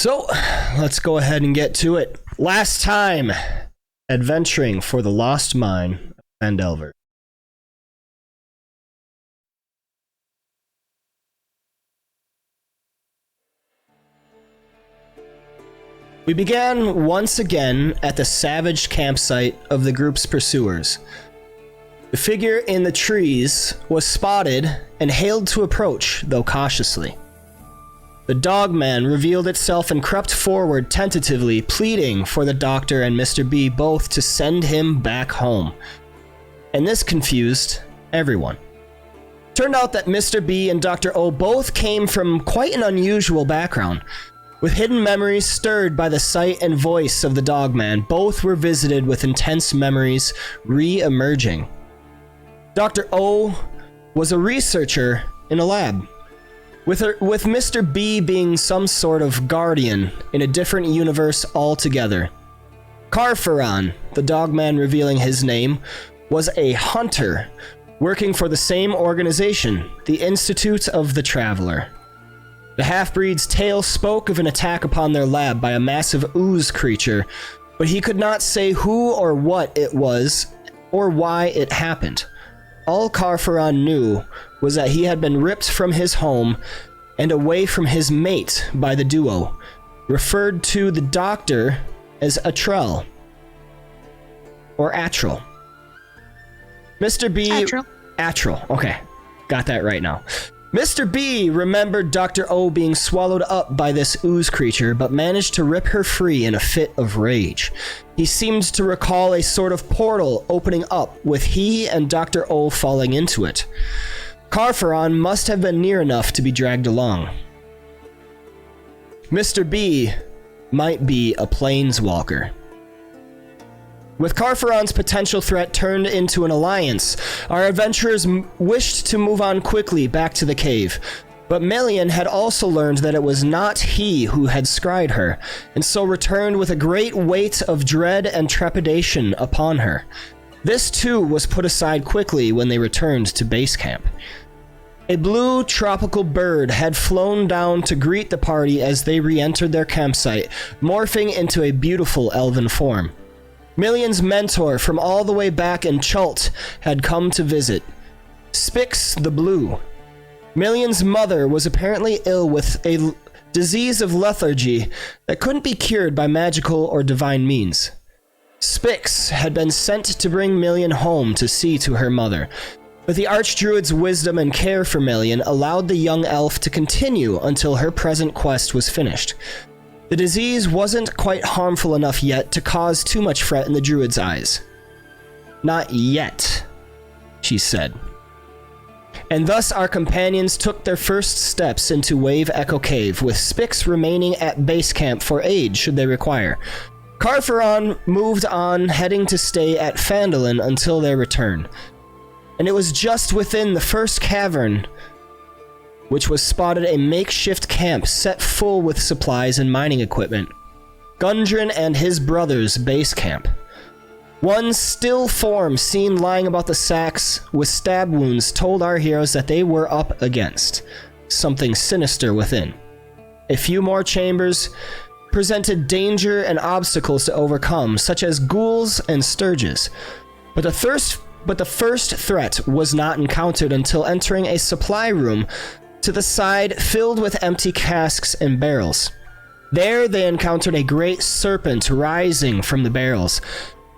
So, let's go ahead and get to it. Last time, adventuring for the lost mine of Phandelver. We began once again at the savage campsite of the group's pursuers. The figure in the trees was spotted and hailed to approach, though cautiously. The dogman revealed itself and crept forward tentatively, pleading for the doctor and Mr. B both to send him back home. And this confused everyone. Turned out that Mr. B and Dr. O both came from quite an unusual background. With hidden memories stirred by the sight and voice of the dogman, both were visited with intense memories re-emerging. Dr. O was a researcher in a lab, with Mr. B being some sort of guardian in a different universe altogether. Carferon, the dogman revealing his name, was a hunter, working for the same organization, the Institute of the Traveler. The half-breed's tale spoke of an attack upon their lab by a massive ooze creature, but he could not say who or what it was, or why it happened. All Carferon knew was that he had been ripped from his home and away from his mate by the duo, referred to the doctor as Atrell. Or Atrell. Mr. B... Atrell, okay. Got that right now. Mr. B remembered Dr. O being swallowed up by this ooze creature, but managed to rip her free in a fit of rage. He seemed to recall a sort of portal opening up, with he and Dr. O falling into it. Carferon must have been near enough to be dragged along. Mr. B might be a planeswalker. With Carferon's potential threat turned into an alliance, our adventurers wished to move on quickly back to the cave. But Melian had also learned that it was not he who had scryed her, and so returned with a great weight of dread and trepidation upon her. This too was put aside quickly when they returned to base camp. A blue tropical bird had flown down to greet the party as they re-entered their campsite, morphing into a beautiful elven form. Melian's mentor from all the way back in Chult had come to visit. Spix the Blue. Melian's mother was apparently ill with a disease of lethargy that couldn't be cured by magical or divine means. Spix had been sent to bring Melian home to see to her mother, but the Archdruid's wisdom and care for Melian allowed the young elf to continue until her present quest was finished. The disease wasn't quite harmful enough yet to cause too much fret in the druid's eyes. Not yet, she said. And thus our companions took their first steps into Wave Echo Cave, with Spix remaining at base camp for aid should they require. Carferon moved on, heading to stay at Phandelver until their return. And it was just within the first cavern which was spotted a makeshift camp set full with supplies and mining equipment. Gundren and his brother's base camp. One still form seen lying about the sacks with stab wounds told our heroes that they were up against something sinister within. A few more chambers presented danger and obstacles to overcome, such as ghouls and sturges. But the first threat was not encountered until entering a supply room to the side filled with empty casks and barrels. There they encountered a great serpent rising from the barrels,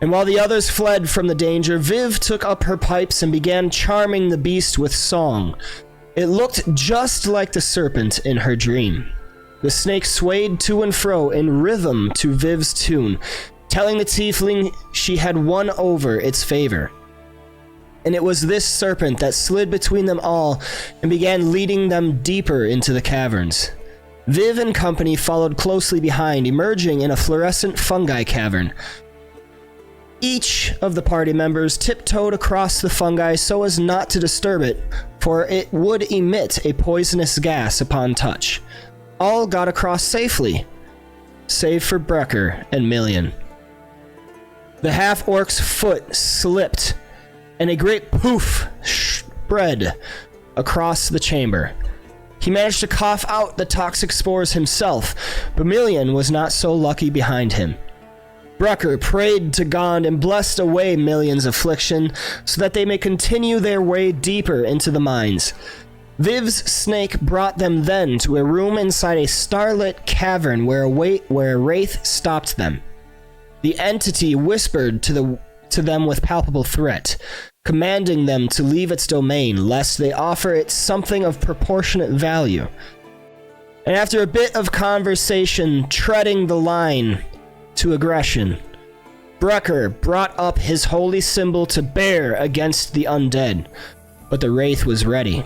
and while the others fled from the danger, Viv took up her pipes and began charming the beast with song. It looked just like the serpent in her dream. The snake swayed to and fro in rhythm to Viv's tune, telling the tiefling she had won over its favor. And it was this serpent that slid between them all and began leading them deeper into the caverns. Viv and company followed closely behind, emerging in a fluorescent fungi cavern. Each of the party members tiptoed across the fungi so as not to disturb it, for it would emit a poisonous gas upon touch. All got across safely, save for Brecker and Melian. The half-orc's foot slipped, and a great poof spread across the chamber. He managed to cough out the toxic spores himself, but Million was not so lucky behind him. Brecker prayed to God and blessed away Million's affliction so that they may continue their way deeper into the mines. Viv's snake brought them then to a room inside a starlit cavern where a wraith stopped them. The entity whispered to them with palpable threat, commanding them to leave its domain lest they offer it something of proportionate value. And after a bit of conversation treading the line to aggression, Brecker brought up his holy symbol to bear against the undead, but the wraith was ready.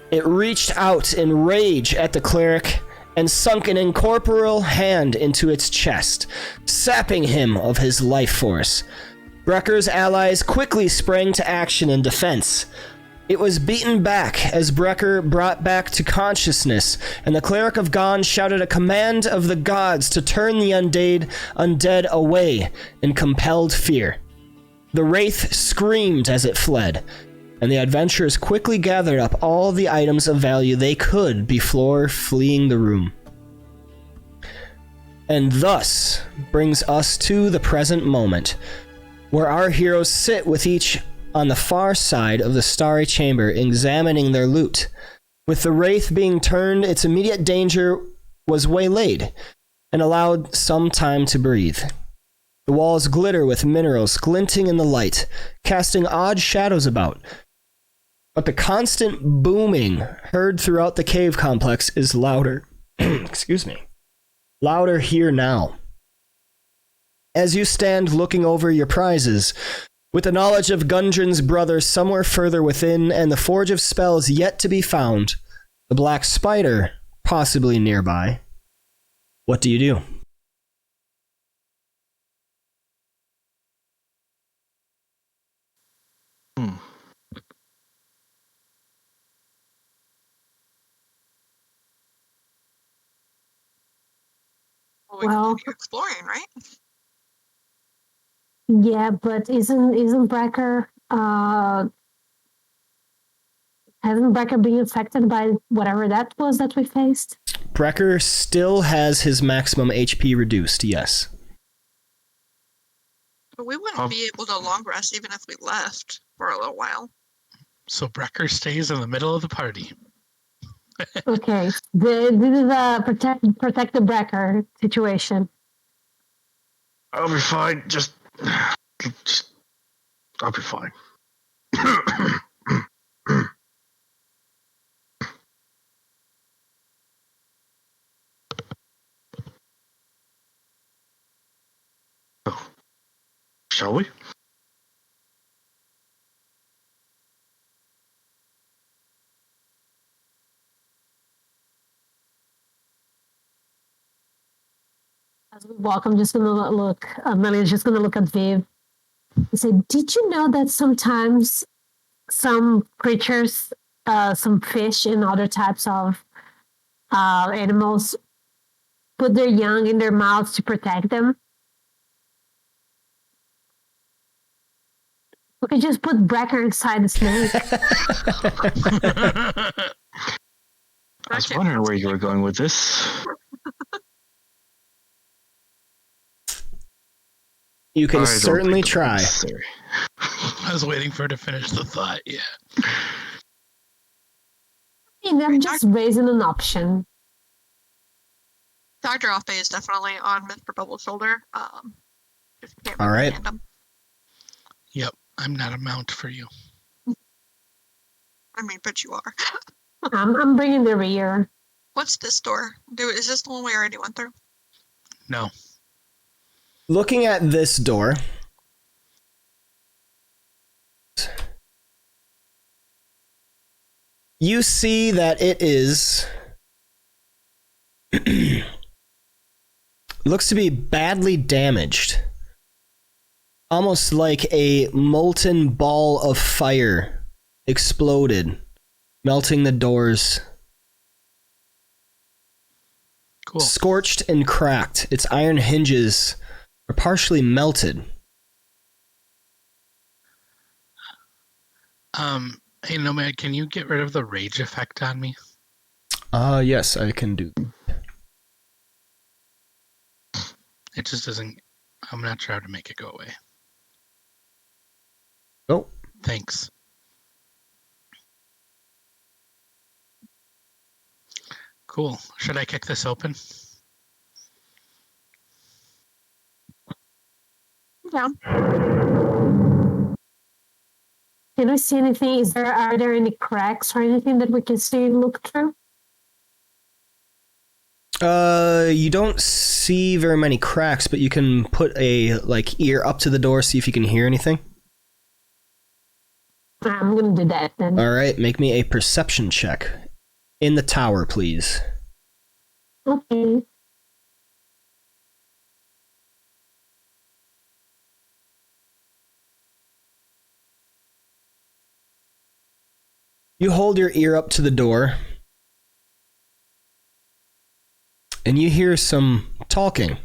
It reached out in rage at the cleric and sunk an incorporeal hand into its chest, sapping him of his life force. Brecker's allies quickly sprang to action in defense. It was beaten back as Brecker brought back to consciousness, and the cleric of Gon shouted a command of the gods to turn the undead away in compelled fear. The wraith screamed as it fled, and the adventurers quickly gathered up all the items of value they could before fleeing the room. And thus brings us to the present moment, where our heroes sit with each on the far side of the starry chamber examining their loot. With the wraith being turned, its immediate danger was waylaid and allowed some time to breathe. The walls glitter with minerals glinting in the light, casting odd shadows about. But the constant booming heard throughout the cave complex is louder. Excuse me. Louder here now. As you stand looking over your prizes, with the knowledge of Gundren's brother somewhere further within and the Forge of Spells yet to be found, the Black Spider possibly nearby, what do you do? Well, we continue exploring, right? Yeah, but isn't Brecker hasn't Brecker been affected by whatever that was that we faced? Brecker still has his maximum HP reduced, yes. But we wouldn't be able to long rest even if we left for a little while. So Brecker stays in the middle of the party. Okay, this is a protect the Brecker situation. I'll be fine. Just I'll be fine. Oh. Shall we? As we walk, I'm just gonna look. Amelia's just gonna look at Viv and say, "Did you know that sometimes some creatures, some fish and other types of animals, put their young in their mouths to protect them? We could just put Brecker inside the snake." I was wondering where you were going with this. You can certainly try. I was waiting for her to finish the thought, yeah. I'm just raising an option. Dr. Alfei is definitely on Mr. Bubble's shoulder. Just can't All right. stand him. Yep, I'm not a mount for you. I mean, but you are. I'm bringing the rear. What's this door? Is this the one we already went through? No. Looking at this door, you see that it is looks to be badly damaged, almost like a molten ball of fire exploded, melting the doors. Cool. Scorched and cracked, its iron hinges are partially melted. Hey Nomad, can you get rid of the rage effect on me? Yes, I can do. It just doesn't. I'm not sure how to make it go away. Oh. Thanks. Cool. Should I kick this open? Down. Can I see anything? Are there any cracks or anything that we can see and look through? You don't see very many cracks, but you can put a ear up to the door, see if you can hear anything. I'm gonna do that then. All right, make me a perception check in the tower, please. Okay. You hold your ear up to the door, and you hear some talking.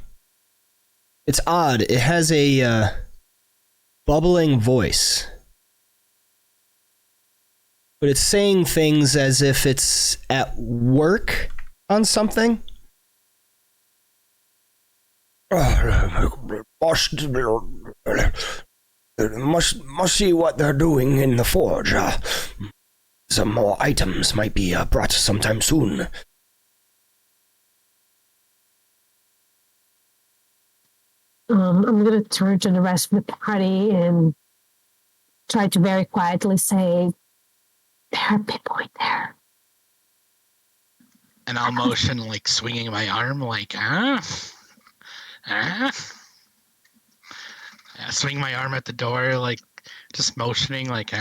It's odd. It has a bubbling voice, but it's saying things as if it's at work on something. Must see what they're doing in the forge. Some more items might be brought sometime soon. I'm gonna turn to the rest of the party and try to very quietly say, "There are people in there." And I'll motion like swinging my arm, like swing my arm at the door, like just motioning, like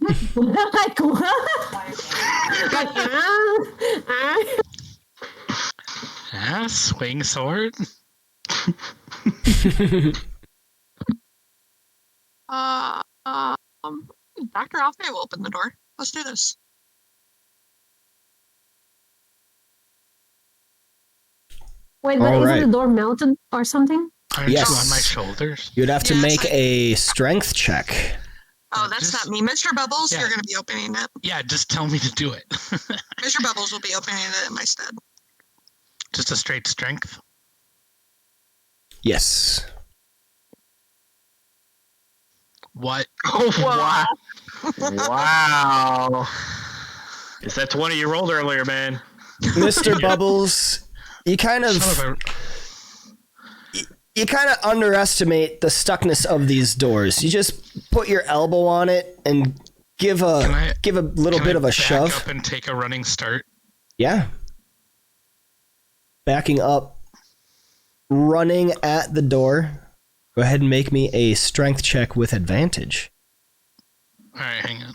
Like what? Like swing sword. Dr. Alfay will open the door. Let's do this. Wait, but All isn't right. the door melted or something? Aren't Yes. you on my shoulders? You'd have to Yeah, make it's a strength check. Oh, that's Just- not me. Mr. Bubbles, Yeah. you're going to be opening it. Yeah, just tell me to do it. Mr. Bubbles will be opening it in my stead. Just a straight strength. Yes. What? Oh, wow. Wow. Wow. Is that 20 you rolled earlier, man? Mr. Bubbles, you kind of Son of underestimate the stuckness of these doors. You just put your elbow on it and give a little bit of a back shove. up and take a running start? Yeah. Backing up, running at the door. Go ahead and make me a strength check with advantage. All right, hang on.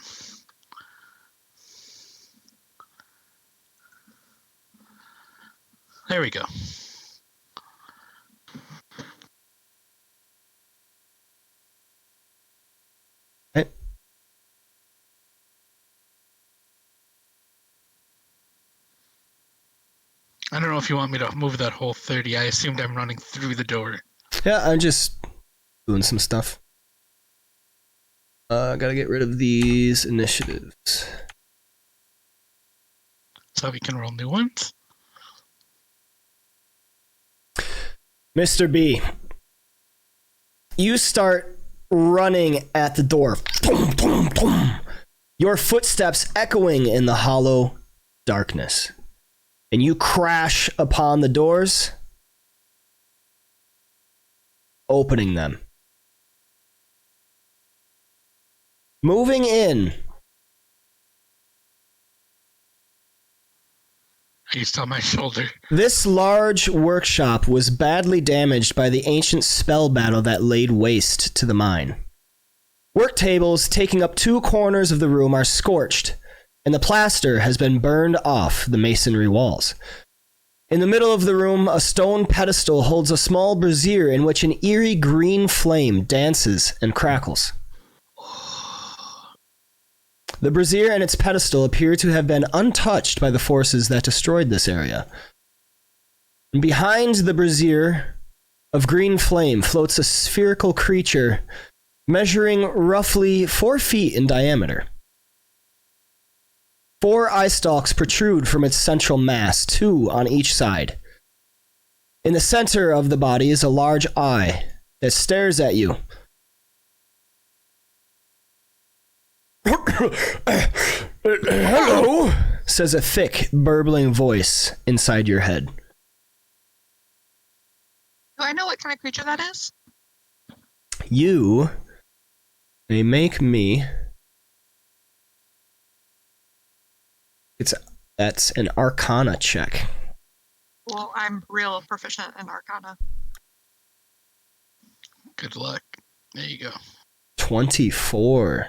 There we go. Okay. I don't know if you want me to move that whole 30. I assumed I'm running through the door. Yeah, I'm just doing some stuff. Gotta get rid of these initiatives. So we can roll new ones. Mr. B, you start running at the door. Boom, boom, boom. Your footsteps echoing in the hollow darkness. And you crash upon the doors, opening them. Moving in, He's on my shoulder. this large workshop was badly damaged by the ancient spell battle that laid waste to the mine. Work tables taking up 2 corners of the room are scorched, and the plaster has been burned off the masonry walls. In the middle of the room, a stone pedestal holds a small brazier in which an eerie green flame dances and crackles. The brazier and its pedestal appear to have been untouched by the forces that destroyed this area. And behind the brazier of green flame floats a spherical creature measuring roughly 4 feet in diameter. 4 eye stalks protrude from its central mass, 2 on each side. In the center of the body is a large eye that stares at you. Hello, says a thick, burbling voice inside your head. Do I know what kind of creature that is? You may make me... That's an Arcana check. Well, I'm real proficient in Arcana. Good luck. There you go. 24.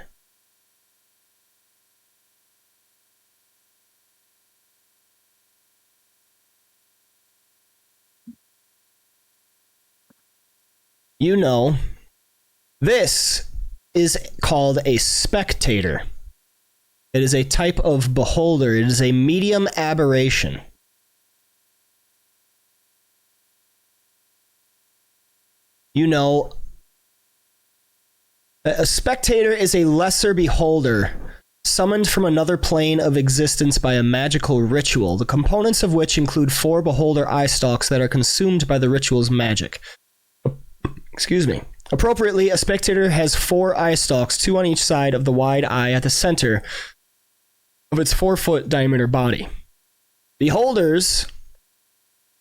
You know, this is called a spectator. It is a type of beholder. It is a medium aberration. You know, a spectator is a lesser beholder summoned from another plane of existence by a magical ritual, the components of which include 4 beholder eye stalks that are consumed by the ritual's magic. Excuse me. Appropriately, a spectator has 4 eye stalks, 2 on each side of the wide eye at the center of its 4-foot diameter body. Beholders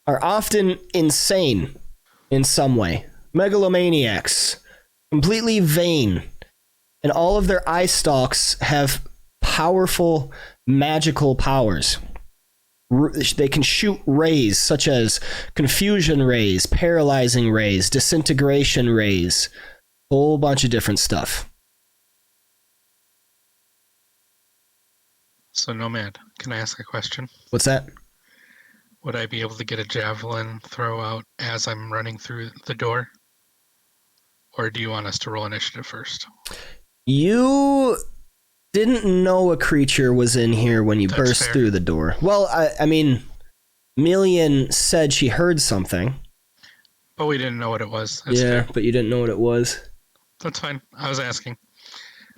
are often insane in some way. Megalomaniacs, completely vain, and all of their eye stalks have powerful magical powers. They can shoot rays such as confusion rays, paralyzing rays, disintegration rays, a whole bunch of different stuff. So, Nomad, can I ask a question? What's that? Would I be able to get a javelin throw out as I'm running through the door? Or do you want us to roll initiative first? You didn't know a creature was in here when you That's burst fair. through the door. Well, I mean, Million said she heard something. But we didn't know what it was. That's Yeah, fair. but you didn't know what it was. That's fine. I was asking.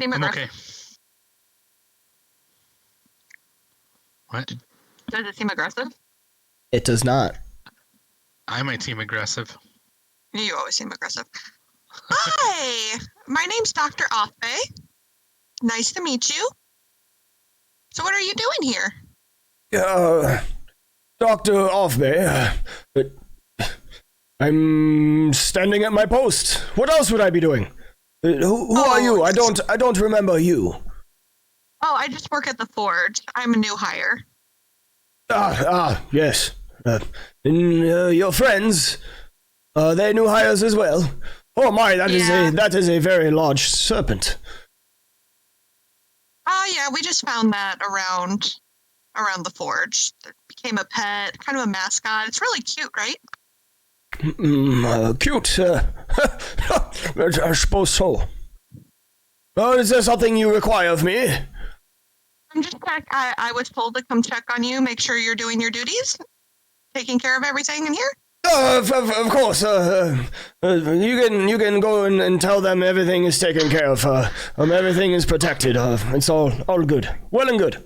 Team I'm aggressive. okay. What? Does it seem aggressive? It does not. I might seem aggressive. You always seem aggressive. Hi, my name's Dr. Offbay. Nice to meet you. So what are you doing here? Dr. Offbay, I'm standing at my post. What else would I be doing? Who are you? I don't remember you. Oh, I just work at the Forge. I'm a new hire. Yes. And your friends, they new hires as well. Oh my, that is a very large serpent. Yeah, we just found that around the Forge. It became a pet, kind of a mascot. It's really cute, right? Cute. I suppose so. Is there something you require of me? I'm just I was told to come check on you, make sure you're doing your duties, taking care of everything in here. Of course. You can go and tell them everything is taken care of. Everything is protected. It's all good. Well and good.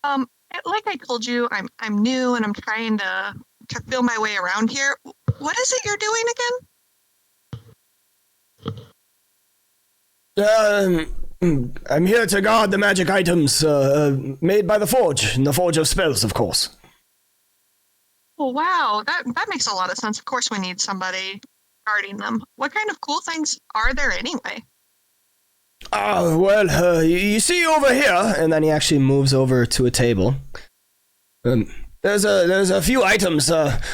Like I told you, I'm new and I'm trying to feel my way around here. What is it you're doing again? I'm here to guard the magic items made by the Forge, in the Forge of Spells, of course. Oh wow, that makes a lot of sense. Of course, we need somebody guarding them. What kind of cool things are there anyway? Well, you see over here, and then he actually moves over to a table. There's a few items.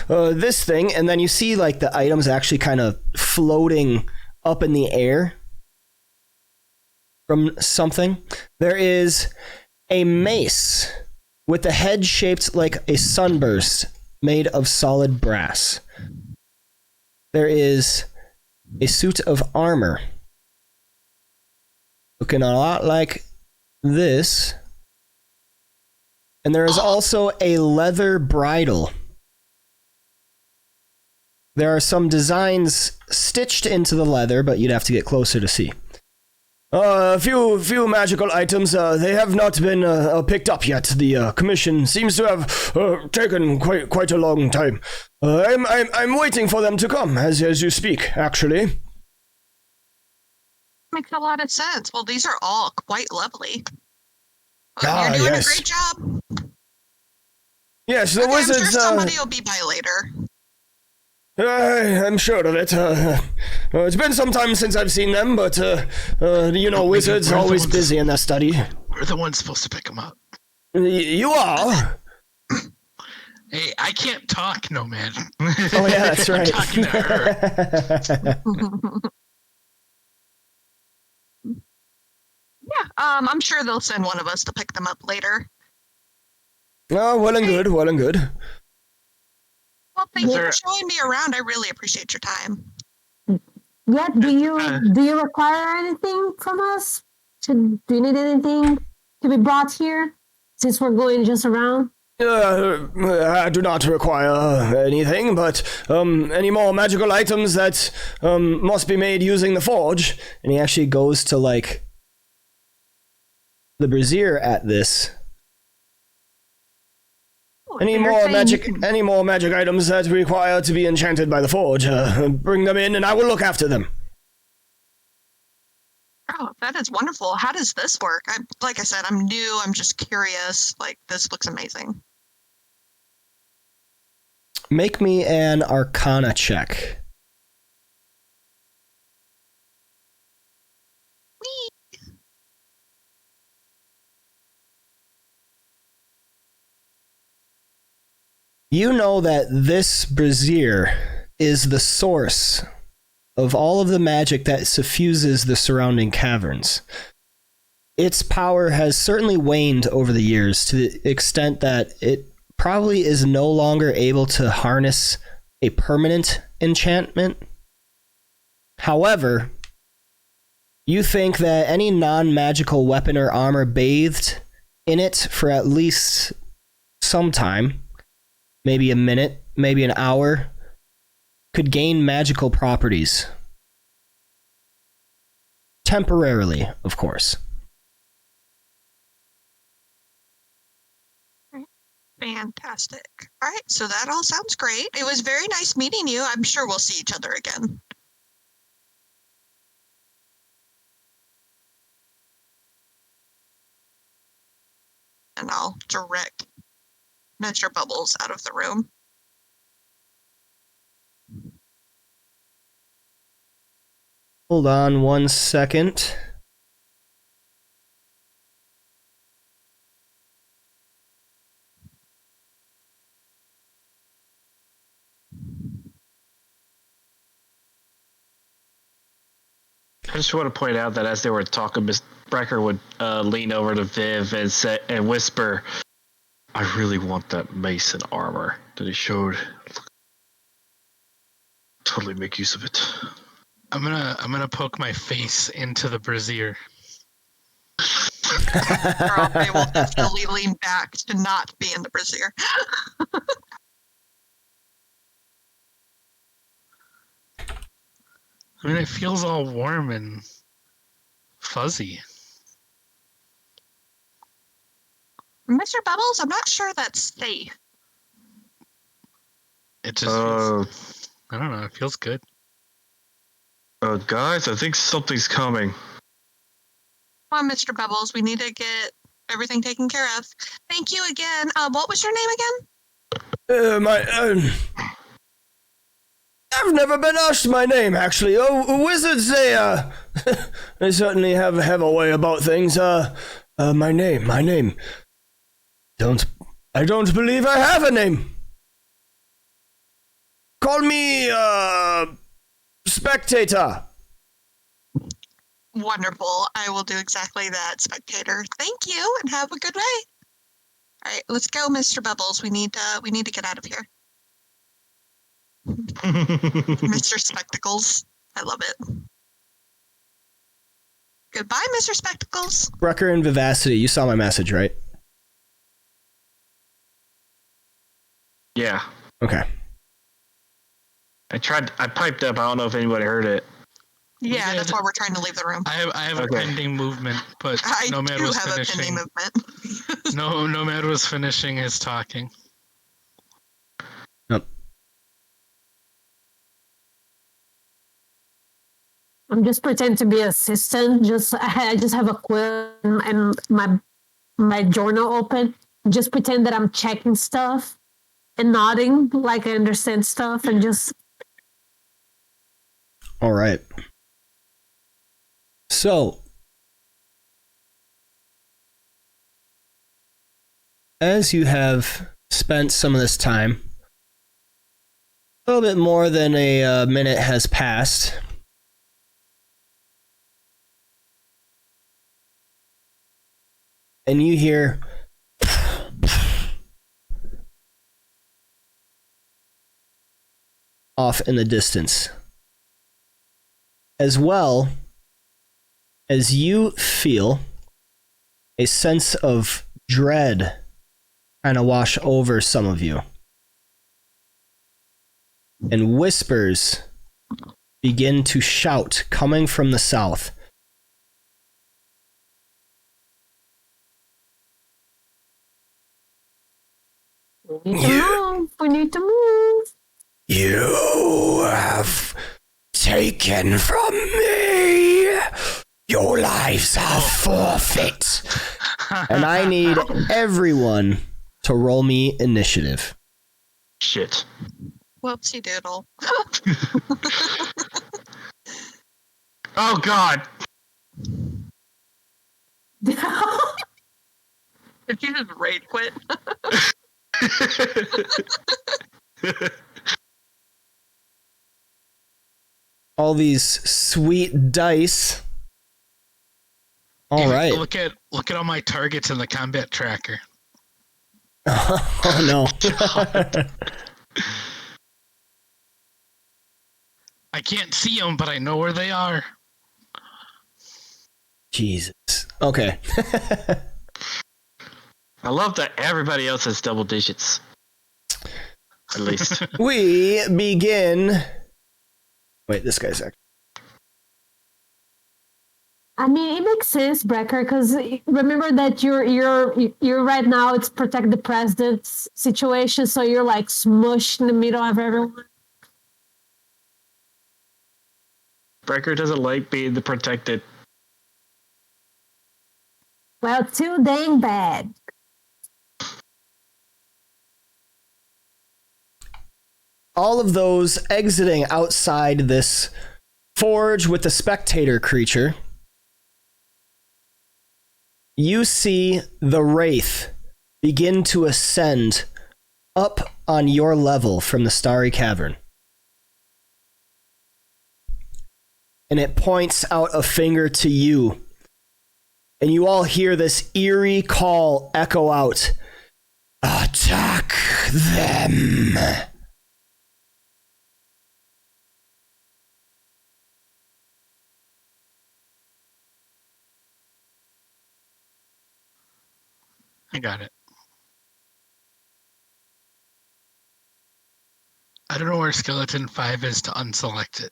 This thing, and then you see like the items actually kind of floating up in the air from something. There is a mace with the head shaped like a sunburst, made of solid brass. There is a suit of armor, looking a lot like this. And there is also a leather bridle. There are some designs stitched into the leather, but you'd have to get closer to see. A few magical items. They have not been picked up yet. The commission seems to have taken quite a long time. I'm waiting for them to come as you speak. Actually. Makes a lot of sense. Well, these are all quite lovely. You're doing a great job. Yes, the okay, wizards. I'm sure somebody will be by later. I'm sure of it. It's been some time since I've seen them, but wizards are always busy in their study. We're the ones supposed to pick them up. You are. Hey, I can't talk, Nomad. Oh yeah, that's right. I'm talking to her. Yeah, I'm sure they'll send one of us to pick them up later. Oh, well and good, well and good. Well, thank you for showing me around. I really appreciate your time. Yeah, do you require anything from us? Do you need anything to be brought here? Since we're going just around? I do not require anything, but any more magical items that must be made using the forge. And he actually goes to like the brazier at this. Any more magic items that require to be enchanted by the forge? Bring them in, and I will look after them. Oh, that is wonderful. How does this work? Like I said, I'm new. I'm just curious. Like, this looks amazing. Make me an Arcana check. Whee! You know that this brazier is the source of all of the magic that suffuses the surrounding caverns. Its power has certainly waned over the years to the extent that it probably is no longer able to harness a permanent enchantment. However, you think that any non-magical weapon or armor bathed in it for at least some time, maybe a minute, maybe an hour, could gain magical properties. Temporarily, of course. Fantastic. All right, so that all sounds great. It was very nice meeting you. I'm sure we'll see each other again. And I'll direct Mr. Bubbles out of the room. Hold on 1 second. I just want to point out that as they were talking, Miss Brecker would lean over to Viv and say and whisper, "I really want that mace and armor that he showed. Totally make use of it." I'm gonna poke my face into the brazier. They will definitely lean back to not be in the brazier. I mean, it feels all warm and fuzzy. Mr. Bubbles, I'm not sure that's safe. It just feels, I don't know, it feels good. Guys, I think something's coming. Come on, Mr. Bubbles, we need to get everything taken care of. Thank you again. What was your name again? I've never been asked my name, actually. Wizards, they certainly have a way about things. My name. I don't believe I have a name. Call me, Spectator. Wonderful. I will do exactly that, Spectator. Thank you, and have a good day. All right, let's go, Mr. Bubbles. We need to get out of here. Mr. Spectacles. I love it. Goodbye, Mr. Spectacles. Brecker and Vivacity, you saw my message, right? Yeah. Okay. I piped up. I don't know if anybody heard it. Yeah, did. that's why we're trying to leave the room. I have Okay. a pending movement, but I Nomad do was have a pending finishing. movement. No, Nomad was finishing his talking. Yep. I'm just pretending to be assistant. I just have a quill and my journal open. Just pretend that I'm checking stuff and nodding like I understand stuff and just All right. So, as you have spent some of this time, a little bit more than a minute has passed. And you hear off in the distance. As well as you feel a sense of dread kind of wash over some of you. And whispers begin to shout coming from the south. we need to move. We need to move. You have taken from me. Your lives are forfeit. And I need everyone to roll me initiative. Shit. Whoopsie doodle. Oh God. Did you just raid quit? All these sweet dice. All right. Look at all my targets in the combat tracker. Oh no. I can't see them, but I know where they are. Jesus. Okay. I love that everybody else has double digits. At least. We begin. Wait, this guy's actually. I mean, it makes sense, Brecker, because remember that you're right now. It's protect the president's situation, so you're like smushed in the middle of everyone. Brecker doesn't like being the protected. Well, too dang bad. All of those exiting outside this forge with the spectator creature, you see the wraith begin to ascend up on your level from the starry cavern. And it points out a finger to you. And you all hear this eerie call echo out. Attack them! I got it. I don't know where Skeleton 5 is to unselect it.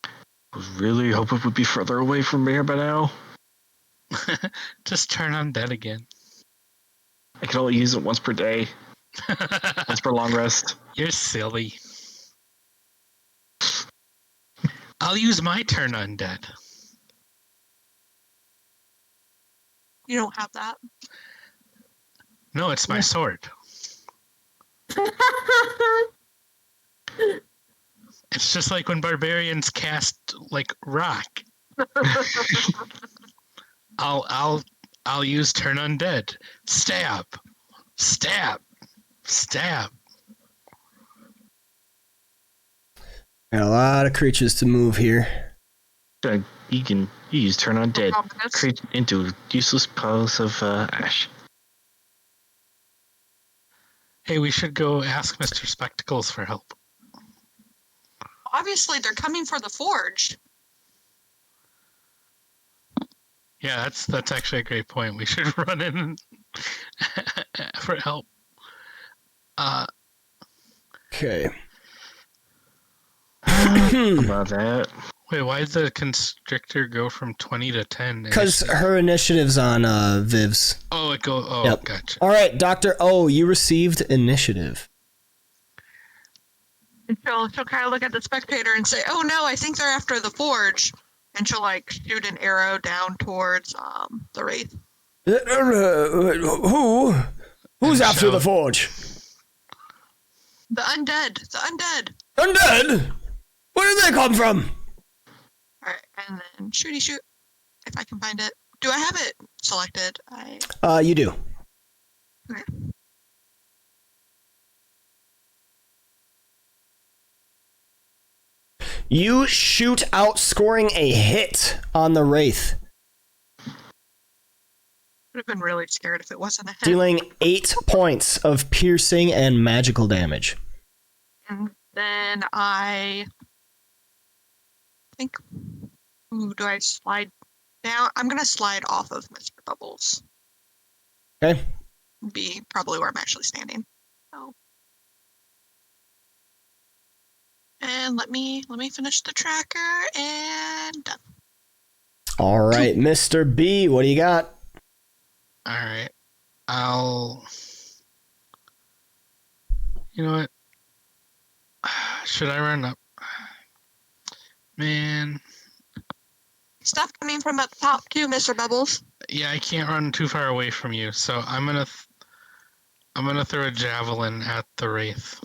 I was really hoping it would be further away from here by now. Just turn on that again. I can only use it once per day. Once per long rest. You're silly. I'll use my turn undead. You don't have that. No, it's my sword. It's just like when barbarians cast like rock. I'll use turn undead. Stab. Stab. Stab. Got a lot of creatures to move here. You use turn on dead. Probably. Create into useless piles of ash. Hey, we should go ask Mr. Spectacles for help. Obviously, they're coming for the forge. Yeah, that's actually a great point. We should run in for help. Okay. about that. Wait, why did the constrictor go from 20 to 10? Because initially? her initiative's on Viv's. Oh, it goes. Oh, Yep. gotcha. All right, Dr. O, you received initiative. And she'll kind of look at the spectator and say, "Oh no, I think they're after the forge." And she'll like shoot an arrow down towards the wraith. Who's And after the shout. forge? The undead. The undead. Undead? Where did they come from? All right, and then shooty shoot. If I can find it. Do I have it selected? You do. Okay. You shoot out, scoring a hit on the wraith, Would have been really scared if it wasn't a hit. dealing 8 points of piercing and magical damage. And then I think. Ooh, do I slide down? I'm gonna slide off of Mr. Bubbles. Okay. Be probably where I'm actually standing. So. And let me finish the tracker and done. All right, Mr. B, what do you got? All right. You know what? Should I run up? Man. Stuff coming from up top too, Mr. Bubbles. Yeah, I can't run too far away from you, so I'm gonna throw a javelin at the wraith.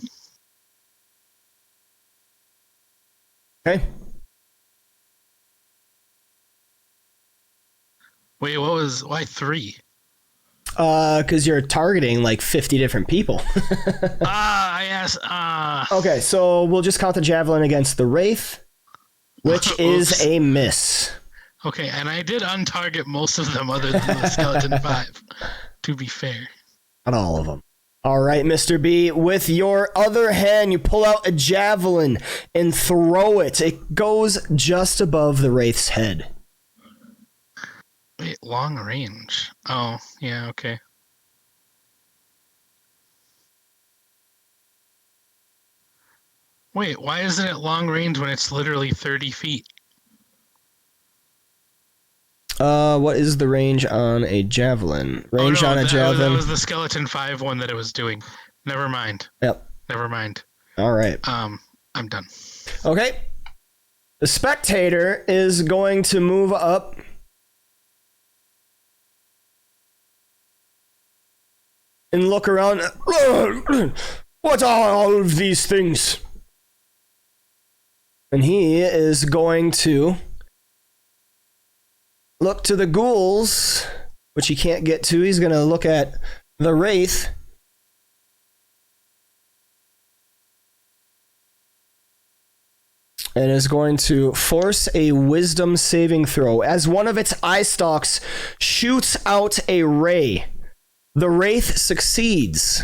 Okay. Wait, why 3? Because you're targeting like 50 different people. I asked. Okay, so we'll just count the javelin against the wraith, which is Oops. a miss. Okay, and I did untarget most of them other than the skeleton 5, to be fair. Not all of them. All right, Mr. B, with your other hand, you pull out a javelin and throw it. It goes just above the wraith's head. Wait, long range. Oh, yeah, okay. Wait, why isn't it long range when it's literally 30 feet? What is the range on a javelin? Range on a that javelin. was the skeleton 5 one that it was doing. Never mind. Yep. Never mind. All right. I'm done. Okay. The spectator is going to move up. And look around. What are all of these things? And he is going to look to the ghouls, which he can't get to. He's going to look at the wraith. And is going to force a wisdom saving throw as one of its eye stalks shoots out a ray. The wraith succeeds.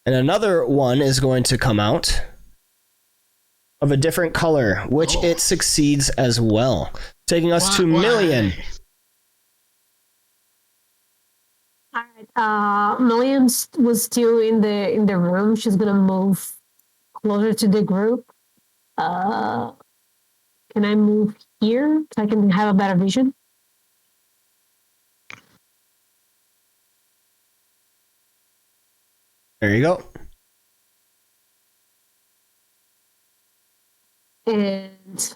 And another one is going to come out of a different color, which it succeeds as well, taking us to Million. All right. Million was still in the room. She's gonna move closer to the group. Can I move here so I can have a better vision? There you go. And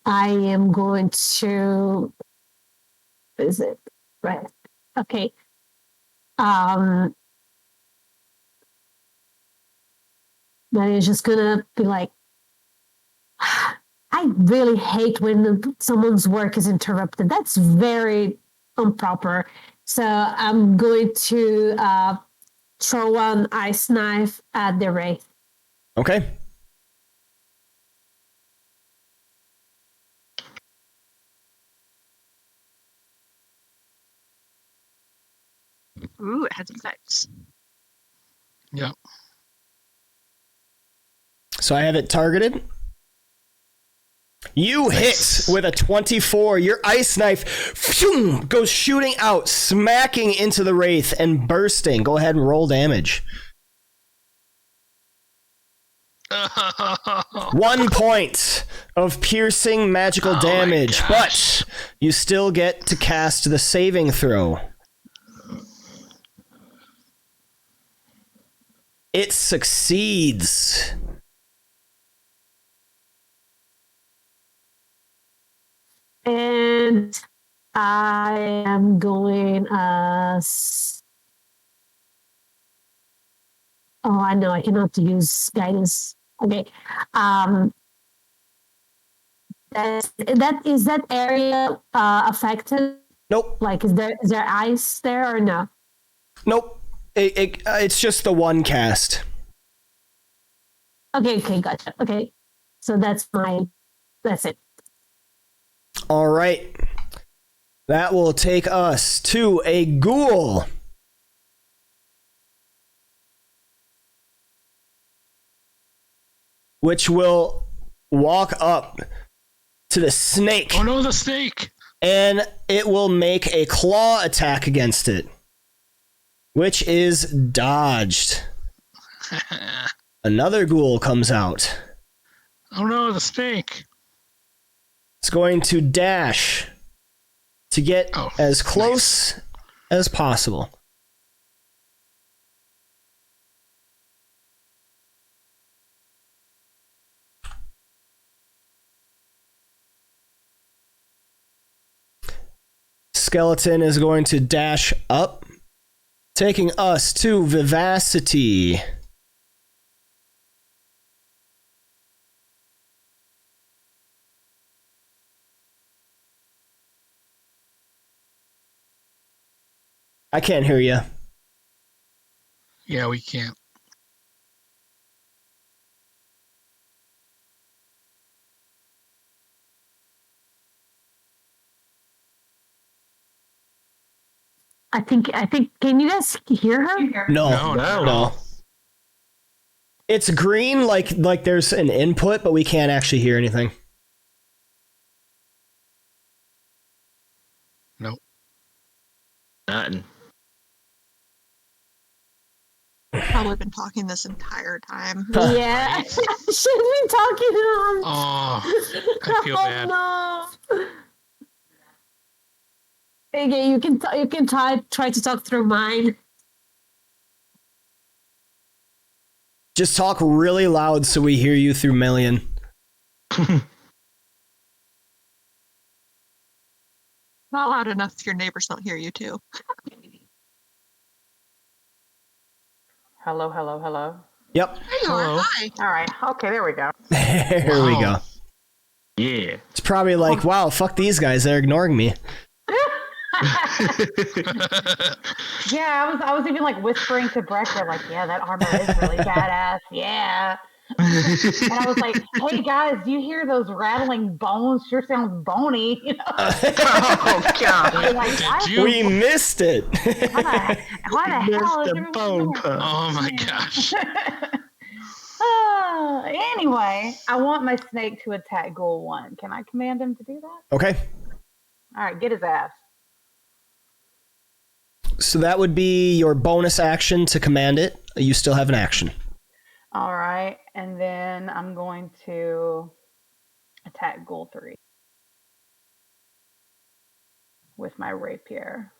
I am going to. Is it right? Okay. That is just gonna be like, I really hate when someone's work is interrupted. That's very improper. So I'm going to throw an ice knife at the wraith. Okay. Ooh, it has effects. Yep. So I have it targeted. You hit with a 24. Your ice knife goes shooting out, smacking into the wraith and bursting. Go ahead and roll damage. 1 point of piercing magical damage, but you still get to cast the saving throw. It succeeds. And I am going oh, I know I cannot use guidance. Okay. Is that area affected? Nope. Like, is there ice there or no? Nope. It's just the one cast. Okay, gotcha. Okay. So that's it. All right. That will take us to a ghoul. Which will walk up to the snake. Oh no, the snake! And it will make a claw attack against it. Which is dodged. Another ghoul comes out. Oh no, the snake! It's going to dash to get as close as possible. Skeleton is going to dash up, taking us to Vivacity. I can't hear you. Yeah, we can't. I think. Can you guys hear her? No. It's green, like there's an input, but we can't actually hear anything. Nope. Nothing. Probably been talking this entire time. Yeah, she's been talking on. Oh, I feel bad. No. Okay, you can try to talk through mine. Just talk really loud so we hear you through Million. Not loud enough so your neighbors don't hear you too. Hello. Yep. There you are. Hi. All right. Okay, there we go. There we go. Yeah. It's probably like, wow, fuck these guys, they're ignoring me. Yeah, I was even like whispering to Brecker, like, yeah, that armor is really badass. Yeah. And I was like, hey guys, do you hear those rattling bones? Sure sounds bony, you know? Oh god. Like, We missed it. why the hell is the everyone bone doing punch. Oh my gosh. Anyway, I want my snake to attack Ghoul 1. Can I command him to do that? Okay. All right, get his ass. So that would be your bonus action to command it. You still have an action. All right, and then I'm going to attack Ghoul 3 with my rapier.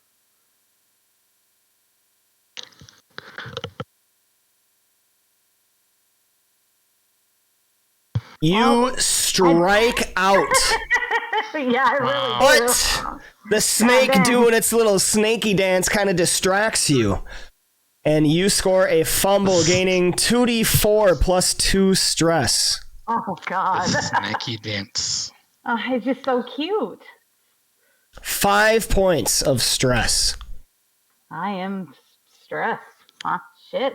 You strike out. Yeah, I really do. But the snake Goddamn. doing its little snaky dance kind of distracts you. And you score a fumble, gaining 2d4 plus 2 stress. Oh, God. The snaky dance. Oh, he's just so cute. 5 points of stress. I am stressed. Huh? Shit.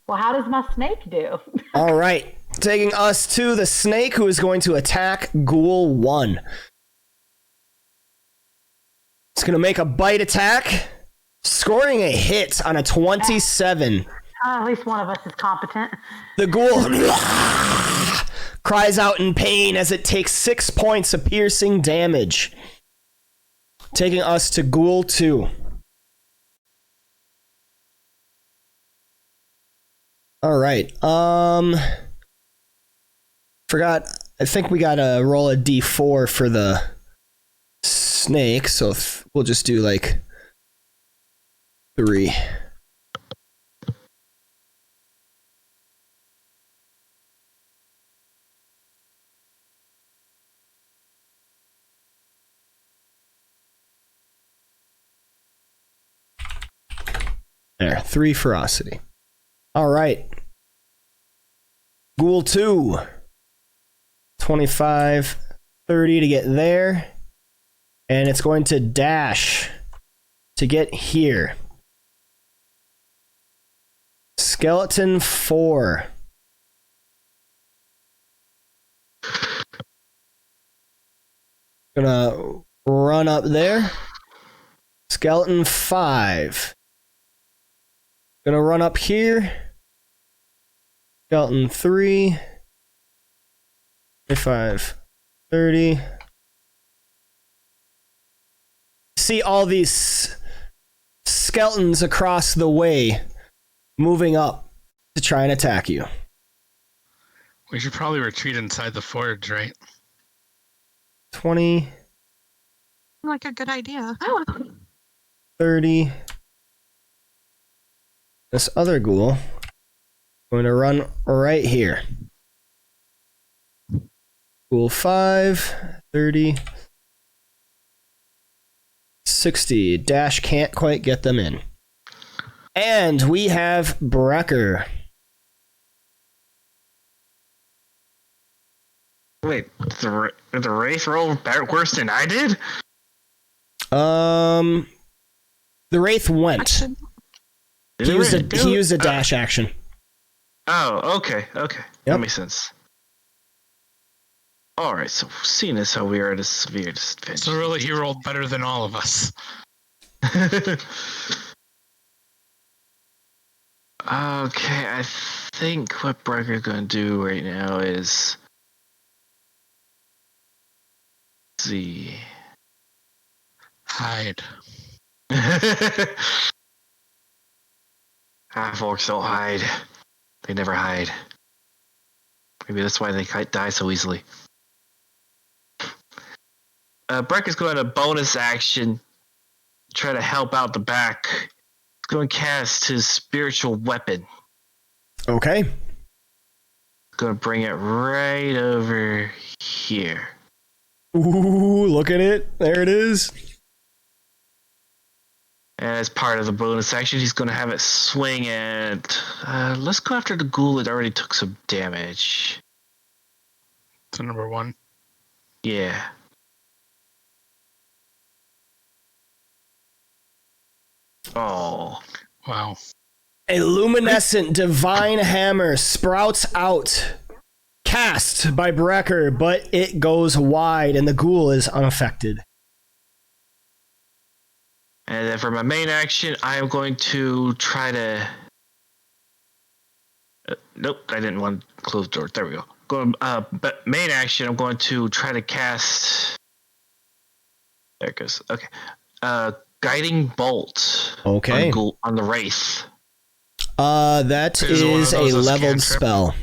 Well, how does my snake do? All right. Taking us to the snake, who is going to attack Ghoul 1. It's going to make a bite attack, scoring a hit on a 27. At least one of us is competent. The ghoul cries out in pain as it takes 6 points of piercing damage. Taking us to Ghoul 2. Alright, forgot, I think we gotta roll a d4 for the snake, so we'll just do like 3. There, 3 ferocity. Alright. Ghoul 2. 25, 30 to get there. And it's going to dash to get here. Skeleton 4. Gonna run up there. Skeleton 5. Gonna run up here. Skeleton 3. 25, 30. See all these skeletons across the way moving up to try and attack you. We should probably retreat inside the forge, right? 20, Like a good idea. 30. This other ghoul going to run right here. Ghoul 5, 30, 60. Dash can't quite get them in. And we have Brecker. Wait, the wraith roll worse than I did? The Wraith went. Action. He used a dash action. Oh, okay. That Yep. makes sense. Alright, so seeing as how we are at a severe disadvantage. So really, he rolled better than all of us. Okay, I think what Brecker's gonna do right now is... Let's see... Hide. Half-orcs don't hide. They never hide. Maybe that's why they die so easily. Breck is going to bonus action, try to help out the back. He's going to cast his spiritual weapon. Okay. Going to bring it right over here. Ooh, look at it. There it is. And as part of the bonus action, he's going to have it swing and... let's go after the ghoul that already took some damage. So number 1. Yeah. Oh. Wow. A luminescent divine hammer sprouts out. Cast by Brecker, but it goes wide and the ghoul is unaffected. And then for my main action, I am going to try to... nope, I didn't want to close the door. There we go. But main action, I'm going to try to cast... There it goes. Okay. Guiding Bolt. Okay. On the Wraith. That Is one of is a those a leveled cantrip? spell.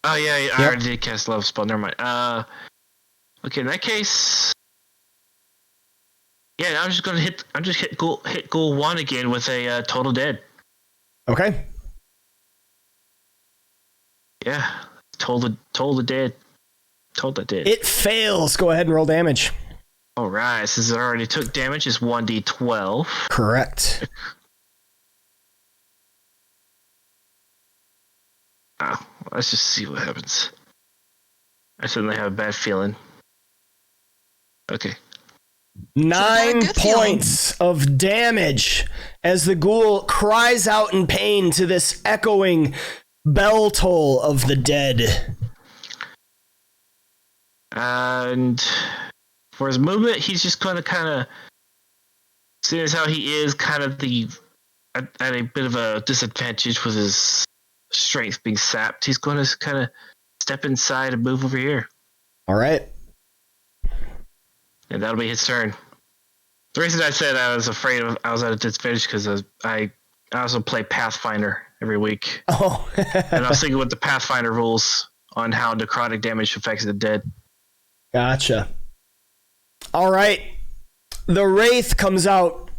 Oh, yeah, I already did cast Love Spell. Never mind. Okay, in that case... Yeah, I'm just gonna hit Ghoul 1 again with a Total Dead. Okay. Yeah, Total Dead. It fails. Go ahead and roll damage. Alright, since it already took damage, it's 1d12. Correct. Oh, let's just see what happens. I suddenly have a bad feeling. Okay. 9 good feeling. points of damage as the ghoul cries out in pain to this echoing bell toll of the dead. And for his movement, he's just going to kind of, seeing as how he is kind of at a bit of a disadvantage with his strength being sapped, he's going to kind of step inside and move over here. All right. And that'll be his turn. The reason I said I was afraid I was at a disadvantage because I also play Pathfinder every week. Oh. And I was thinking with the Pathfinder rules on how necrotic damage affects the dead. Gotcha. All right. The wraith comes out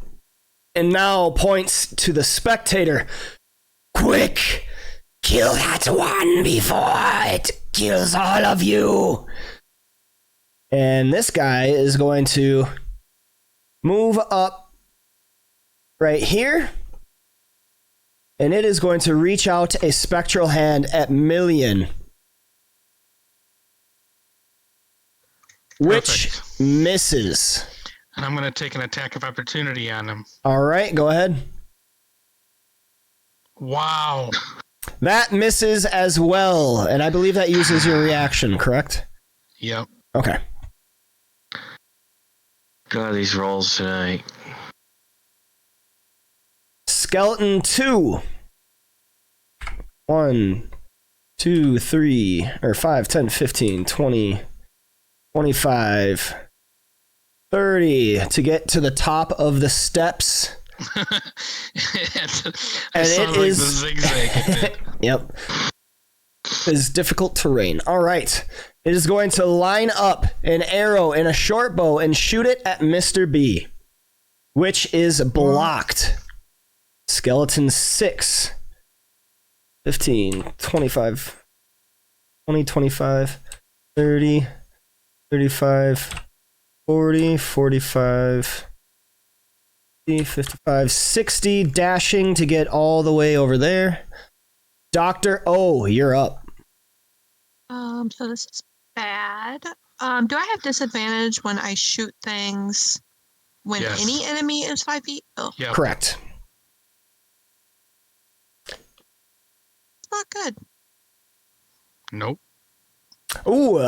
and now points to the spectator. Quick! Kill that one before it kills all of you. And this guy is going to move up right here. And it is going to reach out a spectral hand at Million. Which Perfect. misses. And I'm going to take an attack of opportunity on him. All right, go ahead. Wow. That misses as well. And I believe that uses your reaction, correct? Yep. Okay. God, these rolls tonight. Skeleton 2. 1, 2, 3, or 5, 10, 15, 20, 25, 30 to get to the top of the steps. And it is the zigzag. It did. Yep. Is difficult terrain. All right. It is going to line up an arrow and a short bow and shoot it at Mr. B, which is blocked. Skeleton 6. 15, 25, 20, 25, 30, 35, 40, 45, 50, 55, 60, dashing to get all the way over there. Dr. O, you're up. So this is bad. Do I have disadvantage when I shoot things when Yes. any enemy is 5 feet? Oh, Yep. Correct. it's not good. Nope. Ooh,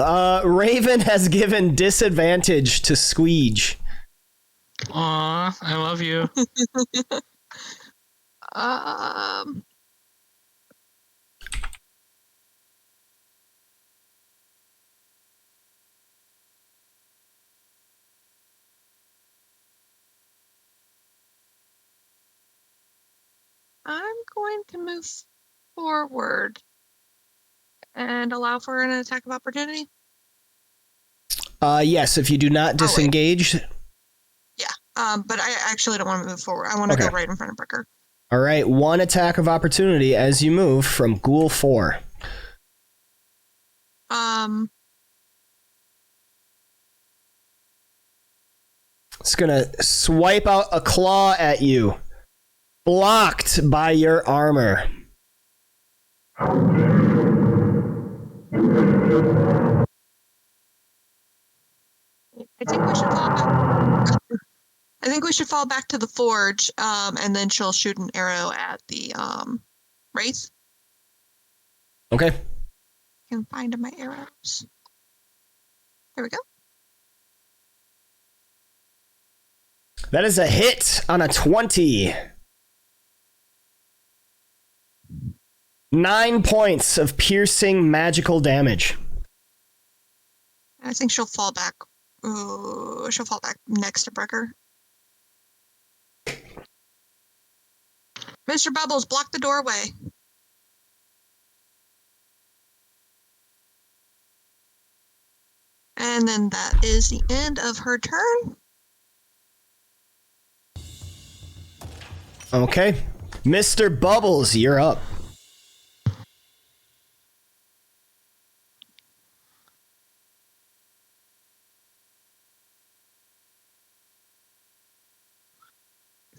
Raven has given disadvantage to Squeege. Aw, I love you. Um, I'm going to move forward and allow for an attack of opportunity. Yes, if you do not wait. disengage. But I actually don't want to move forward. I want to Okay. go right in front of Bricker. All right, one attack of opportunity as you move from Ghoul 4. It's gonna swipe out a claw at you. Blocked by your armor. I think we should fall back. I think we should fall back to the forge, and then she'll shoot an arrow at the wraith. Okay. I can find my arrows. There we go. That is a hit on a 20. 9 points of piercing magical damage. I think she'll fall back. Ooh, she'll fall back next to Bricker. Mr. Bubbles, block the doorway. And then that is the end of her turn. Okay. Mr. Bubbles, you're up.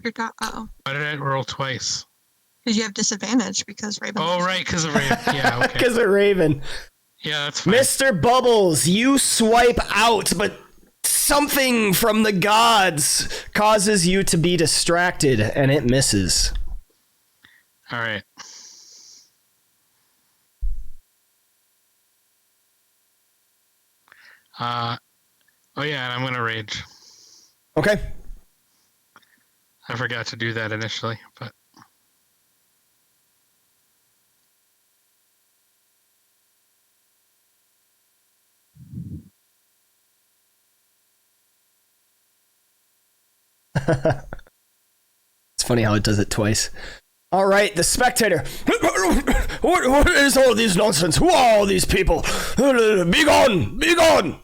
You're uh-oh. Why did I roll twice? Because you have disadvantage because Raven. Oh, right, because of Raven. Yeah, okay. Because of Raven. Yeah, that's fine. Mr. Bubbles, you swipe out, but something from the gods causes you to be distracted, and it misses. All right. Oh yeah, and I'm gonna rage. Okay. I forgot to do that initially, but It's funny how it does it twice. All right, the spectator. What is all this nonsense? Who are all these people? Be gone! Be gone!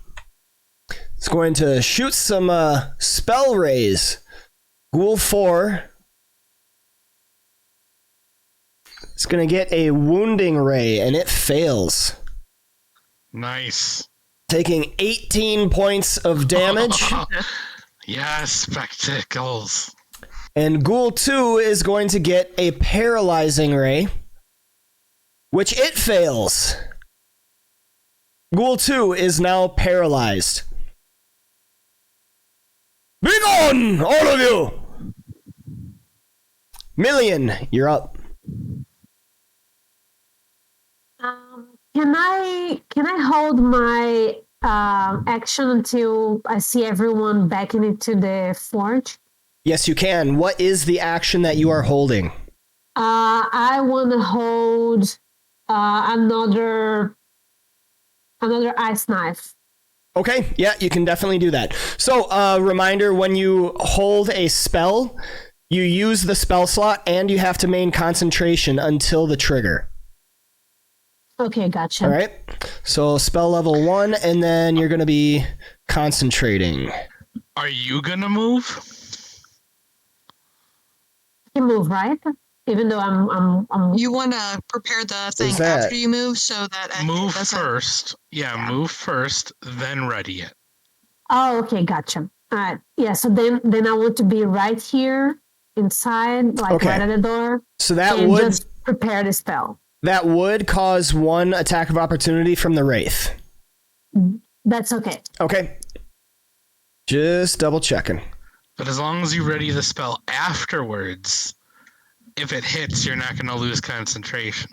It's going to shoot some spell rays. Ghoul 4. It's going to get a wounding ray, and it fails. Nice. Taking 18 points of damage. Yes, spectacles. And Ghoul 2 is going to get a paralyzing ray, which it fails. Ghoul 2 is now paralyzed. Be gone, all of you! Million, you're up. Can I hold my action until I see everyone backing into the forge? Yes, you can. What is the action that you are holding? I want to hold another ice knife. Okay, yeah, you can definitely do that. So, reminder, when you hold a spell, you use the spell slot and you have to maintain concentration until the trigger. Okay, gotcha. All right, so spell level 1, and then you're going to be concentrating. Are you gonna move? You move, right? Even though I'm You want to prepare the thing that- after you move so that it Move doesn't- first. Yeah, move first, then ready it. Oh, okay, gotcha. All right. Yeah, so then I want to be right here inside, like Okay. right at the door, So that and would just prepare the spell. cause 1 attack of opportunity from the wraith. That's okay. Okay. Just double checking. But as long as you ready the spell afterwards, if it hits, you're not gonna lose concentration.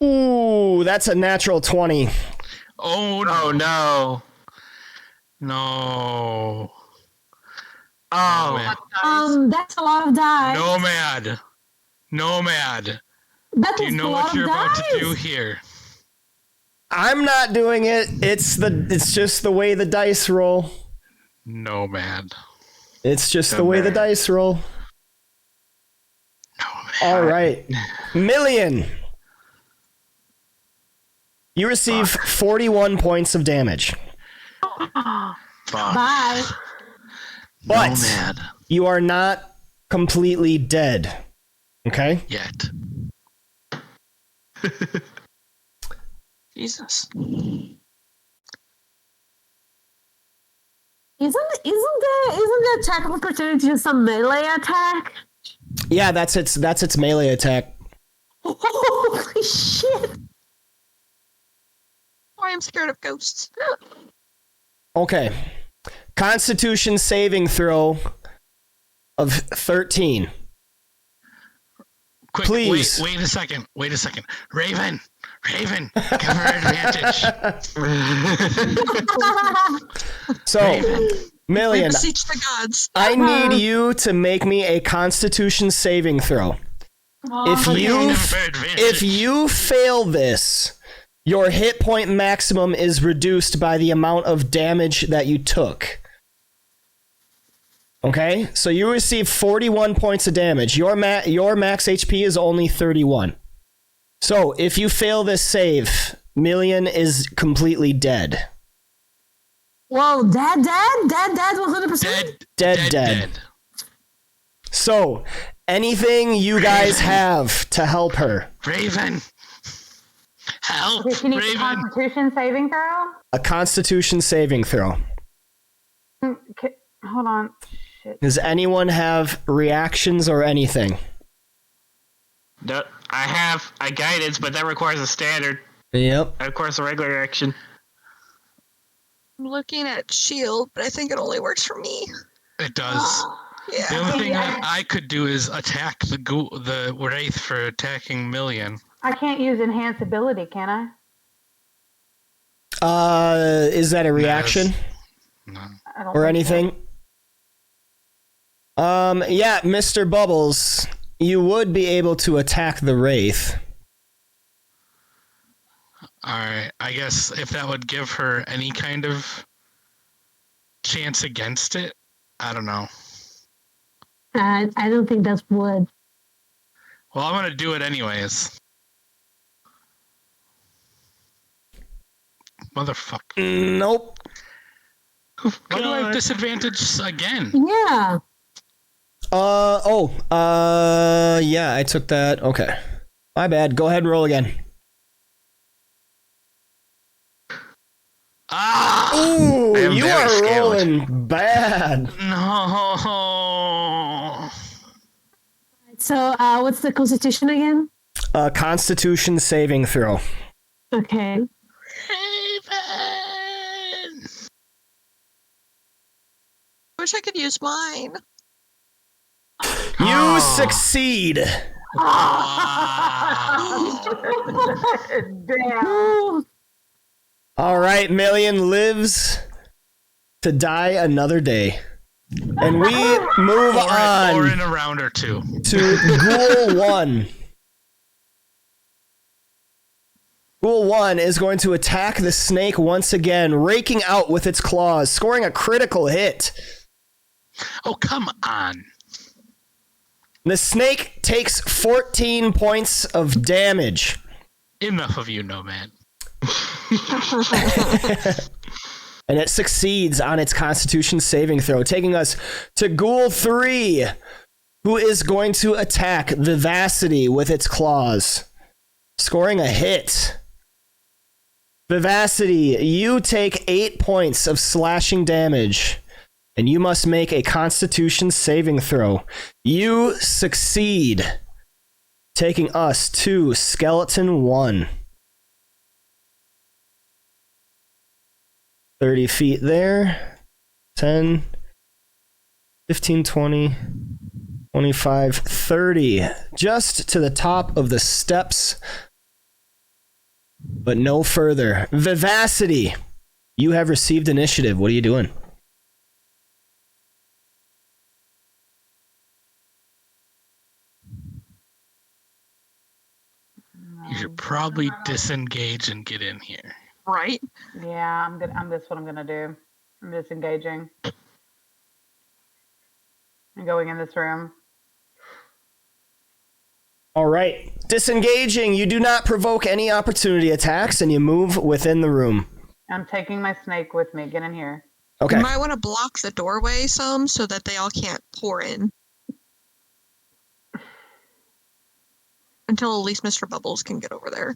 Ooh, that's a natural 20. Oh Oh no. no. No. Oh, man. That's a lot of dice. Nomad. Nomad. That Do you is know a lot what you're of about to dice. do here? I'm not doing it. It's just the way the dice roll. Nomad. It's just the way the dice roll. Nomad. All right. Million. You receive 41 points of damage. fuck. Bye. But Nomad. you are not completely dead. Okay? Yet. Jesus. Isn't the attack of opportunity just a melee attack? Yeah, that's its melee attack. Holy shit! I am scared of ghosts. Okay. Constitution saving throw of 13. Quick, Please. wait a second. Wait a second. Raven, give her advantage. So, Raven. We Million, beseech the gods. I need you to make me a Constitution saving throw. If you fail this, your hit point maximum is reduced by the amount of damage that you took. Okay? So you receive 41 points of damage. Your max HP is only 31. So if you fail this save, Million is completely dead. Whoa, dead, 100%? Dead. So, anything you guys have to help her? Raven. Help, Okay, can you Raven. Constitution saving throw? A Constitution saving throw. Hold on. Shit. Does anyone have reactions or anything? No, I guidance, but that requires a standard. Yep. Of course, a regular action. I'm looking at shield, but I think it only works for me. It does. The Yeah. only thing that I could do is attack the wraith for attacking Million. I can't use enhance ability, can I? Is that a reaction No. I don't or think anything? Yeah, Mr. Bubbles, you would be able to attack the wraith. Alright, I guess if that would give her any kind of chance against it? I don't know. I don't think that would. Well, I'm gonna do it anyways. Motherfucker. Nope. Why do I have God. disadvantage again? Yeah. Yeah, I took that. Okay. My bad. Go ahead and roll again. Ah! Ooh, I am you very are scared. rolling bad. No. So, what's the constitution again? Constitution saving throw. Okay. Raven! Wish I could use mine. You Oh. succeed. Wow. Damn. Ooh. All right, Million lives to die another day. And we move Or in on a round or two. to Ghoul 1. Ghoul 1 is going to attack the snake once again, raking out with its claws, scoring a critical hit. Oh, come on. The snake takes 14 points of damage. Enough of you, Nomad. And it succeeds on its Constitution saving throw, taking us to Ghoul 3, who is going to attack Vivacity with its claws, scoring a hit. Vivacity, you take 8 points of slashing damage, and you must make a Constitution saving throw. You succeed, taking us to Skeleton 1. 30 feet there. 10, 15, 20, 25, 30. Just to the top of the steps, but no further. Vivacity, you have received initiative. What are you doing? You should probably disengage and get in here. Right? Yeah, I'm good. That's what I'm gonna do. I'm disengaging. I'm going in this room. All right. Disengaging, you do not provoke any opportunity attacks, and you move within the room. I'm taking my snake with me. Get in here. Okay. You might want to block the doorway some so that they all can't pour in. Until at least Mr. Bubbles can get over there.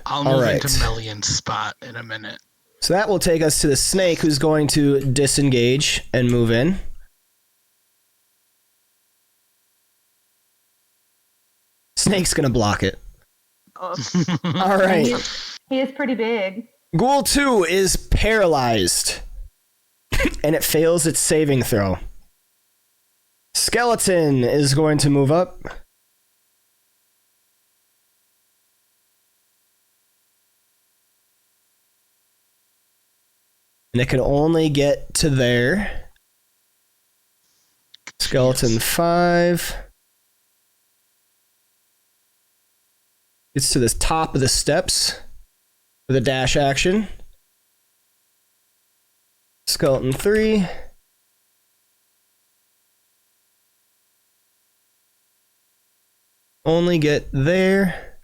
I'll All move right. into Melian's spot in a minute. So that will take us to the snake, who's going to disengage and move in. Snake's gonna block it. Uh, All right. He is pretty big. Ghoul 2 is paralyzed, and it fails its saving throw. Skeleton is going to move up. And it can only get to there. Skeleton 5. Gets to the top of the steps with a dash action. Skeleton 3. Only get there.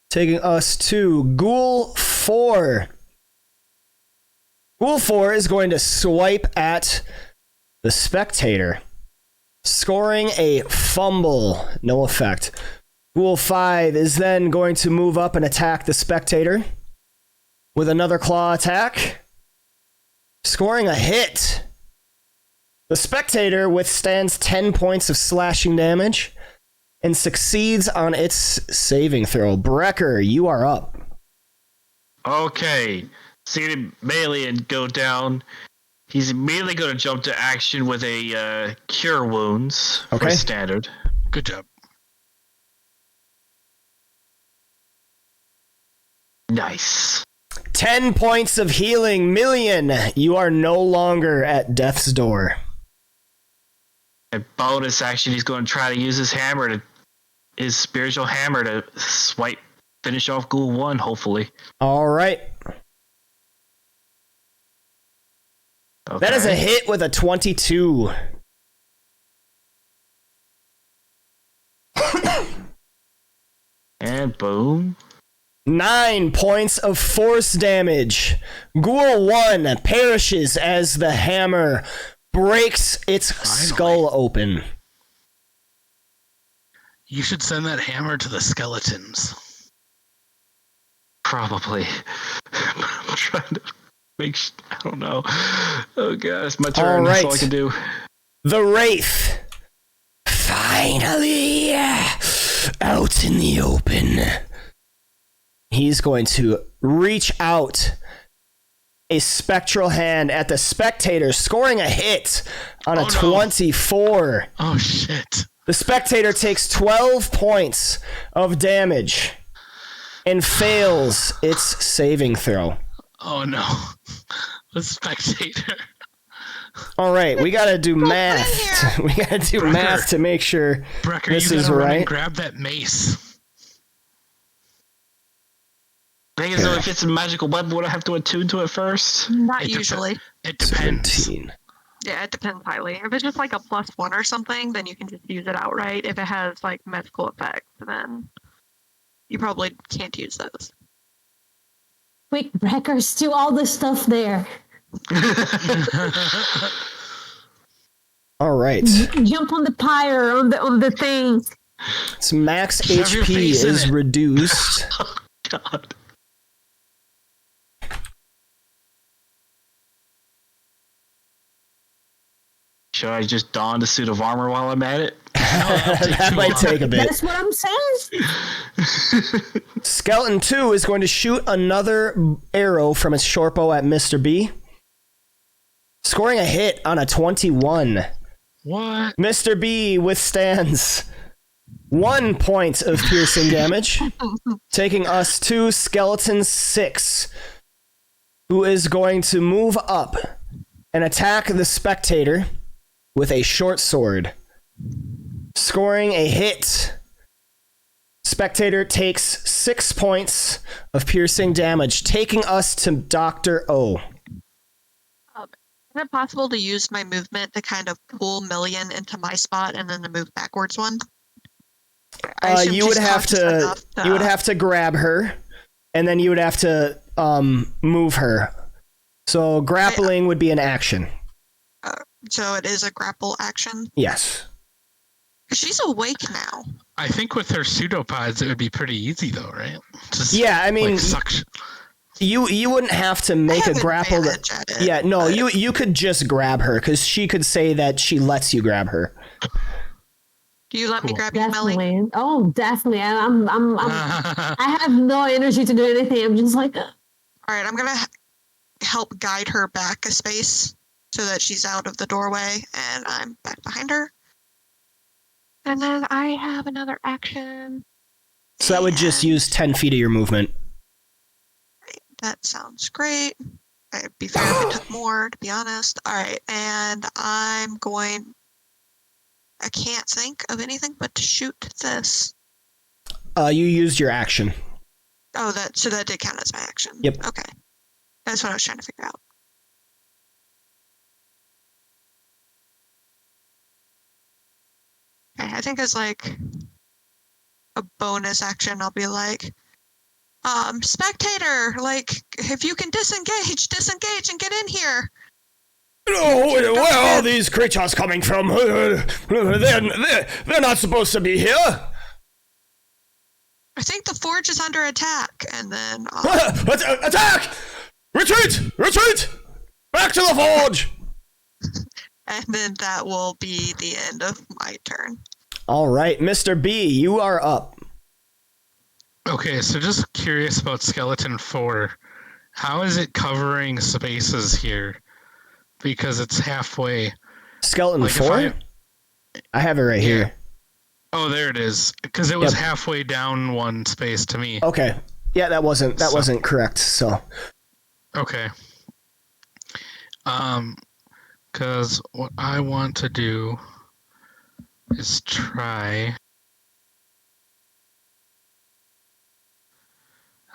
Taking us to Ghoul 4. Ghoul 4 is going to swipe at the spectator, scoring a fumble. No effect. Ghoul 5 is then going to move up and attack the spectator with another claw attack, scoring a hit. The spectator withstands 10 points of slashing damage and succeeds on its saving throw. Brecker, you are up. Okay. See Malian go down. He's immediately going to jump to action with a cure wounds for Okay. standard. Good job. Nice. 10 points of healing. Million, you are no longer at death's door. A bonus action, he's going to try to use his spiritual hammer to finish off Ghoul 1, hopefully. All right. Okay. That is a hit with a 22. And boom. 9 points of force damage. Ghoul 1 perishes as the hammer breaks its skull open. You should send that hammer to the skeletons. Probably. I'm trying to make. I don't know. Oh gosh, my turn. All That's all I right. can do. The Wraith. Finally out in the open. He's going to reach out a spectral hand at the spectator, scoring a hit on a 24. Oh, shit. The spectator takes 12 points of damage and fails its saving throw. Oh, no. The spectator. All right, we gotta do math. We gotta do Brecker. math to make sure Brecker, this you is gotta run and right. grab that mace. Thing is, though, if it's a magical weapon, would I have to attune to it first? Not It dep- usually. It depends. 17. Yeah, it depends highly. If it's just like a +1 or something, then you can just use it outright. If it has like magical effects, then you probably can't use those. Quick, Breckers, do all the stuff there. All right. Jump on the pyre, on the thing. Its max Shove your HP face in is it. reduced. God. Should I just don a suit of armor while I'm at it? That might take a bit. That's what I'm saying. Skeleton 2 is going to shoot another arrow from its short bow at Mr. B, scoring a hit on a 21. What? Mr. B withstands 1 point of piercing damage, taking us to Skeleton 6, who is going to move up and attack the spectator with a short sword, scoring a hit. Spectator takes 6 points of piercing damage, taking us to Dr. O. Is it possible to use my movement to kind of pull Million into my spot and then to move backwards one? I assume You would she's have conscious to. enough You would have to grab her, and then you would have to move her. So grappling would be an action. So it is a grapple action. Yes. She's awake now. I think with her pseudopods, it would be pretty easy, though, right? Just, Yeah, I mean, like, suction. you wouldn't have to make I a have grapple. advantage at it, Yeah, no, but- you could just grab her because she could say that she lets you grab her. Do you let me Cool. grab you, Melly? Definitely. Oh, definitely. I have no energy to do anything. I'm just like, All right, I'm gonna help guide her back a space so that she's out of the doorway and I'm back behind her. And then I have another action. So that would just and use 10 feet of your movement. That sounds great. It'd be fair if it took more, to be honest. All right, and I'm going. I can't think of anything but to shoot this. You used your action. Oh, that did count as my action. Yep. Okay, that's what I was trying to figure out. Okay, I think as like a bonus action, I'll be like, spectator, like if you can disengage and get in here. Oh, where are all these creatures coming from? They're not supposed to be here. I think the forge is under attack, and then Attack! Retreat! Retreat! Back to the forge! and then that will be the end of my turn. All right, Mr. B, you are up. Okay, so just curious about Skeleton 4. How is it covering spaces here? Because it's halfway. Skeleton Like, if 4? I have it right Yeah. here. Oh, there it is. Because it was Yep. halfway down one space to me. Okay. Yeah, that wasn't So- wasn't correct. So Okay. Because what I want to do is try.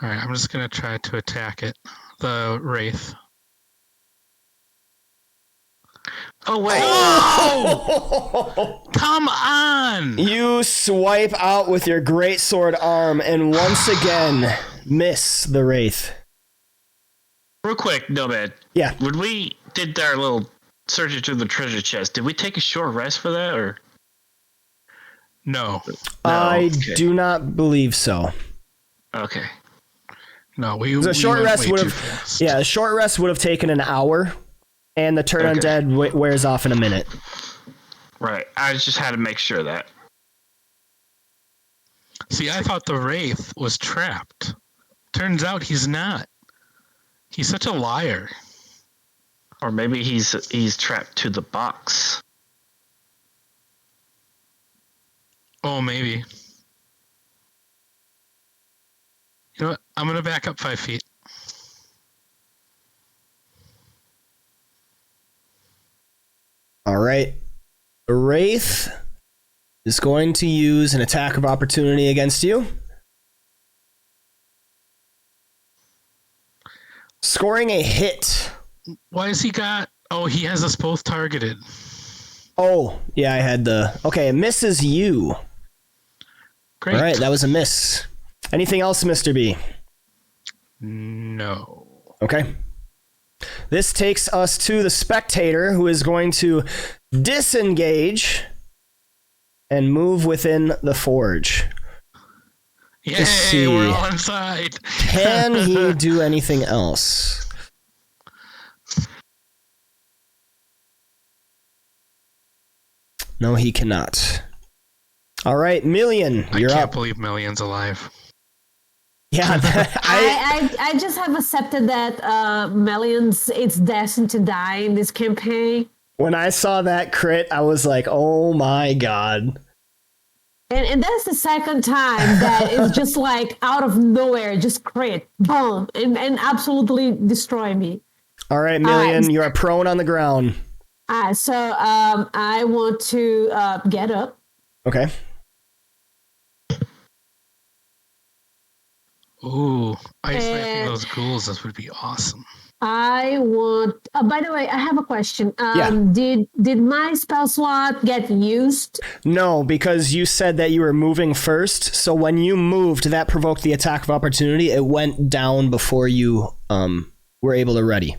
All right, I'm just gonna try to attack it, the wraith. Oh wait. Oh! Come on! You swipe out with your greatsword arm and once again miss the wraith. Real quick, Nomad. Yeah. When we did our little searching through the treasure chest, did we take a short rest for that, or? No. I do not believe so. Okay. No, we A short went rest way would too have. fast. Yeah, a short rest would have taken an hour, and the turn undead wears off in a minute. Right. I just had to make sure of that. See, I thought the wraith was trapped. Turns out he's not. He's such a liar. Or maybe he's trapped to the box. Oh, maybe. You know what? I'm gonna back up 5 feet. All right. The wraith is going to use an attack of opportunity against you. Scoring a hit. Why has he got... Oh, he has us both targeted. Oh, yeah, I had the... Okay, it misses you. Great. All right, that was a miss. Anything else, Mr. B? No. Okay. This takes us to the spectator, who is going to disengage and move within the forge. Yay, we're all inside. Can he do anything else? No, he cannot. All right, Million, you're I can't up. believe Million's alive. Yeah, I just have accepted that Melian's it's destined to die in this campaign. when I saw that crit, I was like, oh my god. And that's the second time that it's just like out of nowhere, just crit, boom, and absolutely destroy me. All right, Million, you are prone on the ground. So I want to get up. Okay. Ooh, ice knifing those ghouls, this would be awesome. I want. By the way, I have a question. Yeah. Did my spell slot get used? No, because you said that you were moving first, so when you moved, that provoked the attack of opportunity. It went down before you were able to ready.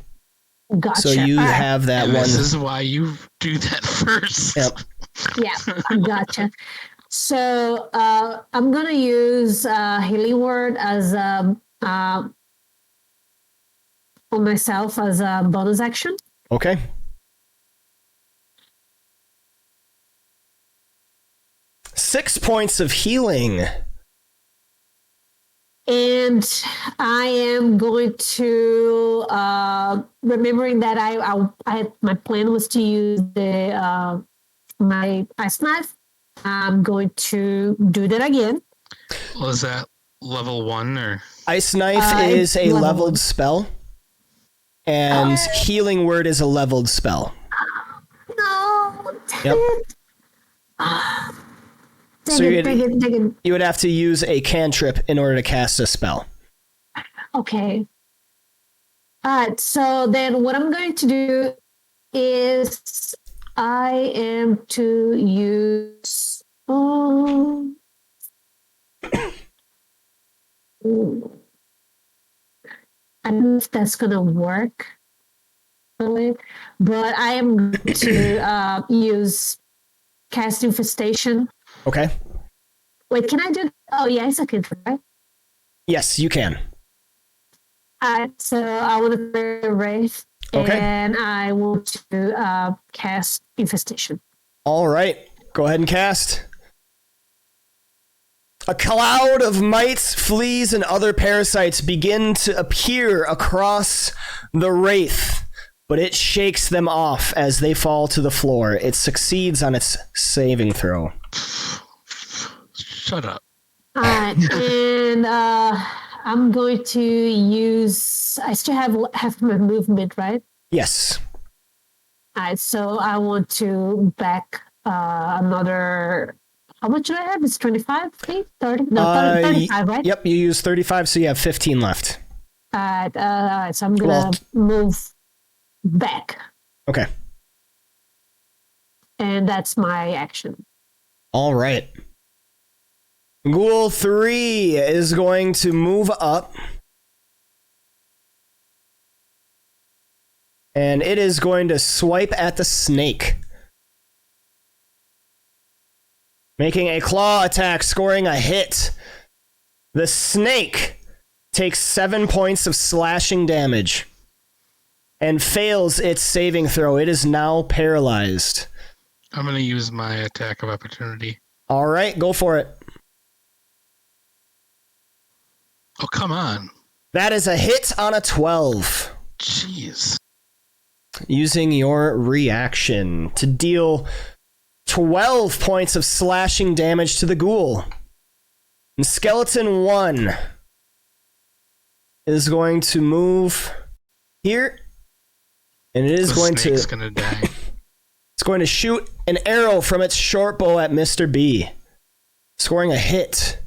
Gotcha. So you have that And one. this is why you do that first. Yep. Yeah, gotcha. So I'm gonna use healing word as on myself as a bonus action. Okay. Six points of healing. And I am going to remembering that I my plan was to use the my ice knife. I'm going to do that again. Was that level 1 or? Ice Knife is a level leveled one. spell, and Healing Word is a leveled spell. No. Yep. So Dang it. you would have to use a cantrip in order to cast a spell. Okay. So then what I'm going to do is I am to use I don't know if that's gonna work, really, but I am going to use cast infestation. Okay. Wait, can I do? Oh yeah, it's a cantrip, right? Yes, you can. So I want to play a wraith, Okay. and I want to cast infestation. All right. Go ahead and cast. A cloud of mites, fleas, and other parasites begin to appear across the wraith, but it shakes them off as they fall to the floor. It succeeds on its saving throw. Shut up. All right, and I'm going to use. I still have my movement, right? Yes. All right, so I want to back another. How much do I have? It's 25 feet? 30? No, 35, right? Yep, you use 35, so you have 15 left. All right, so I'm going to move back. Okay. And that's my action. All right. Ghoul 3 is going to move up. And it is going to swipe at the snake. Making a claw attack, scoring a hit. The snake takes 7 points of slashing damage and fails its saving throw. It is now paralyzed. I'm going to use my attack of opportunity. All right, go for it. Oh, come on. That is a hit on a 12. Jeez. Using your reaction to deal 12 points of slashing damage to the ghoul. And Skeleton 1 is going to move here. And it is going to... gonna die. It's going to shoot an arrow from its short bow at Mr. B, scoring a hit.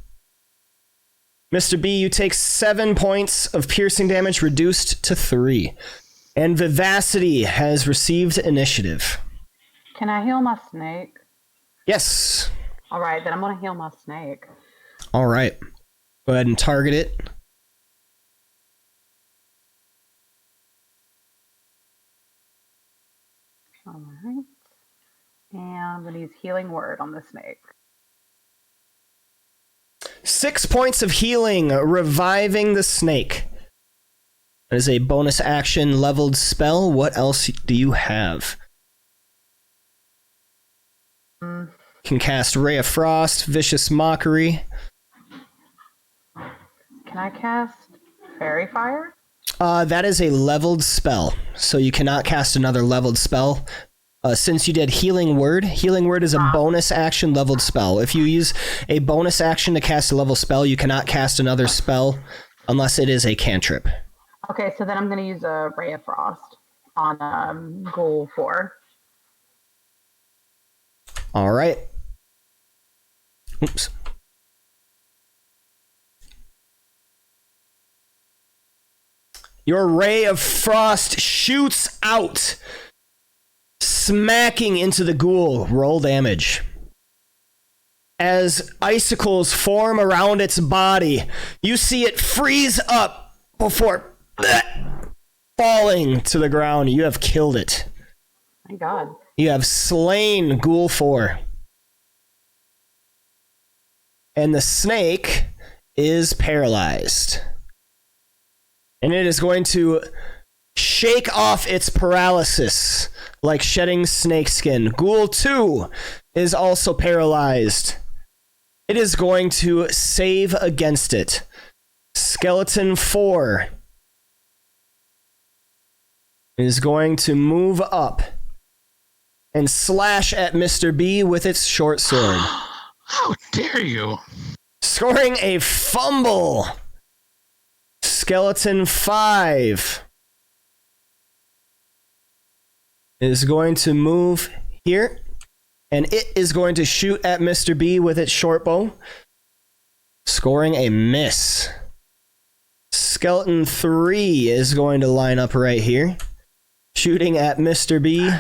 Mr. B, you take 7 points of piercing damage, reduced to 3. And Vivacity has received initiative. Can I heal my snake? Yes. All right, then I'm going to heal my snake. All right. Go ahead and target it. All right. And I'm going to use Healing Word on the snake. 6 points of healing, reviving the snake. That is a bonus action leveled spell. What else do you have? Can cast Ray of Frost, Vicious Mockery. Can I cast Fairy Fire? That is a leveled spell, so you cannot cast another leveled spell. Since you did Healing Word is a bonus action leveled spell. If you use a bonus action to cast a level spell, you cannot cast another spell unless it is a cantrip. Okay, so then I'm going to use a Ray of Frost on Ghoul 4. All right. Oops. Your Ray of Frost shoots out, smacking into the ghoul. Roll damage. As icicles form around its body, you see it freeze up before falling to the ground. You have killed it. Thank God. You have slain Ghoul 4. And the snake is paralyzed. And it is going to shake off its paralysis like shedding snakeskin. Ghoul 2 is also paralyzed. It is going to save against it. Skeleton 4 is going to move up and slash at Mr. B with its short sword. How dare you? Scoring a fumble. Skeleton 5 is going to move here, and it is going to shoot at Mr. B with its short bow, scoring a miss. Skeleton 3 is going to line up right here, shooting at Mr. B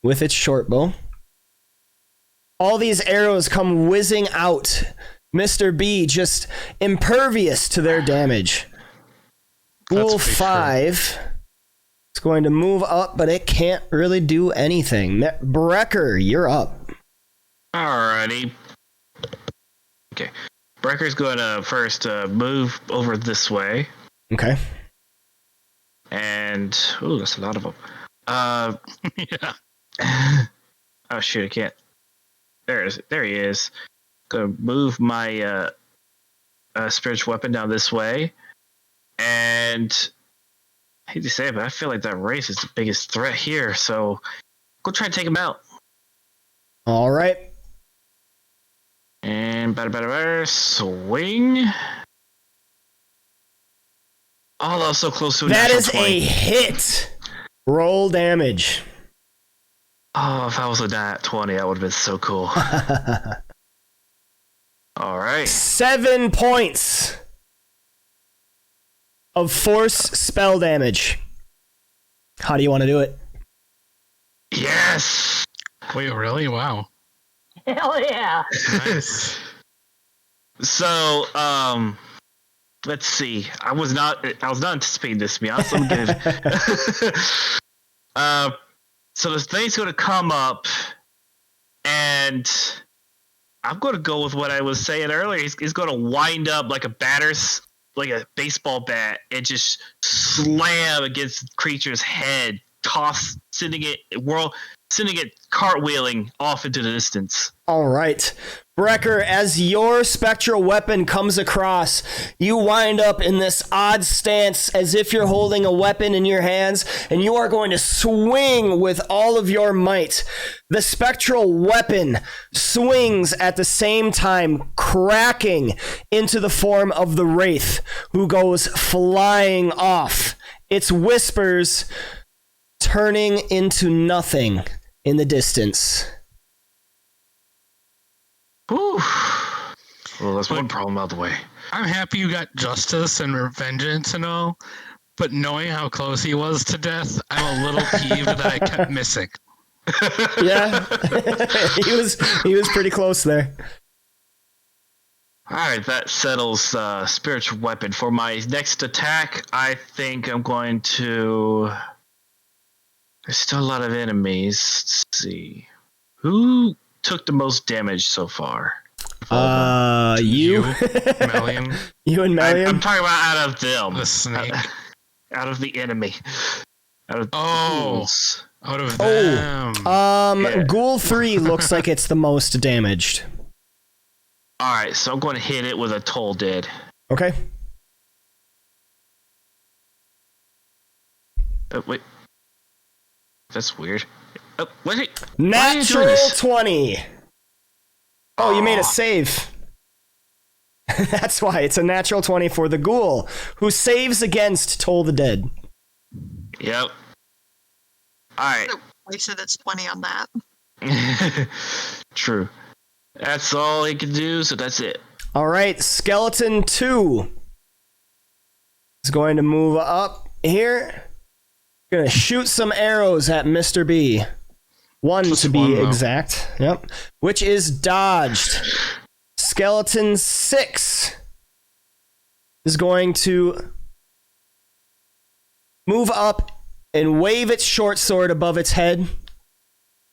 with its short bow. All these arrows come whizzing out. Mr. B just impervious to their damage. Ghoul 5 is going to move up, but it can't really do anything. Brecker, you're up. Alrighty. Okay. Brecker's going to first move over this way. Okay. And, ooh, that's a lot of them. Yeah. Oh, shoot, I can't. There he is. Gonna move my spiritual weapon down this way. And I hate to say it, but I feel like that wraith is the biggest threat here, so go try and take him out. All right. And swing. Oh, that was so close to a That natural is 20. a hit. Roll damage. Oh, if I was a nat 20, that would have been so cool. All right. 7 points of force spell damage. How do you want to do it? Yes. Wait, really? Wow. Hell yeah. Nice. So, let's see. I was not anticipating this, to be honest. Let me give so this thing's gonna come up, and I'm gonna go with what I was saying earlier. He's gonna wind up like like a baseball bat, and just slam against the creature's head, sending it cartwheeling off into the distance. All right. Brecker, as your spectral weapon comes across, you wind up in this odd stance as if you're holding a weapon in your hands, and you are going to swing with all of your might. The spectral weapon swings at the same time, cracking into the form of the wraith, who goes flying off. Its whispers turning into nothing in the distance. Whew. Well, that's one problem out of the way. I'm happy you got justice and vengeance and all, but knowing how close he was to death, I'm a little peeved that I kept missing. Yeah, he was pretty close there. All right, that settles spiritual weapon. For my next attack, I think I'm going to... There's still a lot of enemies. Let's see. Who took the most damage so far? You. Melian, You and Melian? I'm talking about out of them. the snake. Out of the enemy. Out of the Oh. ghouls. Out of them. Yeah. Ghoul 3 looks like it's the most damaged. All right, so I'm going to hit it with a Toll Dead. Okay. Wait. That's weird. Oh, wait. Natural 20. Oh, you made a save. That's why it's a natural 20 for the ghoul, who saves against Toll the Dead. Yep. All right. Wasted its 20 on that. True. That's all he can do, so that's it. All right, Skeleton 2 is going to move up here. Gonna shoot some arrows at Mr. B. One Just to be one, though. exact. Yep. Which is dodged. Skeleton 6 is going to move up and wave its short sword above its head,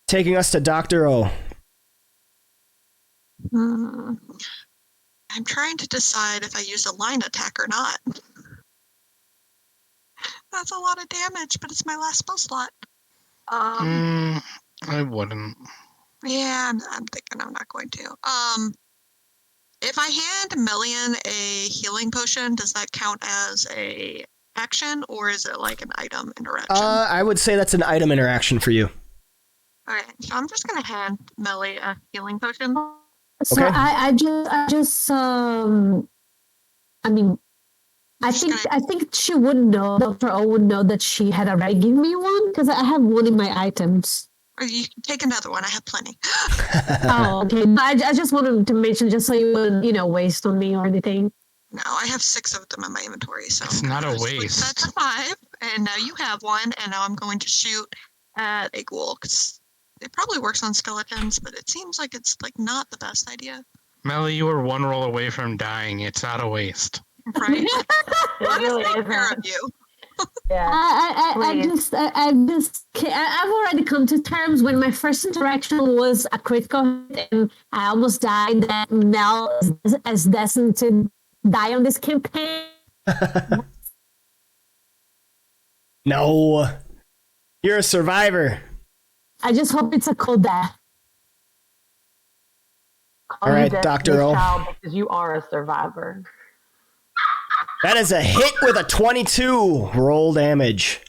taking us to Dr. O. I'm trying to decide if I use a line attack or not. That's a lot of damage, but it's my last spell slot. I wouldn't. Yeah, I'm thinking I'm not going to. If I hand Melian a healing potion, does that count as a action, or is it like an item interaction? I would say that's an item interaction for you. Okay, so I'm just gonna hand Melly a healing potion. So Okay. I just I mean, I Just think she would know. Dr. O would know that she had already given me one because I have one in my items. Or you can take another one. I have plenty. Oh, okay. I just wanted to mention just so you wouldn't, waste on me or anything. No, I have 6 of them in my inventory, so It's I'm not gonna a split waste. that to 5, and now you have one, and now I'm going to shoot at a ghoul because it probably works on skeletons, but it seems like it's like not the best idea, Melly, you were one roll away from dying. It's not a waste. right? It really Take care isn't. of you. Yeah. I've already come to terms when my first interaction was a critical hit and I almost died. That Mel is destined to die on this campaign. No. You're a survivor. I just hope it's a cool death. Call All you right, Destiny's Dr. O. Child because you are a survivor. That is a hit with a 22. Roll damage.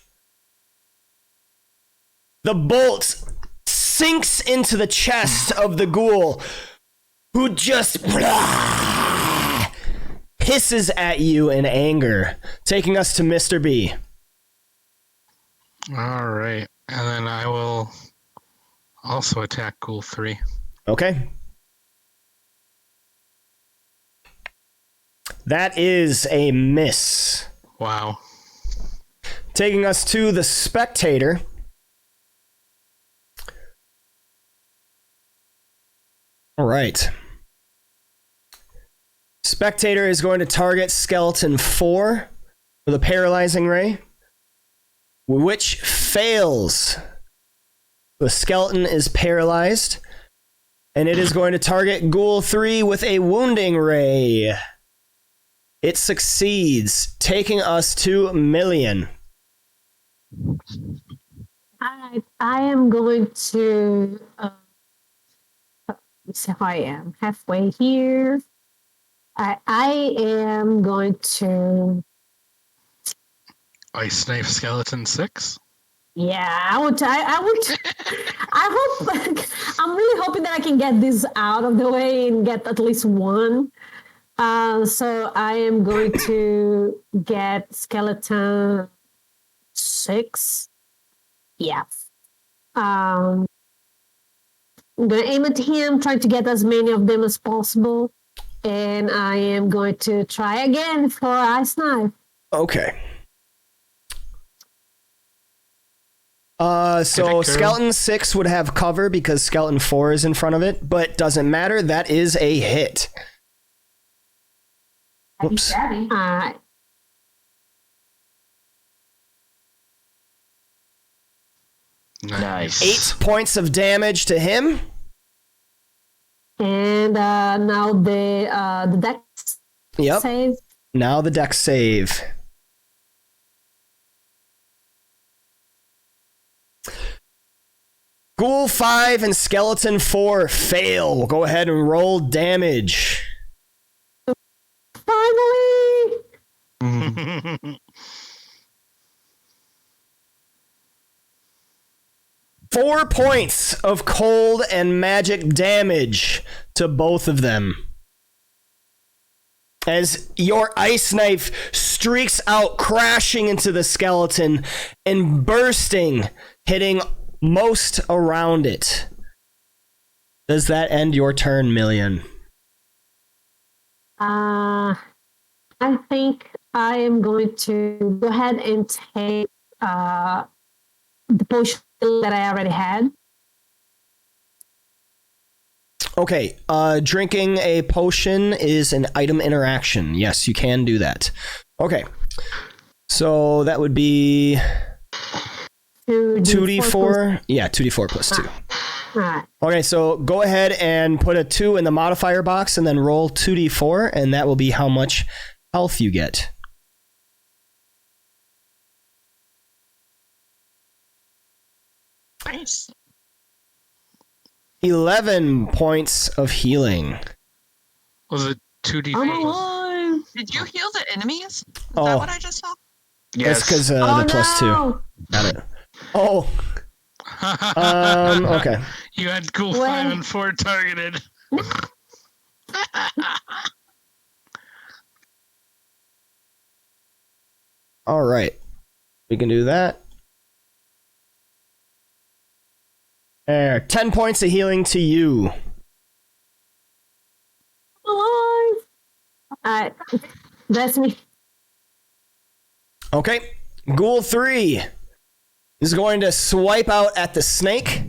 The bolt sinks into the chest of the ghoul, who just hisses at you in anger, taking us to Mr. B. All right. And then I will also attack Ghoul 3. Okay. That is a miss. Wow. Taking us to the spectator. All right. Spectator is going to target Skeleton 4 with a paralyzing ray, which fails. The skeleton is paralyzed, and it is going to target Ghoul 3 with a wounding ray. It succeeds, taking us to Million. I am going to. Let's see how I am. Halfway here. I am going to. Ice Knife Skeleton 6? Yeah, I would. I would. I hope. I'm really hoping that I can get this out of the way and get at least one. So I am going to get Skeleton 6. Yeah. I'm going to aim at him, try to get as many of them as possible. And I am going to try again for Ice Knife. Okay. So Skeleton 6 would have cover because Skeleton 4 is in front of it, but doesn't matter. That is a hit. Whoops. Nice. 8 points of damage to him. And now the dex save. Now the dex save. Ghoul 5 and Skeleton 4 fail. Go ahead and roll damage. Finally! 4 points of cold and magic damage to both of them. As your ice knife streaks out, crashing into the skeleton and bursting, hitting most around it. Does that end your turn, Million? I think I am going to go ahead and take the potion that I already had. Okay, drinking a potion is an item interaction. Yes, you can do that. Okay, so that would be 2d4. Yeah, 2d4 plus 2. Alright. Okay, so go ahead and put a 2 in the modifier box and then roll 2d4, and that will be how much health you get. Nice. 11 points of healing. Was it 2d4? I'm alive! Did you heal the enemies? Is Oh. that what I just saw? That's because the plus 2. Got it. Oh. Okay. You had Ghoul 5 and 4 targeted. All right. We can do that. There. 10 points of healing to you. Alive! Alright. That's me. Okay. Ghoul 3 is going to swipe out at the snake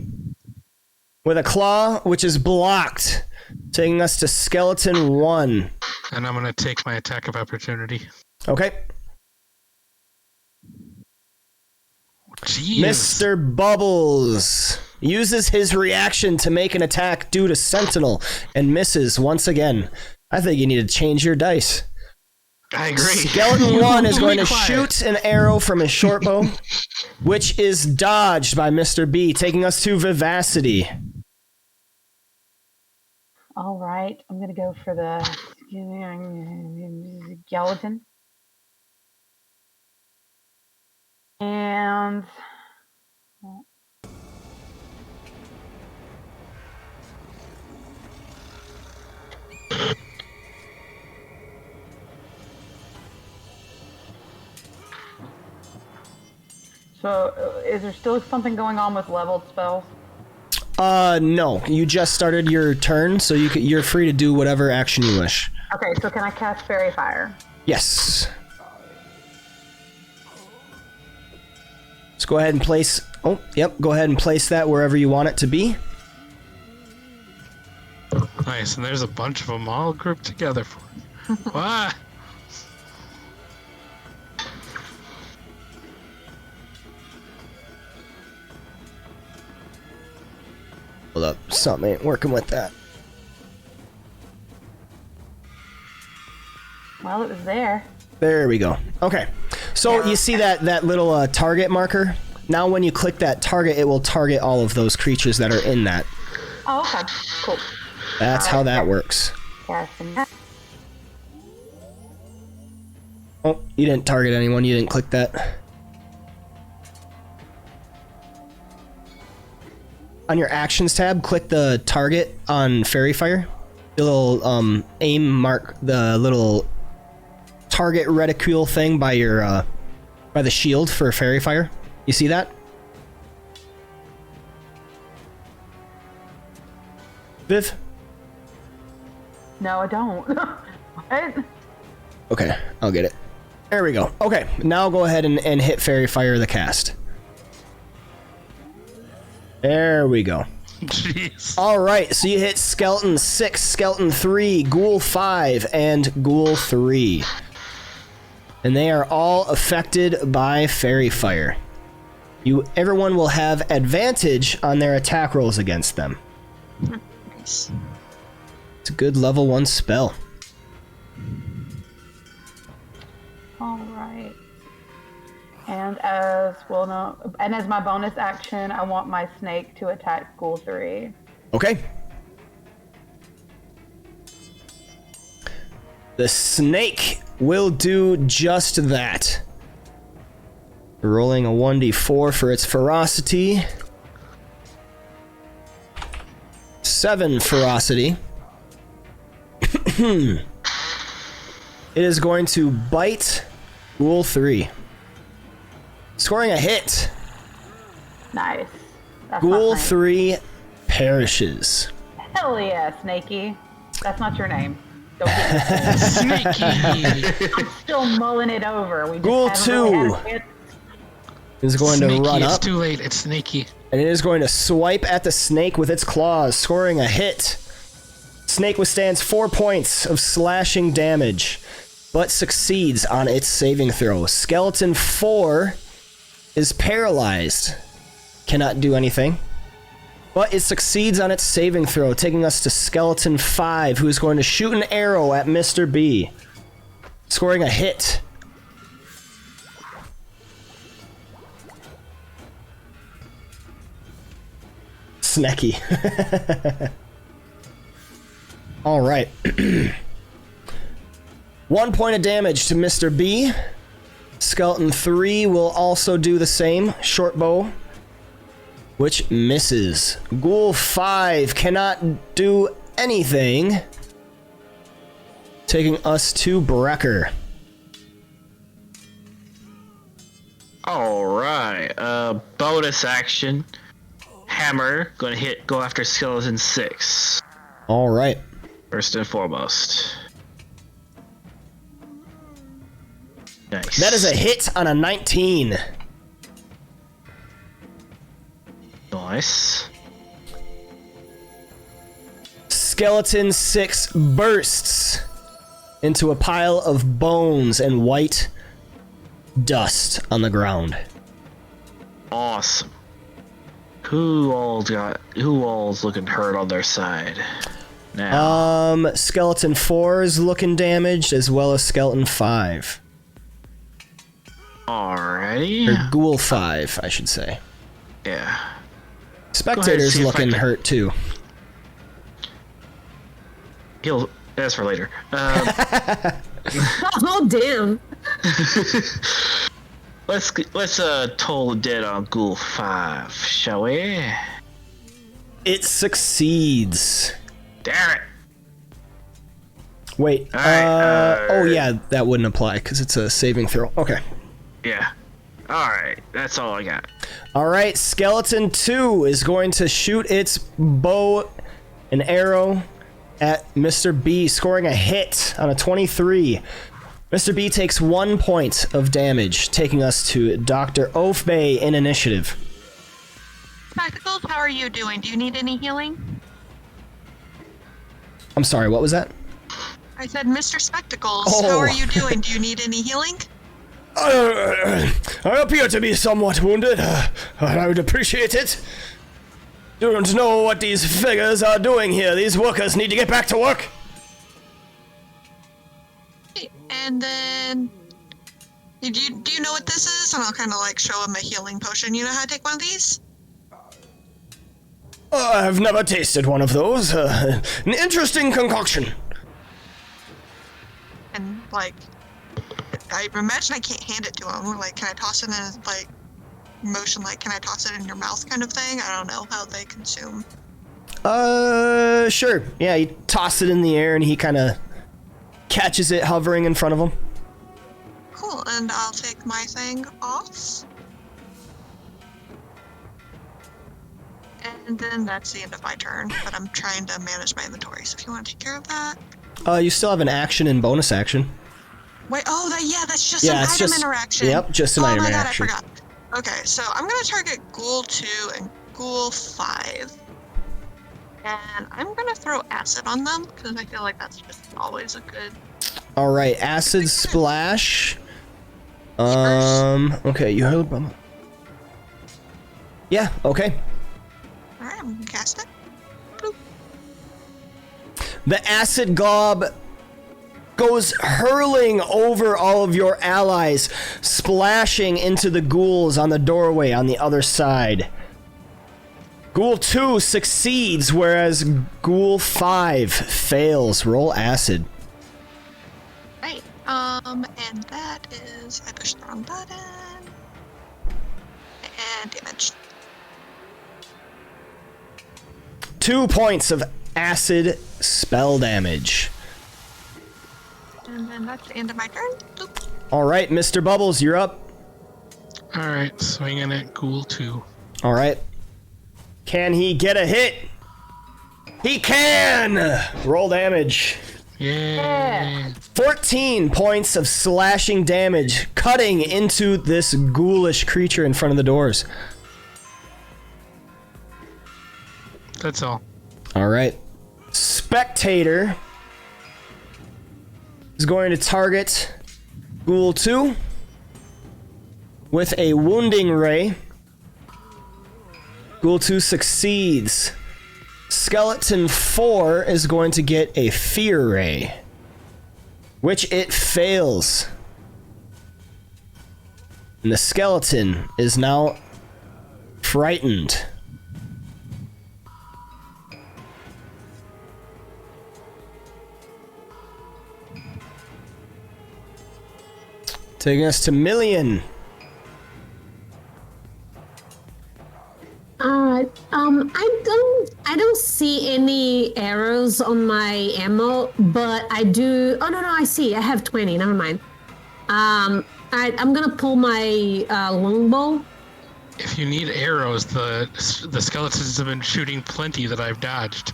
with a claw, which is blocked, taking us to Skeleton 1. And I'm going to take my attack of opportunity. Okay. Jeez. Mr. Bubbles uses his reaction to make an attack due to Sentinel and misses once again. I think you need to change your dice. I agree. Skeleton 1 is going to Quiet. shoot an arrow from his short bow, which is dodged by Mr. B, taking us to Vivacity. All right, I'm gonna go for the skeleton. And so, is there still something going on with leveled spells? No, you just started your turn, so you're free to do whatever action you wish. Okay, so can I cast Fairy Fire? Yes. Let's go ahead and place... Oh, yep, go ahead and place that wherever you want it to be. I Nice, and there's a bunch of them all grouped together for you. Why? Hold up, something ain't working with that. Well, it was there. There we go. Okay, so you see that little target marker? Now when you click that target, it will target all of those creatures that are in that. Oh, okay. Cool. That's how that works. Casting that. Oh, you didn't target anyone, you didn't click that. On your actions tab, click the target on Fairy Fire. The little aim mark, the little target reticule thing by your by the shield for Fairy Fire. You see that? Viv? No, I don't. What? Okay, I'll get it. There we go. Okay, now go ahead and hit Fairy Fire the cast. There we go. Jeez. Alright, so you hit Skeleton 6, Skeleton 3, Ghoul 5, and Ghoul 3. And they are all affected by Fairy Fire. Everyone will have advantage on their attack rolls against them. Nice. It's a good level 1 spell. All right. And as my bonus action, I want my snake to attack Ghoul 3. Okay. The snake will do just that. Rolling a 1d4 for its ferocity. 7 ferocity. It is going to bite Ghoul 3. Scoring a hit. Nice. That's my Ghoul snake. 3 perishes. Hell yeah, Snakey. That's not your name. Don't get me. Sneaky. I'm still mulling it over. We just Ghoul haven't really 2 had a chance. is going Sneaky. to run It's up. too late. It's sneaky. And it is going to swipe at the snake with its claws, scoring a hit. Snake withstands 4 points of slashing damage, but succeeds on its saving throw. Skeleton 4 is paralyzed. Cannot do anything. But it succeeds on its saving throw, taking us to Skeleton 5, who is going to shoot an arrow at Mr. B, scoring a hit. Snacky. All right. 1 point of damage to Mr. B. Skeleton 3 will also do the same. Short bow, which misses. Ghoul 5 cannot do anything. Taking us to Brecker. All right. Bonus action. Hammer. Go after Skeleton 6. All right. First and foremost. Nice. That is a hit on a 19. Nice. Skeleton 6 bursts into a pile of bones and white dust on the ground. Awesome. Who all's looking hurt on their side? Now. Skeleton 4 is looking damaged, as well as Skeleton 5. Alrighty. Or Ghoul 5, I should say. Yeah. Spectator's see if I looking can- hurt too. That's for later. Oh, damn. Let's toll the dead on Ghoul 5, shall we? It succeeds. Damn it! Wait, Alright, oh yeah, that wouldn't apply because it's a saving throw. Okay. Yeah. Alright, that's all I got. Alright, Skeleton 2 is going to shoot its bow and arrow at Mr. B, scoring a hit on a 23. Mr. B takes 1 point of damage, taking us to Dr. Oafbay in initiative. Spectacles, how are you doing? Do you need any healing? I'm sorry, what was that? I said, Mr. Spectacles, Oh. how are you doing? Do you need any healing? I appear to be somewhat wounded. I would appreciate it. Don't know what these figures are doing here. These workers need to get back to work. And then, do you know what this is? And I'll kind of like show him a healing potion. You know how to take one of these? I've never tasted one of those. An interesting concoction. And like, I imagine I can't hand it to him. Like, can I toss it in his like motion? Like, can I toss it in your mouth, kind of thing? I don't know how they consume. Sure. Yeah, you toss it in the air and he kind of catches it hovering in front of him. Cool. And I'll take my thing off. And then that's the end of my turn. But I'm trying to manage my inventory. So if you want to take care of that. You still have an action and bonus action. Wait, that's just Yeah, an it's item just- interaction. yep, just an item Oh my god, interaction. I forgot. Okay, so I'm gonna target Ghoul 2 and Ghoul 5. And I'm gonna throw acid on them, because I feel like that's just always a good... Alright, acid splash. Okay, you heard about. Yeah, okay. Alright, I'm gonna cast it. Bloop. The acid glob goes hurling over all of your allies, splashing into the ghouls on the doorway on the other side. Ghoul 2 succeeds, whereas Ghoul 5 fails. Roll acid. Right, and that is... I pushed the wrong button. And damage. 2 points of acid spell damage. And then that's the end of my turn. Bloop. Alright, Mr. Bubbles, you're up. Alright, swinging at Ghoul 2. Alright. Can he get a hit? He can! Roll damage. Yay! 14 points of slashing damage, cutting into this ghoulish creature in front of the doors. That's all. Alright. Spectator is going to target Ghoul 2 with a wounding ray. Ghoul 2 succeeds. Skeleton 4 is going to get a fear ray, which it fails. And the skeleton is now frightened. Taking us to Million. I don't see any arrows on my ammo, but I do. Oh no, I see. I have 20. Never mind. I'm gonna pull my longbow. If you need arrows, the skeletons have been shooting plenty that I've dodged.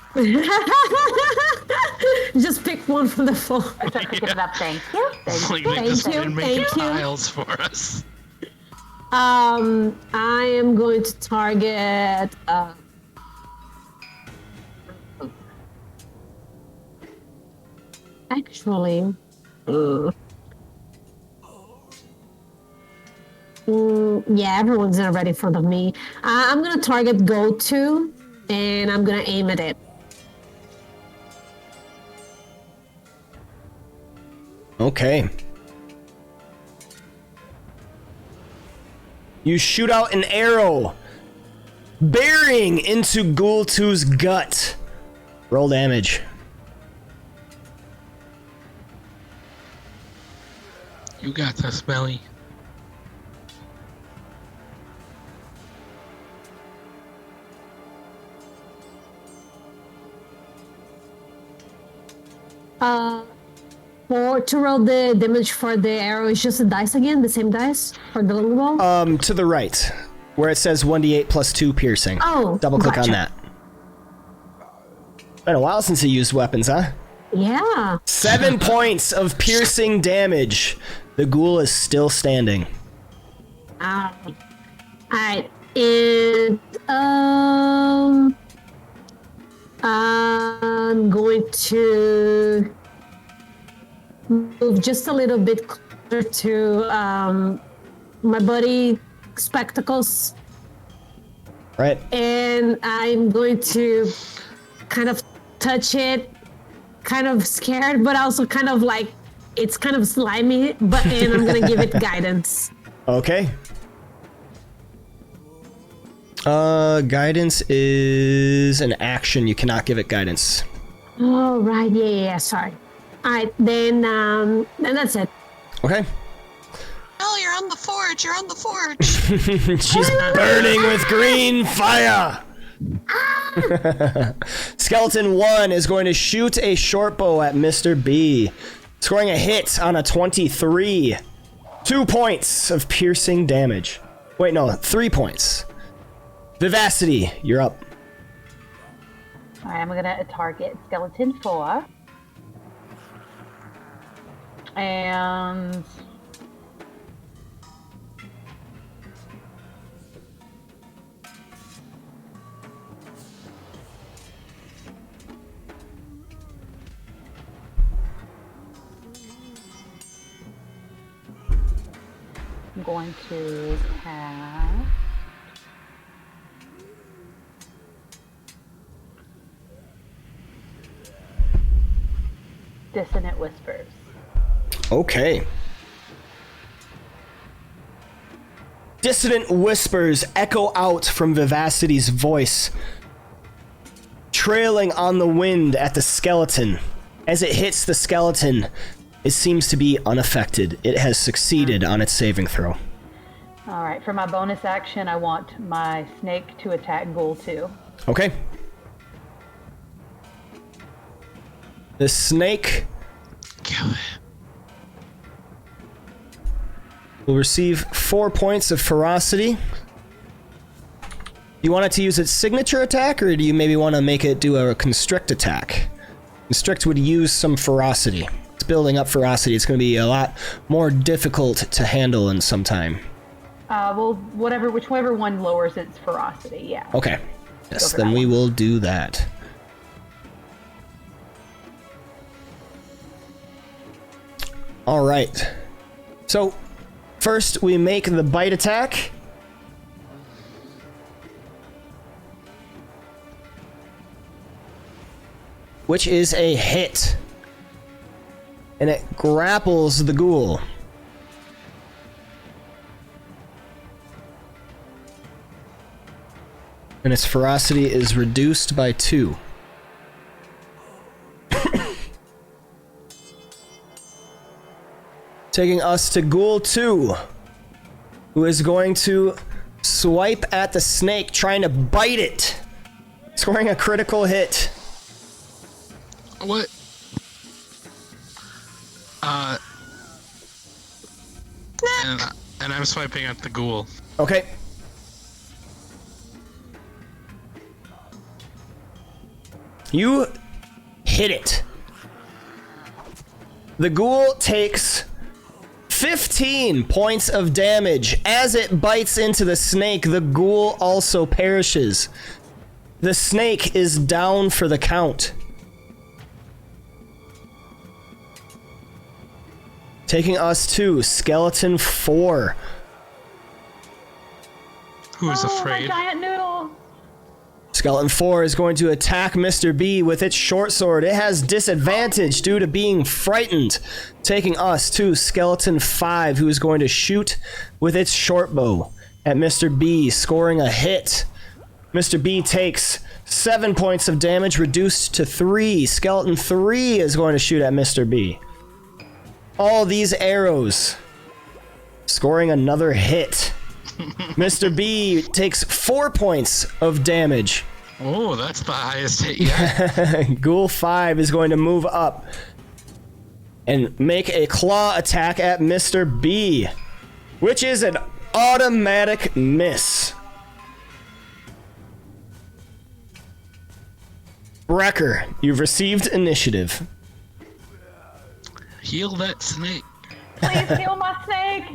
Just pick one from the floor. I start picking it up. Thank you. Like, Thank they've you. just been making thank you. piles for us. I am going to target. Actually. Yeah, everyone's already in front of me. I'm gonna target Go To, and I'm gonna aim at it. Okay. You shoot out an arrow, burying into Ghoul 2's gut. Roll damage. You got this, Melly. To roll the damage for the arrow is just a dice again, the same dice for the longbow. To the right, where it says 1d8 plus 2 piercing. Oh, Double click on gotcha. that. Been a while since you used weapons, huh? Yeah. 7 points of piercing damage. The ghoul is still standing. All right. And I'm going to move just a little bit closer to my buddy Spectacles. Right. And I'm going to kind of touch it, kind of scared, but also kind of like it's kind of slimy, and I'm gonna give it guidance. Okay. Guidance is an action. You cannot give it guidance. Oh, right. Yeah, sorry. All right, then that's it. Okay. Oh, you're on the forge. You're on the forge. She's burning with green fire. Skeleton 1 is going to shoot a short bow at Mr. B, scoring a hit on a 23. 2 points of piercing damage. Wait, no, 3 points. Vivacity, you're up. All right, I'm gonna target Skeleton 4. And I'm going to cast Dissonant Whispers. Okay. Dissonant whispers echo out from Vivacity's voice, trailing on the wind at the skeleton. As it hits the skeleton, it seems to be unaffected. It has succeeded on its saving throw. All right, for my bonus action, I want my snake to attack Ghoul 2. Okay. The snake Kill it. will receive 4 points of ferocity. You want it to use its signature attack, or do you maybe want to make it do a constrict attack? Constrict would use some ferocity. It's building up ferocity. It's going to be a lot more difficult to handle in some time. Well, whichever one lowers its ferocity, yeah. Okay. Yes, for then that we one. will do that. All right. So, first we make the bite attack. Which is a hit. And it grapples the ghoul. And its ferocity is reduced by 2. Taking us to Ghoul 2, who is going to swipe at the snake, trying to bite it, scoring a critical hit. What? And I'm swiping at the ghoul. Okay. You hit it. The ghoul takes 15 points of damage. As it bites into the snake, the ghoul also perishes. The snake is down for the count. Taking us to Skeleton 4. Who is My afraid? giant noodle! Skeleton 4 is going to attack Mr. B with its short sword. It has disadvantage due to being frightened. Taking us to Skeleton 5, who is going to shoot with its short bow at Mr. B, scoring a hit. Mr. B takes 7 points of damage, reduced to 3. Skeleton 3 is going to shoot at Mr. B. All these arrows scoring another hit. Mr. B takes 4 points of damage. Oh, that's the highest hit yet. Ghoul 5 is going to move up and make a claw attack at Mr. B, which is an automatic miss. Brecker, you've received initiative. Heal that snake. Please heal my snake!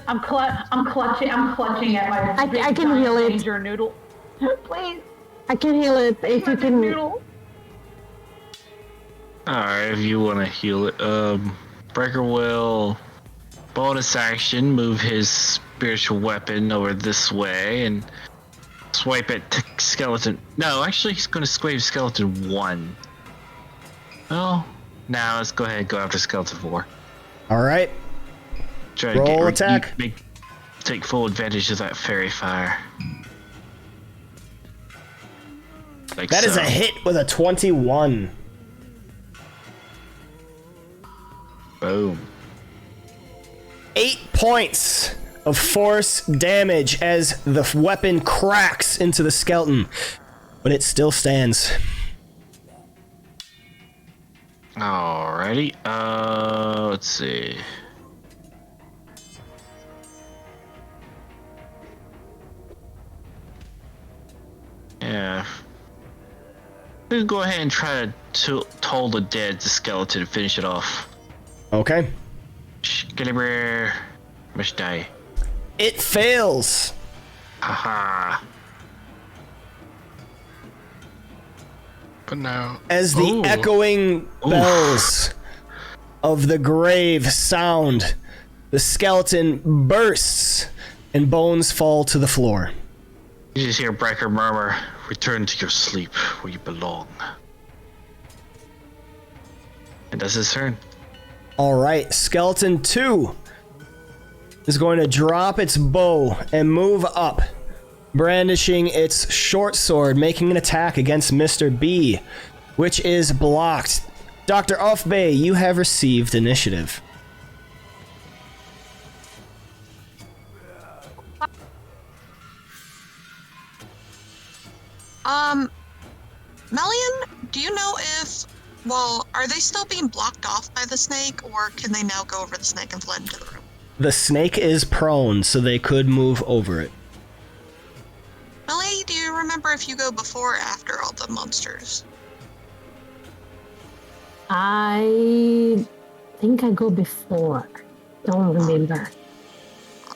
I'm clutching at my I big can heal giant it. danger noodle. Please, I can heal it if you magic can. noodle. Alright, if you want to heal it. Breaker will bonus action move his spiritual weapon over this way and swipe at skeleton. No, actually, he's going to swipe skeleton 1. Oh, now let's go ahead and go after skeleton 4. All right. Try Roll to attack. take full advantage of that fairy fire. Like That is a hit with a 21. Boom. 8 points of force damage as the weapon cracks into the skeleton, but it still stands. Alrighty. Let's see. Yeah. We can go ahead and try to toll the dead the skeleton and finish it off. Okay. Excalibur must die. It fails. Haha. But now, As the echoing bells of the grave sound, the skeleton bursts and bones fall to the floor. You just hear Breaker murmur, "Return to your sleep where you belong." And that's his turn. All right, skeleton 2 is going to drop its bow and move up, brandishing its short sword, making an attack against Mr. B, which is blocked. Dr. Offbay, you have received initiative. Melian, do you know if, well, are they still being blocked off by the snake, or can they now go over the snake and fled into the room? The snake is prone, so they could move over it. Melly, do you remember if you go before or after all the monsters? I think I go before. Don't remember.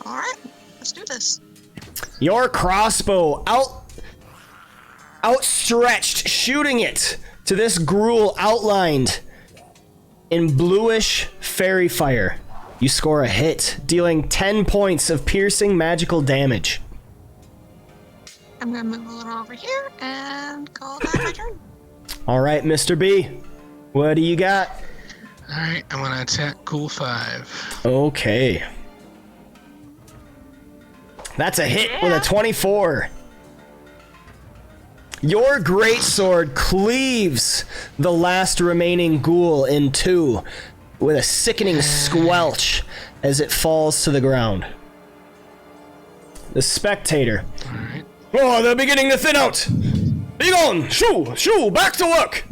Alright, let's do this. Your crossbow outstretched, shooting it to this gruel outlined in bluish fairy fire. You score a hit, dealing 10 points of piercing magical damage. I'm gonna move a little over here and call that my turn. All right, Mr. B, what do you got? alright, I'm gonna attack Ghoul 5. Okay. That's a hit with a 24. Your greatsword cleaves the last remaining ghoul in two with a sickening squelch as it falls to the ground. The spectator. Alright. Oh, they're beginning to thin out! Be gone! Shoo! Back to work!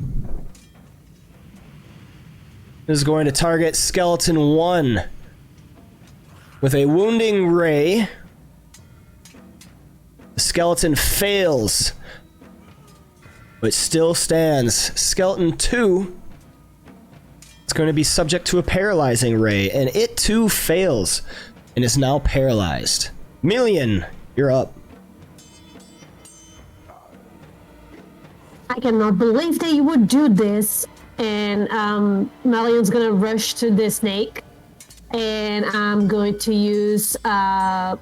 This is going to target Skeleton 1 with a wounding ray. The skeleton fails, but still stands. Skeleton 2 is going to be subject to a paralyzing ray, and it too fails and is now paralyzed. Million, you're up. I cannot believe that you would do this. And Melian's gonna rush to the snake, and I'm going to use my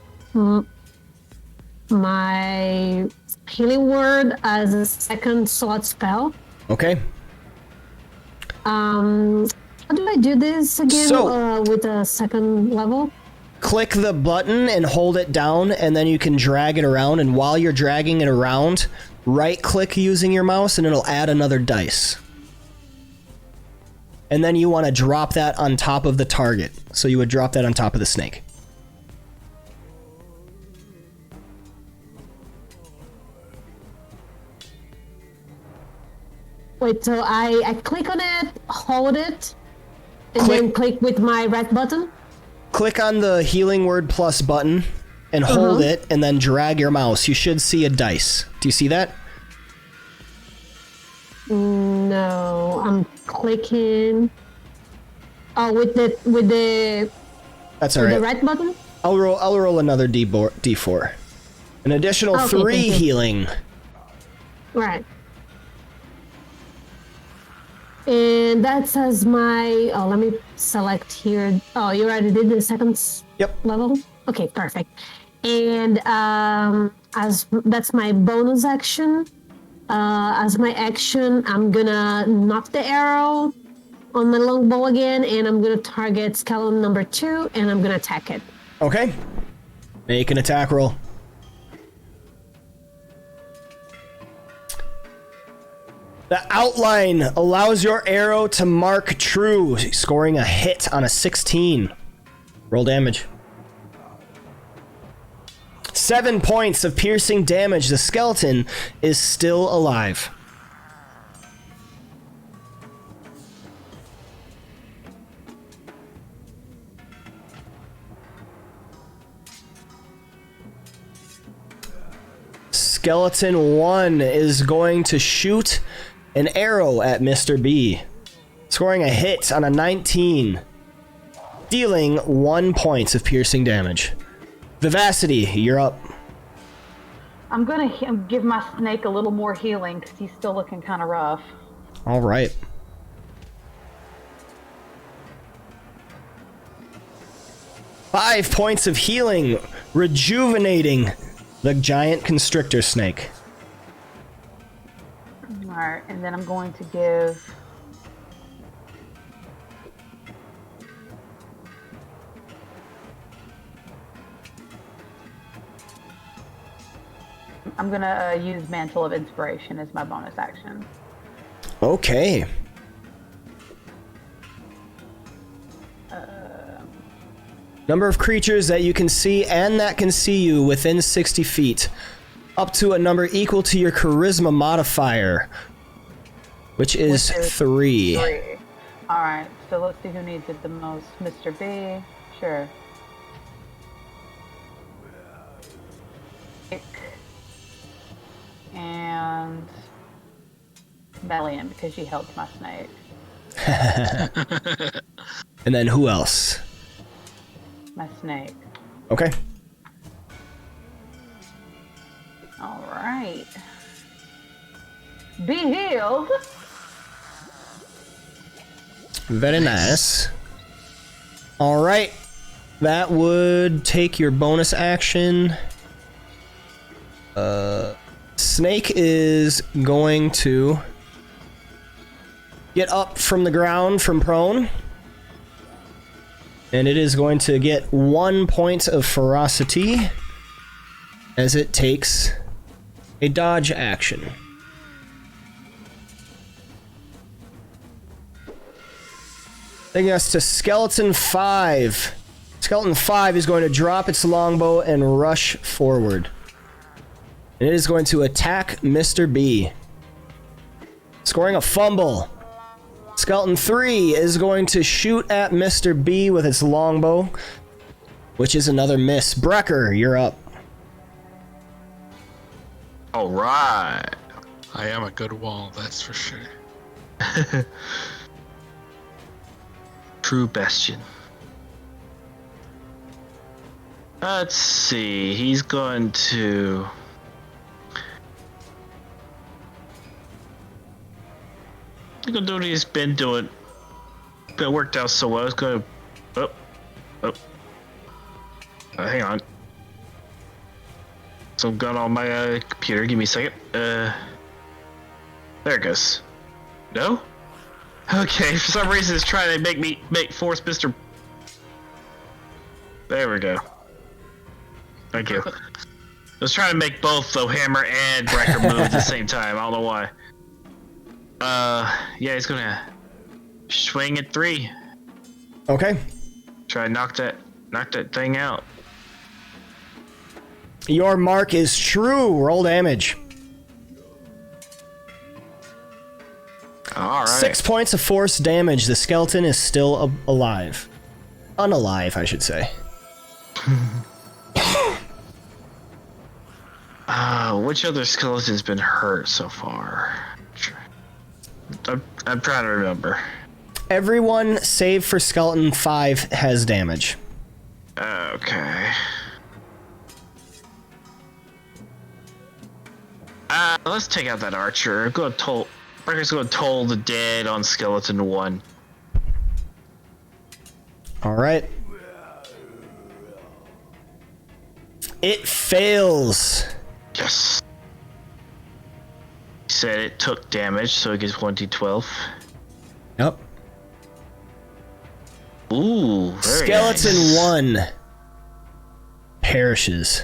healing word as a second slot spell. Okay. How do I do this again? So- With a second level? Click the button and hold it down, and then you can drag it around, and while you're dragging it around, right-click using your mouse, and it'll add another dice. And then you want to drop that on top of the target. So you would drop that on top of the snake. Wait, so I click on it, hold it, and Click- then click with my right button? Click on the healing word plus button and hold it, and then drag your mouse. You should see a dice. Do you see that? No, I'm clicking. Oh, with the That's all with right. the right button. I'll roll another D4. An additional Okay, 3 thank you. healing. Right. And that says my. Oh, let me select here. Oh, you already did the second Yep. level? Okay, perfect. And as that's my bonus action. As my action, I'm gonna knock the arrow on my longbow again, and I'm gonna target skeleton number 2, and I'm gonna attack it. Okay. Make an attack roll. The outline allows your arrow to mark true, scoring a hit on a 16. Roll damage. 7 points of piercing damage. The skeleton is still alive. Skeleton 1 is going to shoot an arrow at Mr. B, scoring a hit on a 19, dealing 1 point of piercing damage. Vivacity, you're up. I'm gonna give my snake a little more healing because he's still looking kind of rough. All right. Five points of healing, rejuvenating the giant constrictor snake. All right, and then I'm going to give. I'm gonna use Mantle of Inspiration as my bonus action. Okay. Number of creatures that you can see and that can see you within 60 feet. Up to a number equal to your charisma modifier, which is 3. 3. All right, so let's see who needs it the most. Mr. B, sure. And Bellion, because she helped my snake. And then who else? My snake. Okay. All right. Be healed. Very nice. All right. That would take your bonus action. Snake is going to get up from the ground from prone. And it is going to get 1 point of ferocity as it takes a dodge action. Taking us to Skeleton 5. Skeleton 5 is going to drop its longbow and rush forward. And it is going to attack Mr. B, scoring a fumble. Skeleton 3 is going to shoot at Mr. B with its longbow, which is another miss. Brecker, you're up. All right. I am a good wall, that's for sure. True Bastion. Let's see. He's going to. He's gonna do what he's been doing. It worked out so well. He's gonna. Hang on. Some gun on my computer. Give me a second. There it goes. No? Okay, for some reason it's trying to force Mr. There we go. Thank you. I was trying to make both though Hammer and Brecker move at the same time. I don't know why. Yeah, he's gonna swing at 3. Okay. Try to knock that thing out. Your mark is true. Roll damage. All right. 6 points of force damage. The skeleton is still alive. Unalive, I should say. Which other skeleton's been hurt so far? I'm trying to remember. Everyone save for Skeleton 5 has damage. Okay. Let's take out that archer. Go Brecker's going to toll the dead on skeleton 1. All right. It fails. Yes. He said it took damage, so it gets 1d12. Yep. Ooh, very Skeleton nice. 1 perishes.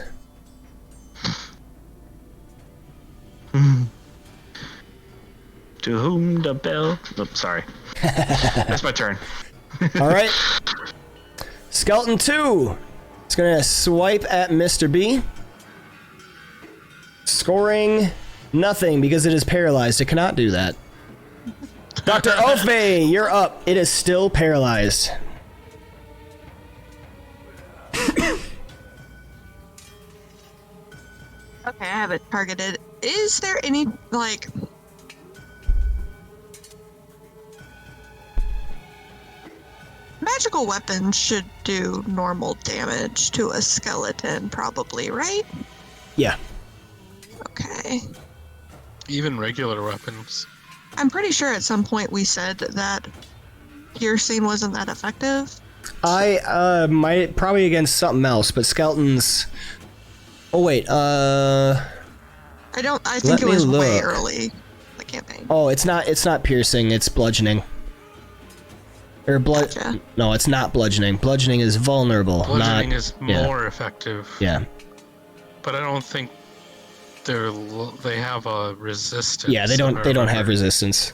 To whom the bell? Oh, sorry. That's my turn. All right. Skeleton 2 is going to swipe at Mr. B. Scoring nothing because it is paralyzed. It cannot do that. Dr. Ofe, you're up. It is still paralyzed. Okay, I have it targeted. Is there any, like... Magical weapons should do normal damage to a skeleton, probably, right? Yeah. Okay. Even regular weapons. I'm pretty sure at some point we said that piercing wasn't that effective. I might probably against something else, but skeletons. Oh wait, I think Let it was me way look. early in the campaign. Oh, it's not piercing. It's bludgeoning. Or Gotcha. No, it's not bludgeoning. Bludgeoning is vulnerable. Bludgeoning is yeah. more effective. Yeah. But I don't think they have a resistance. Yeah, they don't have resistance.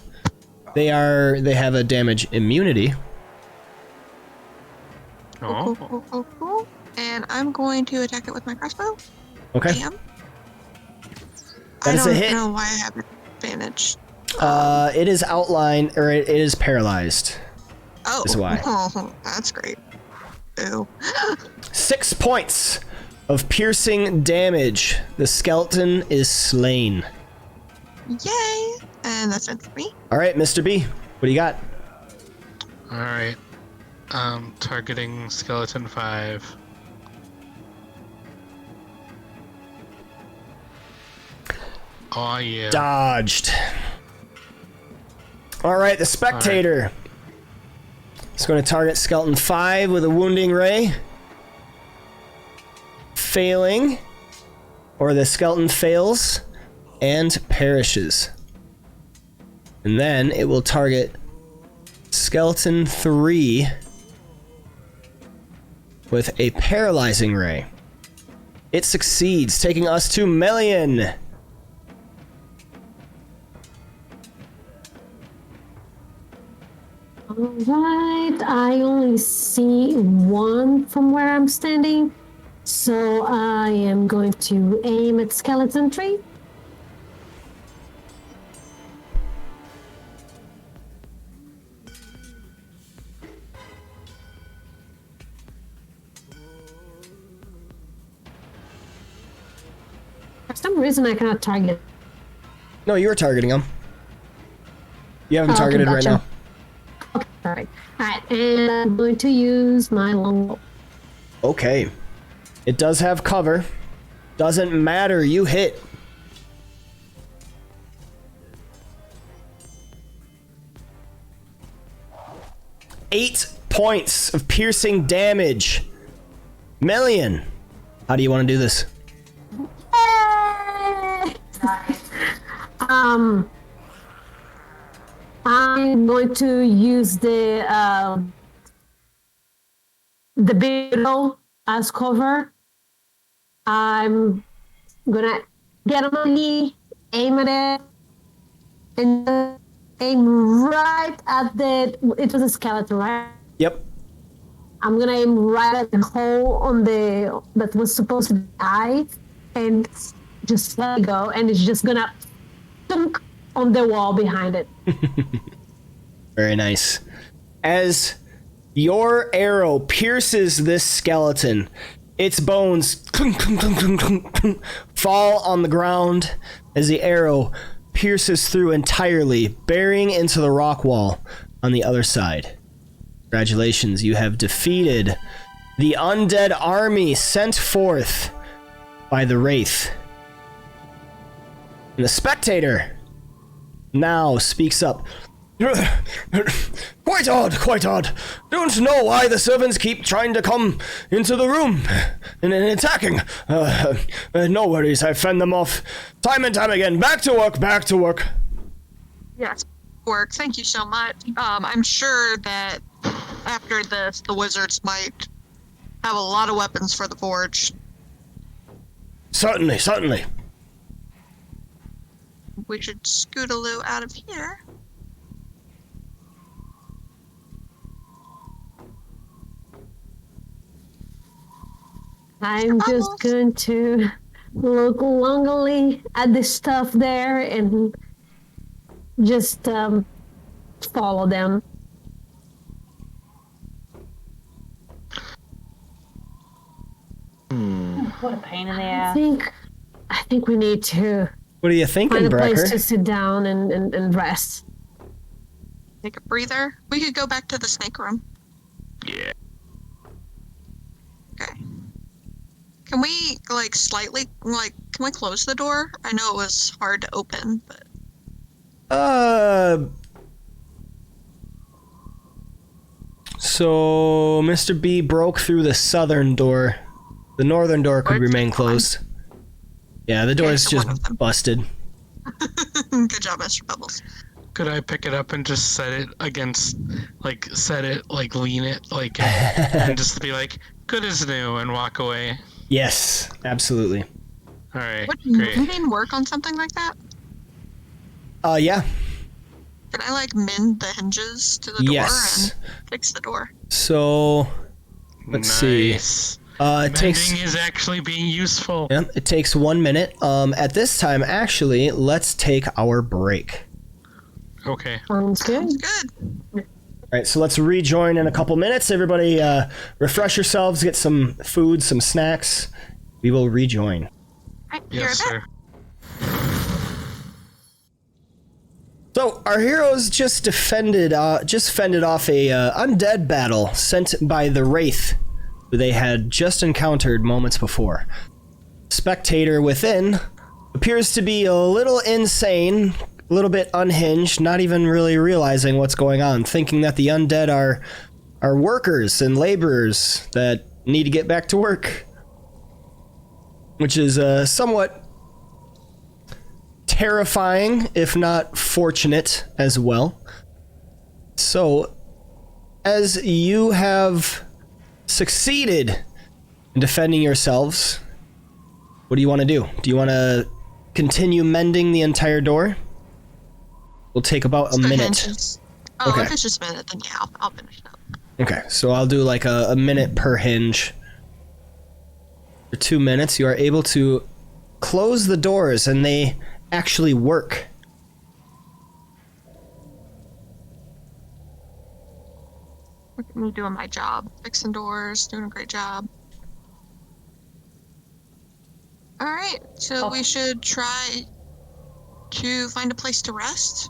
They have a damage immunity. Oh. Cool. And I'm going to attack it with my crossbow. Okay. Bam. That is a hit. I don't know why I have advantage. It is outlined, or it is paralyzed. Oh, is why. Oh, that's great. Ew. 6 points of piercing damage. The skeleton is slain. Yay! And that's it for me. All right, Mr. B, what do you got? All right. Targeting skeleton 5. Oh yeah. Dodged. All right, the spectator is going to target skeleton 5 with a wounding ray. Failing, or the skeleton fails and perishes. And then it will target skeleton 3 with a paralyzing ray. It succeeds, taking us to Melian. Alright, I only see one from where I'm standing, so I am going to aim at skeleton 3. For some reason I cannot target. No, you were targeting him. You haven't Oh, okay, targeted right gotcha. now. Okay, alright. Alright, and I'm going to use my longbow. Okay. It does have cover. Doesn't matter, you hit. Eight points of piercing damage. Melian, how do you want to do this? I'm going to use the beetle as cover. I'm gonna get on my knee, aim at it, and aim right at it was a skeleton, right? Yep. I'm gonna aim right at the hole on that was supposed to be eye, and just let it go, and it's just gonna thunk on the wall behind it. Very nice. As your arrow pierces this skeleton, its bones fall on the ground as the arrow pierces through entirely, burying into the rock wall on the other side. Congratulations, you have defeated the undead army sent forth by the wraith. And the spectator now speaks up. Quite odd, quite odd. Don't know why the servants keep trying to come into the room and attacking. No worries, I fend them off time and time again. Back to work, back to work. Yes, work. Thank you so much. I'm sure that after this, the wizards might have a lot of weapons for the forge. Certainly, certainly. We should scootaloo out of here. I'm just going to look longingly at the stuff there and just follow them. What a pain in the I ass. think we need to What are you thinking, find a place Brecker? to sit down and rest. Take a breather. We could go back to the snake room. Yeah. Okay. Can we, can we close the door? I know it was hard to open, but... So, Mr. B broke through the southern door. The northern door could remain closed. Yeah, the door is so one just of them. busted. Good job, Mr. Bubbles. Could I pick it up and just set it against, lean it, and just be like, good as new, and walk away? Yes, absolutely. All right, Would great. mending work on something like that? Yeah. Can I, mend the hinges to the door Yes. and fix the door? So, let's see. Nice. It Mending takes... is actually being useful. Yeah, it takes 1 minute. At this time, actually, let's take our break. Okay. Sounds good. Sounds good. All right, so let's rejoin in a couple minutes. Everybody, refresh yourselves, get some food, some snacks. We will rejoin. Right, Yes, you're back. sir. So our heroes just fended off a undead battle sent by the wraith, who they had just encountered moments before. Spectator within appears to be a little insane, a little bit unhinged, not even really realizing what's going on, thinking that the undead are workers and laborers that need to get back to work, which is somewhat terrifying, if not fortunate as well. So, as you have succeeded in defending yourselves, what do you want to do? Do you want to continue mending the entire door? We'll take about a The minute. hinges. Oh, Okay. if it's just a minute, then yeah, I'll finish it up. Okay, so I'll do like a minute per hinge. For 2 minutes, you are able to close the doors, and they actually work. Look at me doing my job. Fixing doors, doing a great job. Alright, so we should try to find a place to rest.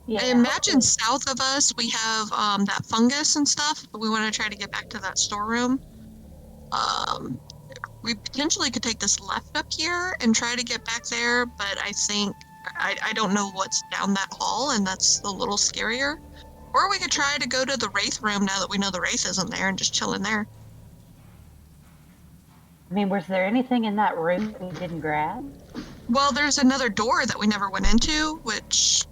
Yeah. I imagine south of us we have that fungus and stuff, but we want to try to get back to that storeroom. We potentially could take this left up here and try to get back there, but I think I don't know what's down that hall, and that's a little scarier. Or we could try to go to the wraith room now that we know the wraith isn't there and just chill in there. I mean, was there anything in that room we didn't grab? Well, there's another door that we never went into, which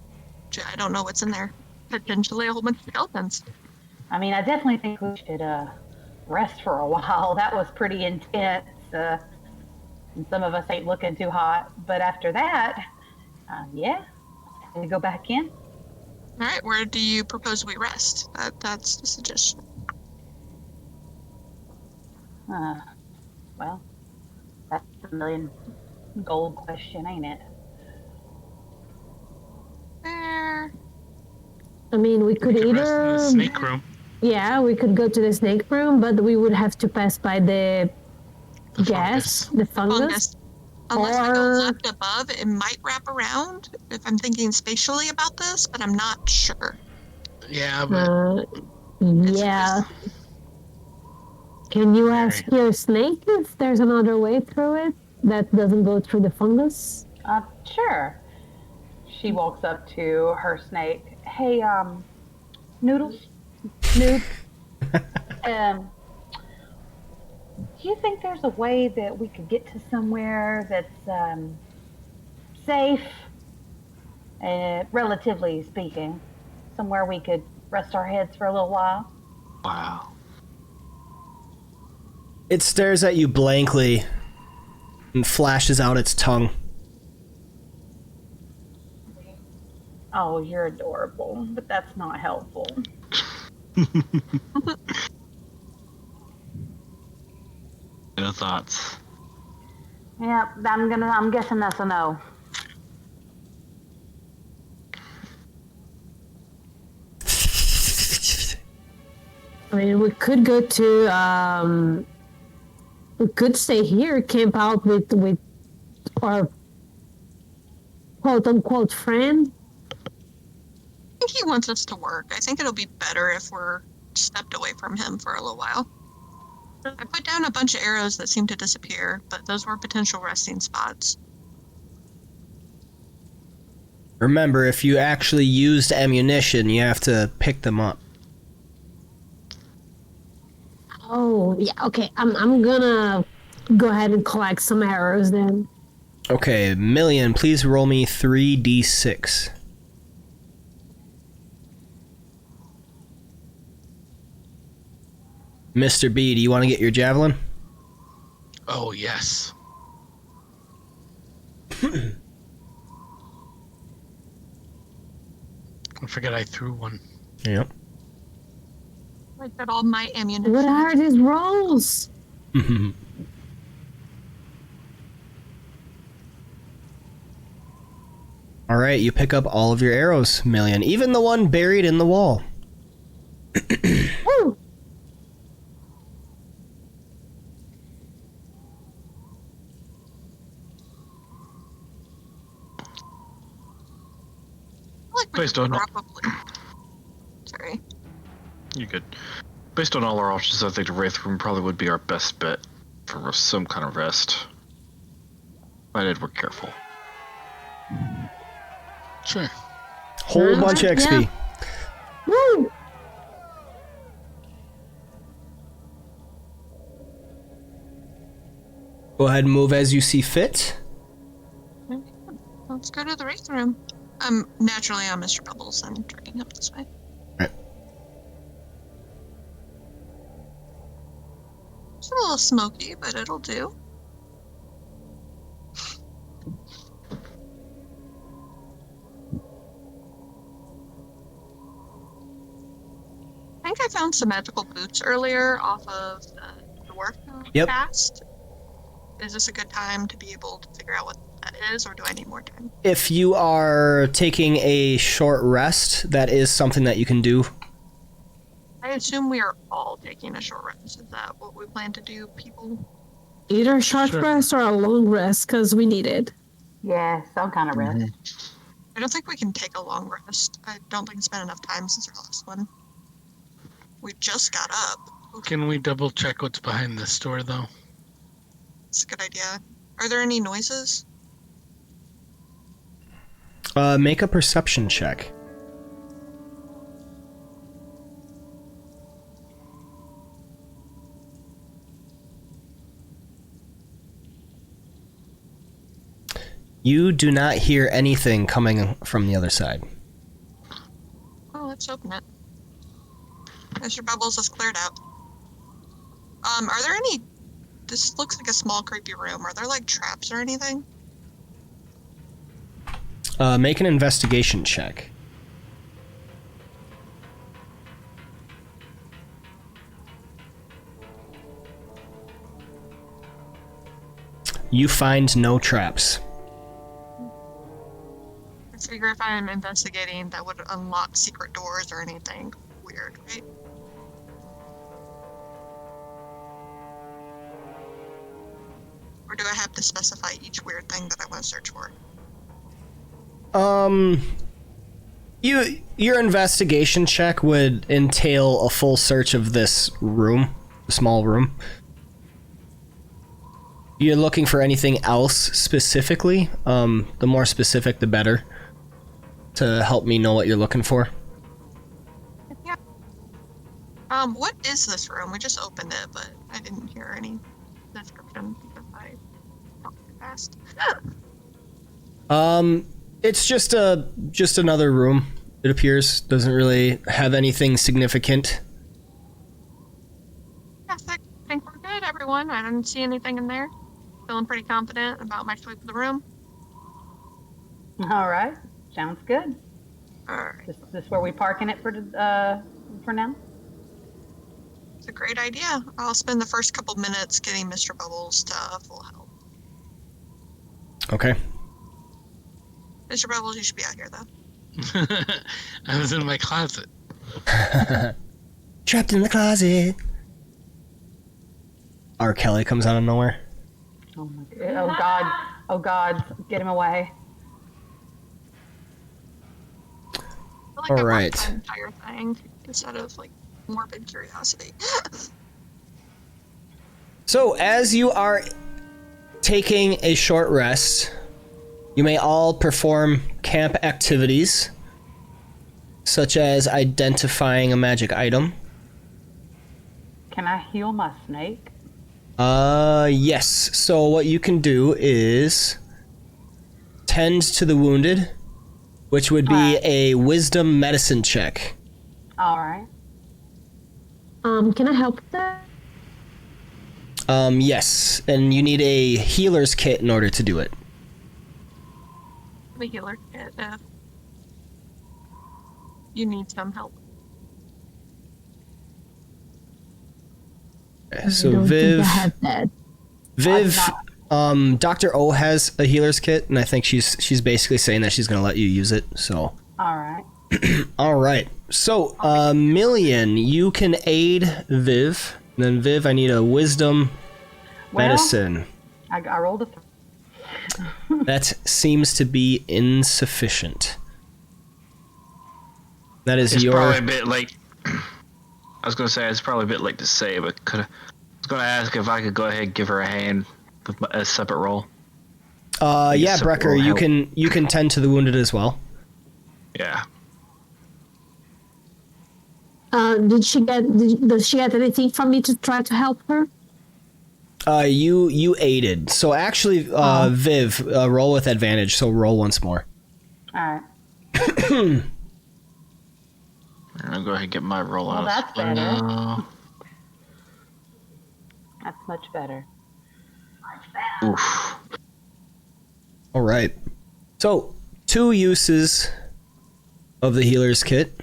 I don't know what's in there. Potentially a whole bunch of skeletons. I mean, I definitely think we should rest for a while. That was pretty intense. And some of us ain't looking too hot. But after that, yeah, can we go back in? All right, where do you propose we rest? That's the suggestion. Well, that's the million gold question, ain't it? There. I mean, we could Rest in the either... snake room. Yeah, we could go to the snake room, but we would have to pass by the The gas, fungus. the fungus. Fungus. Unless we go Or- left above, it might wrap around. If I'm thinking spatially about this, but I'm not sure. Yeah, but Yeah. Can you ask your snake if there's another way through it that doesn't go through the fungus? Sure. She walks up to her snake. Hey, Noodles? Nude? Do you think there's a way that we could get to somewhere that's safe, relatively speaking? Somewhere we could rest our heads for a little while? Wow. It stares at you blankly and flashes out its tongue. Oh, you're adorable, but that's not helpful. No thoughts. Yeah, I'm guessing that's a no. I mean, we could go to, we could stay here, camp out with our quote-unquote friend. I think he wants us to work. I think it'll be better if we're stepped away from him for a little while. I put down a bunch of arrows that seemed to disappear, but those were potential resting spots. Remember, if you actually used ammunition, you have to pick them up. Oh, yeah, okay. I'm gonna go ahead and collect some arrows then. Okay, Million, please roll me 3d6. Mr. B, do you want to get your javelin? Oh, yes. I forget I threw one. Yep. Like that all my ammunition. What are these rolls? Alright, you pick up all of your arrows, Million. Even the one buried in the wall. Woo! Like we Based could on- probably. Sorry. You're good. Based on all our options, I think the Wraith Room probably would be our best bet for some kind of rest. Provided we're careful. Sure. Whole bunch of XP. Yeah. Woo! Go ahead and move as you see fit. Let's go to the wraith room. Naturally, I'm Mr. Bubbles. I'm dragging up this way. Right. It's a little smoky, but it'll do. I think I found some magical boots earlier off of the dwarf cast. Is this a good time to be able to figure out what that is, or do I need more time? If you are taking a short rest, that is something that you can do. I assume we are all taking a short rest. Is that what we plan to do, people? Either a short Sure. rest or a long rest, because we need it. Yeah, some kind of rest. I don't think we can take a long rest. I don't think it's been enough time since our last one. We just got up. Can we double check what's behind this door, though? It's a good idea. Are there any noises? Make a perception check. You do not hear anything coming from the other side. Oh, let's open it. Mr. Bubbles is cleared out. Are there any... This looks like a small, creepy room. Are there, like, traps or anything? Make an investigation check. You find no traps. I figure if I'm investigating, that would unlock secret doors or anything weird, right? Or do I have to specify each weird thing that I want to search for? Your investigation check would entail a full search of this room, the small room. You're looking for anything else specifically? The more specific, the better. to help me know what you're looking for? Yeah. What is this room? We just opened it, but I didn't hear any description because I talked too fast. It's just another room. It appears doesn't really have anything significant. Yes, I think we're good, everyone. I didn't see anything in there. Feeling pretty confident about my choice of the room. All right. Sounds good. All right. Is this where we parking it for now? It's a great idea. I'll spend the first couple minutes getting Mr. Bubbles to full health. Okay. Mr. Bubbles, you should be out here, though. I was in my closet. Trapped in the closet. R. Kelly comes out of nowhere. Oh my God. Oh God. Oh God. Get him away. I feel like All I watched right. the entire thing instead of like morbid curiosity. So, as you are taking a short rest, you may all perform camp activities, such as identifying a magic item. Can I heal my snake? Yes. So what you can do is tend to the wounded, which would be Alright. a wisdom medicine check. All right. Can I help with that? Yes, and you need a healer's kit in order to do it. The healer kit if you need some help. So I don't Viv, think I have that. Dr. O has a healer's kit, and I think she's basically saying that she's gonna let you use it. So, All right. all right. So, Million, you can aid Viv. And then Viv, I need a wisdom medicine. I rolled a 3. That seems to be insufficient. That is It's your. probably a bit late. I was gonna say it's probably a bit late to say, but I was gonna ask if I could go ahead and give her a hand with a separate roll. Yeah, separate Brecker, roll you help. can tend to the wounded as well. Yeah. Does she get anything from me to try to help her? You aided. So actually, Viv, roll with advantage. So roll once more. All right. I'll go ahead and get my roll Well, on. that's better. That's much better. Oof. All right. So 2 uses of the healer's kit.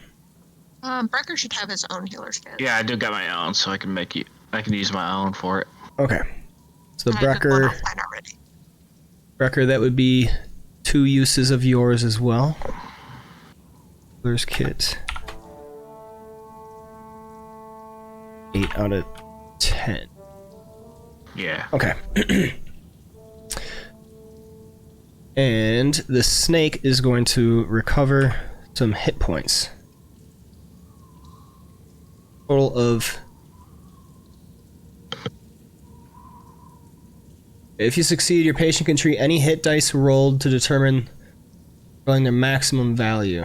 Brecker should have his own healer's kit. Yeah, I do got my own, so I can use my own for it. Okay. So And I took one Brecker, offline already. Brecker, that would be 2 uses of yours as well. Healer's kit. 8 out of 10. Yeah. Okay. And the snake is going to recover some hit points. Total of... If you succeed, your patient can treat any hit dice rolled to determine their maximum value.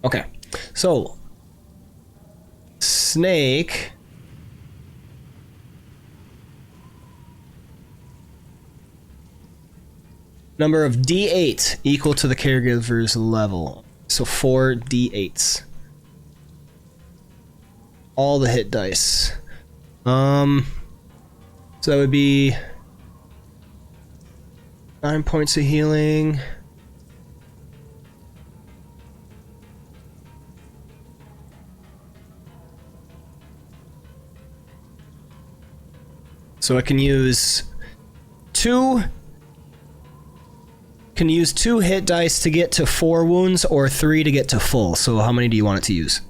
Okay. So, snake... Number of D8 equal to the caregiver's level. So 4 D8s. All the hit dice. So that would be 9 points of healing. So I can use 2 hit dice to get to 4 wounds or 3 to get to full. So how many do you want it to use?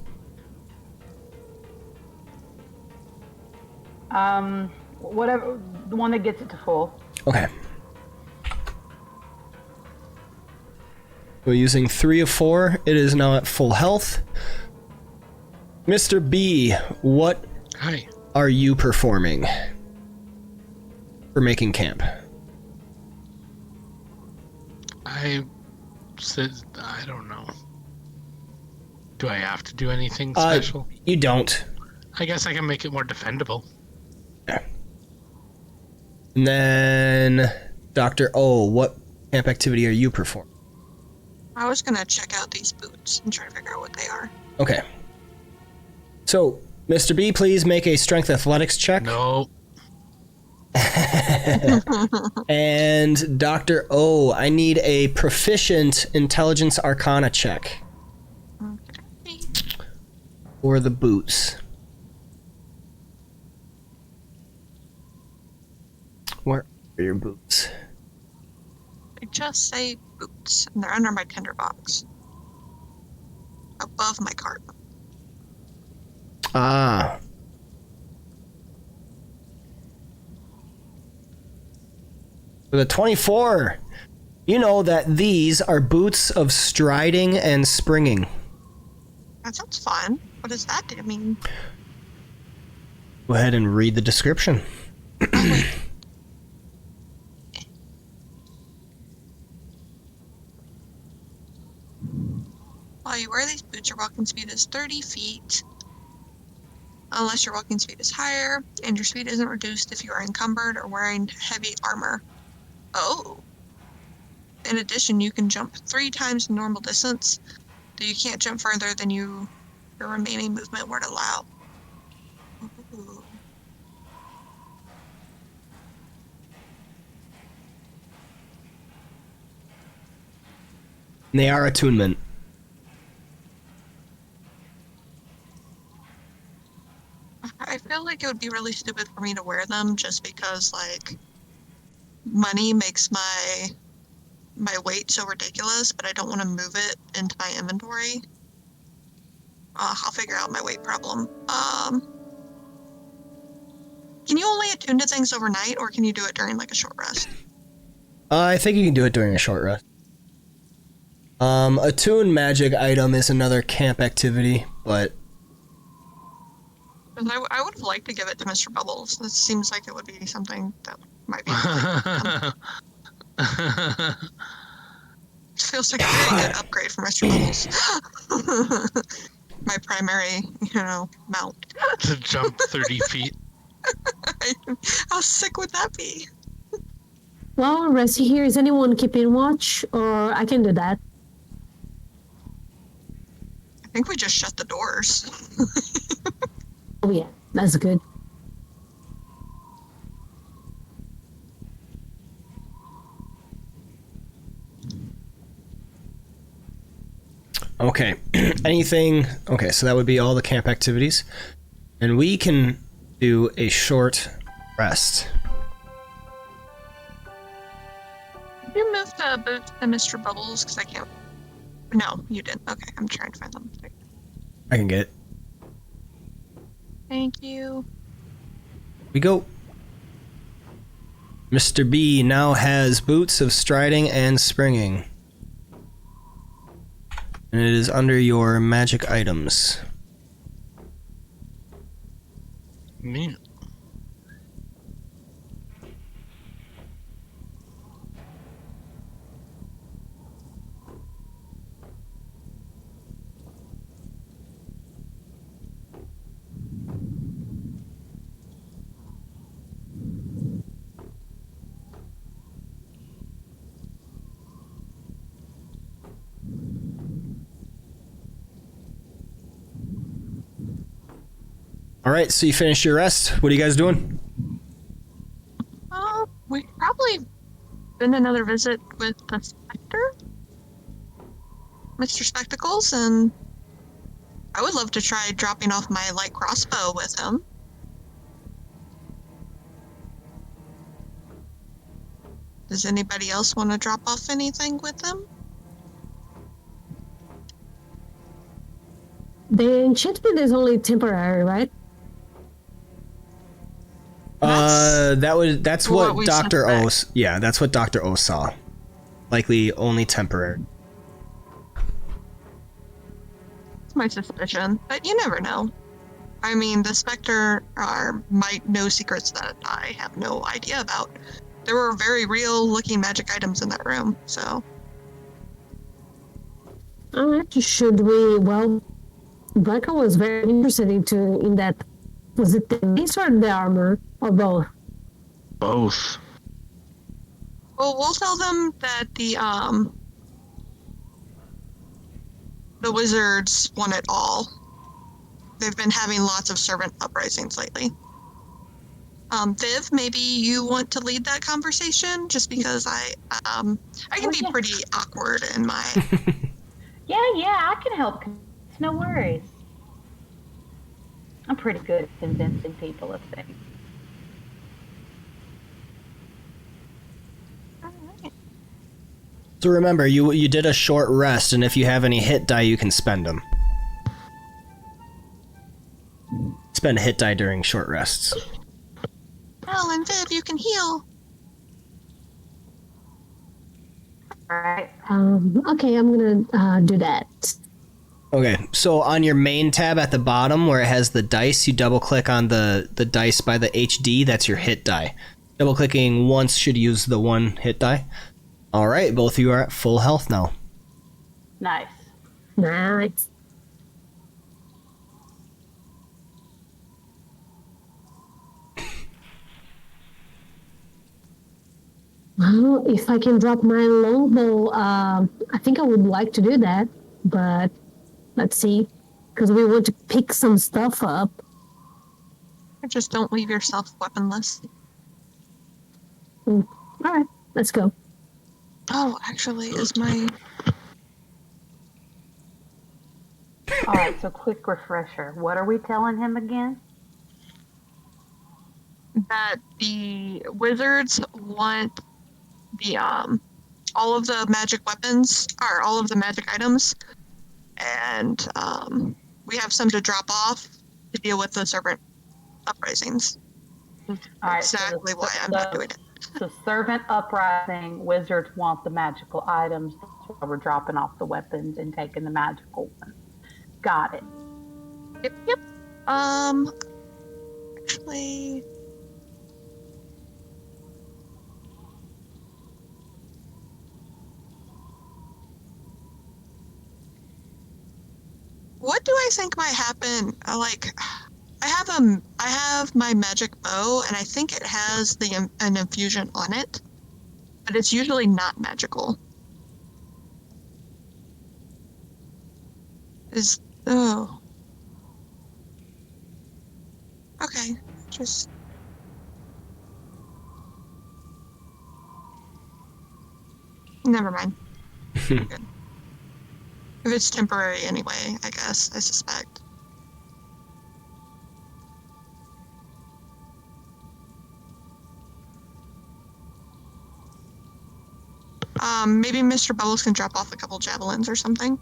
Whatever, the one that gets it to full. Okay. We're using 3 of 4. It is now at full health. Mr. B, what Hi. are you performing for making camp? I said I don't know. Do I have to do anything special? You don't. I guess I can make it more defendable. Yeah. And then, Dr. O, what camp activity are you performing? I was gonna check out these boots and try to figure out what they are. Okay. So, Mr. B, please make a strength athletics check. No. And Dr. O, I need a proficient intelligence arcana check Okay. for the boots. Where are your boots? They just say boots, and they're under my tinderbox. Above my cart. Ah. For the 24, you know that these are boots of striding and springing. That sounds fun. What does that do? I mean, Go ahead and read the description. while you wear these boots, your walking speed is 30 feet. Unless your walking speed is higher, and your speed isn't reduced if you are encumbered or wearing heavy armor. Oh. In addition, you can jump 3 times the normal distance, though you can't jump further than your remaining movement would allow. Ooh. They are attunement. I feel like it would be really stupid for me to wear them just because, like, money makes my weight so ridiculous, but I don't want to move it into my inventory. I'll figure out my weight problem. Can you only attune to things overnight, or can you do it during, like, a short rest? I think you can do it during a short rest. Attune magic item is another camp activity, but... I would have liked to give it to Mr. Bubbles. This seems like it would be something that might be... Feels like a very good upgrade for Mr. Bubbles. My primary, mount. To jump 30 feet. How sick would that be? Well, Resty here. Is anyone keeping watch? Or I can do that. I think we just shut the doors. Oh, yeah. That's good. Okay. Anything... Okay, so that would be all the camp activities. And we can do a short rest. You moved the boots to Mr. Bubbles, because I can't... No, you didn't. Okay, I'm trying to find them. I can get it. Thank you. We go. Mr. B now has boots of striding and springing. And it is under your magic items. Me. Alright, so you finished your rest. What are you guys doing? We probably spend another visit with the Spectre, Mr. Spectacles, and I would love to try dropping off my light crossbow with him. Does anybody else want to drop off anything with him? The enchantment is only temporary, right? That's what we Dr. sent O... back. Yeah, that's what Dr. O saw. Likely only temporary. It's my suspicion, but you never know. I mean, the Spectre might know secrets that I have no idea about. There were very real-looking magic items in that room, so... Alright, should we, well, Blanca was very interested in that. Was it the mace or the armor or both? Both. Well, we'll tell them that the wizards want it all. They've been having lots of servant uprisings lately. Viv, maybe you want to lead that conversation, just because I can be pretty awkward in my. Yeah, I can help. It's no worries. I'm pretty good at convincing people of things. So remember, you did a short rest, and if you have any hit die, you can spend them. Spend a hit die during short rests. Oh, and Viv, you can heal. All right. Okay, I'm gonna do that. Okay, so on your main tab at the bottom where it has the dice, you double click on the dice by the HD, that's your hit die. Double clicking once should use the one hit die. Alright, both of you are at full health now. Nice. Nice. Well, if I can drop my longbow, I think I would like to do that, but let's see, because we want to pick some stuff up. Just don't leave yourself weaponless. All right, let's go. Oh, actually, is my... All right, so quick refresher. What are we telling him again? that the wizards want the all of the magic weapons or all of the magic items, and we have some to drop off to deal with the servant uprisings. All right, Exactly why I'm not doing it. So servant uprising, wizards want the magical items. That's why we're dropping off the weapons and taking the magical ones. Got it. Yep. Actually, what do I think might happen? I have my magic bow, and I think it has an infusion on it, but it's usually not magical. Okay, just never mind. Good. If it's temporary anyway, I guess, I suspect. Maybe Mr. Bubbles can drop off a couple javelins or something.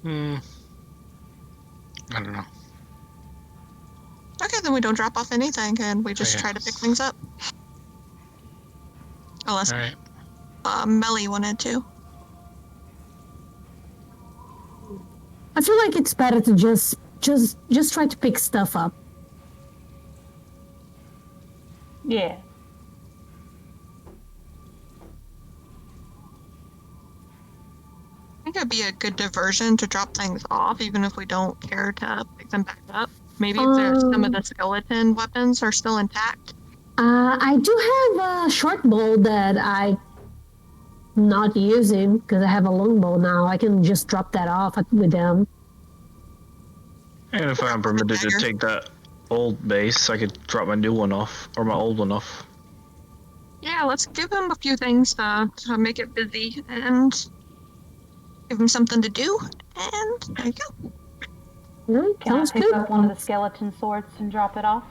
I don't know. Okay, then we don't drop off anything, and we just try to pick things up. Unless All right. Melly wanted to. I feel like it's better to just try to pick stuff up. Yeah. I think it'd be a good diversion to drop things off, even if we don't care to pick them back up. Maybe some of the skeleton weapons are still intact. I do have a short bow that I'm not using because I have a long bow now. I can just drop that off with them. And if I'm permitted to take that old base, I could drop my new one off, or my old one off. Yeah, let's give him a few things to make it busy and give him something to do. And there you go. Can I Sounds pick good. up one of the skeleton swords and drop it off?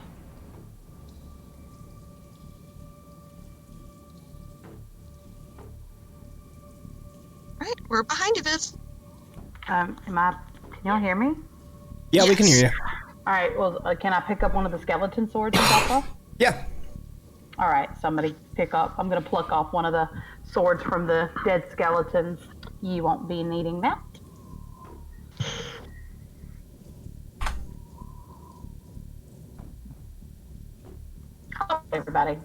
Right, we're behind you, Viv. Can y'all hear me? Yeah, Yes. we can hear you. All right, well, can I pick up one of the skeleton swords and drop off? Yeah. All right, I'm gonna pluck off one of the swords from the dead skeletons. You won't be needing that. Hello, everybody.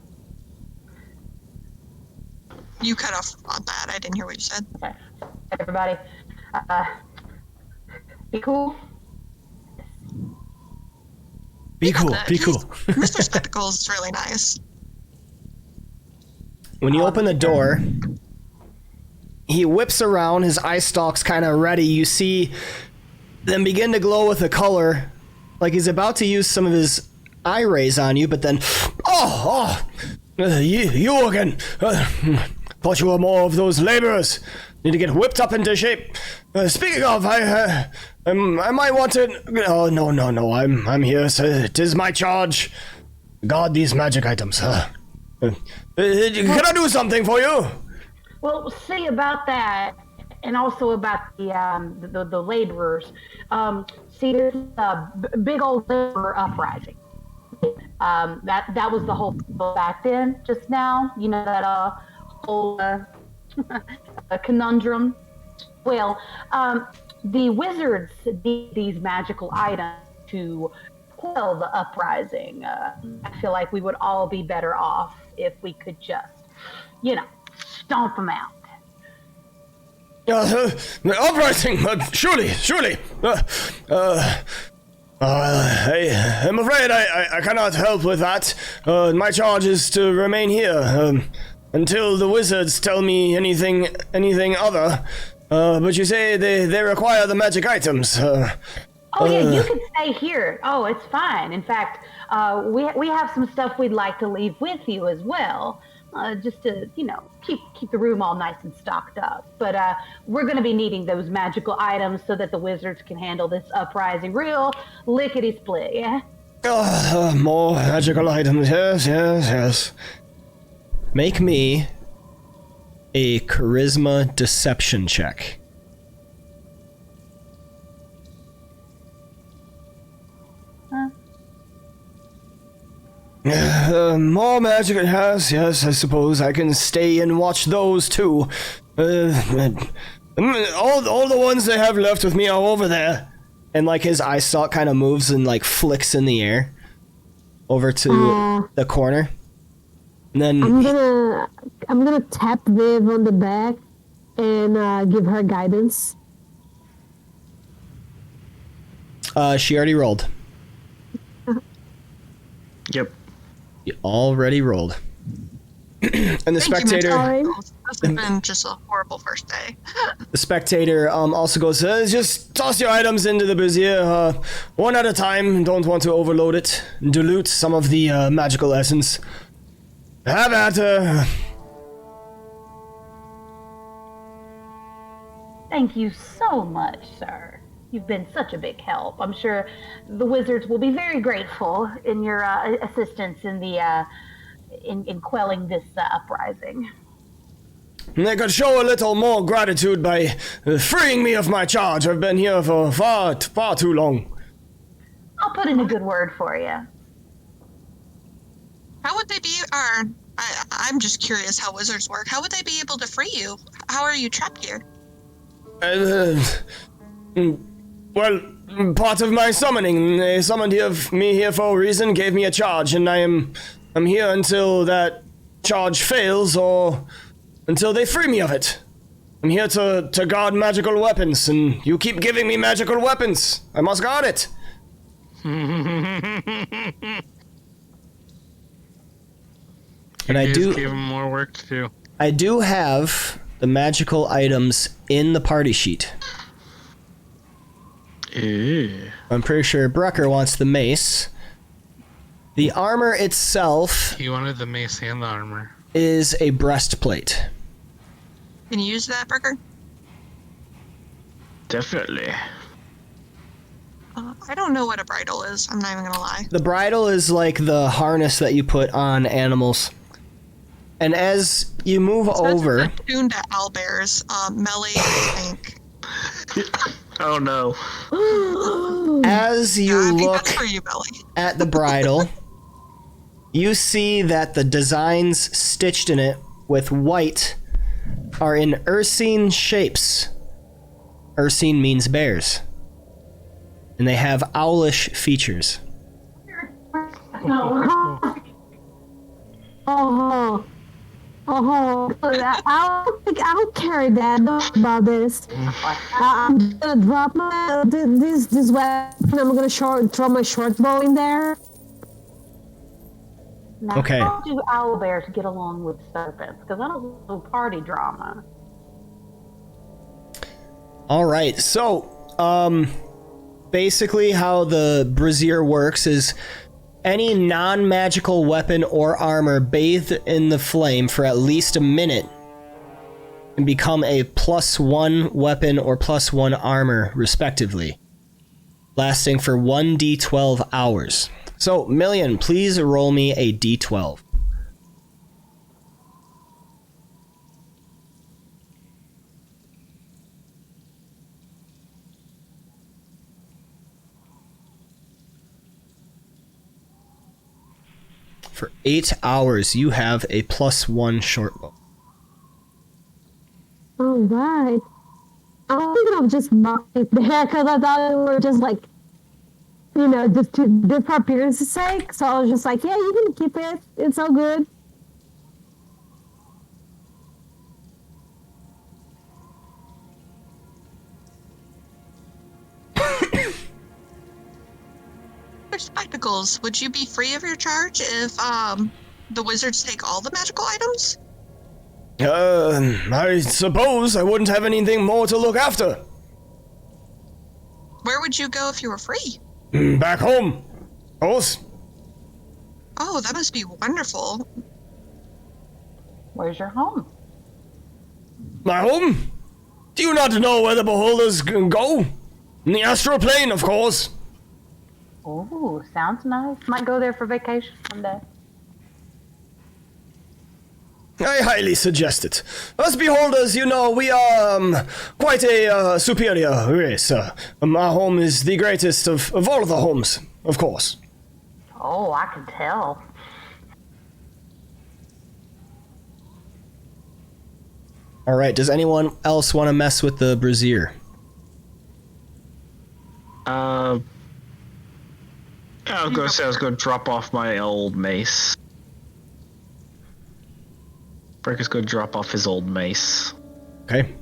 You cut off on that. I didn't hear what you said. Okay, everybody. Be cool. Be cool, be cool. Mr. Spectacles is really nice. When you open the door, he whips around, his eye stalks kind of ready. You see them begin to glow with a color, like he's about to use some of his eye rays on you, but then, you again. Thought you were more of those laborers. Need to get whipped up into shape. Speaking of, I might want to. Oh no! I'm here. So 'tis my charge. Guard these magic items. Can I do something for you? Well, see about that, and also about the laborers. See, there's a big old labor uprising. That was the whole back then. Just now, you know that whole conundrum. Well, the wizards need these magical items to quell the uprising. I feel like we would all be better off if we could just, stomp them out. Uprising, surely. I'm afraid I cannot help with that. My charge is to remain here until the wizards tell me anything other. But you say they require the magic items. Yeah, you can stay here. Oh, it's fine. In fact, we have some stuff we'd like to leave with you as well, just to keep the room all nice and stocked up. But we're going to be needing those magical items so that the wizards can handle this uprising real lickety split. Yeah. More magical items. Yes. Make me a charisma deception check. More magic, yes, I suppose I can stay and watch those too. All the ones they have left with me are over there. And like his eye stalk kind of moves and like flicks in the air over to the corner. And then I'm gonna tap Viv on the back and give her guidance. She already rolled. Yep. You already rolled. And the spectator... This has been just a horrible first day. The spectator also goes, just toss your items into the brazier, one at a time. Don't want to overload it. Dilute some of the magical essence. Have at her. Thank you so much, sir. You've been such a big help. I'm sure the wizards will be very grateful in your assistance in the in quelling this uprising. They could show a little more gratitude by freeing me of my charge. I've been here for far too long. I'll put in a good word for you. How would they be, I'm just curious how wizards work. How would they be able to free you? How are you trapped here? Well, part of my summoning. They summoned me here for a reason, gave me a charge, and I'm here until that charge fails or until they free me of it. I'm here to guard magical weapons, and you keep giving me magical weapons. I must guard it. And I do give him more work to do. I do have the magical items in the party sheet. Ew. I'm pretty sure Brecker wants the mace. The armor itself He wanted the mace and the armor. is a breastplate. Can you use that, Burger? Definitely. I don't know what a bridle is. I'm not even gonna lie. The bridle is like the harness that you put on animals. And as you move over... It's attuned to owlbears. Melly, I think. Oh no. As you I think look that's for you, Melly. at the bridle, you see that the designs stitched in it with white are in Ursine shapes. Ursine means bears. And they have owlish features. Oh, I don't carry that. Don't worry about this. I'm gonna drop my this weapon. I'm gonna throw my short bow in there. Now, Okay. how do owlbears get along with serpents? Because I don't know party drama. All right. So, basically how the brazier works is any non-magical weapon or armor bathed in the flame for at least a minute can become a +1 weapon or +1 armor, respectively, lasting for 1d12 hours. So, Million, please roll me a d12. For 8 hours, you have a +1 short bow. All right. I was thinking of just marking it there because I thought we were just like, just for appearance's sake. So I was just like, yeah, you can keep it. It's all good. For spectacles, would you be free of your charge if the wizards take all the magical items? I suppose I wouldn't have anything more to look after. Where would you go if you were free? Back home, of course. Oh, that must be wonderful. Where's your home? My home? Do you not know where the beholders go? In the astral plane, of course. Ooh, sounds nice. Might go there for vacation someday. I highly suggest it. Us beholders, we are quite a superior race. Our home is the greatest of all the homes, of course. Oh, I can tell. All right, does anyone else want to mess with the brazier? I was gonna say I was gonna drop off my old mace. Breaker's gonna drop off his old mace. Okay.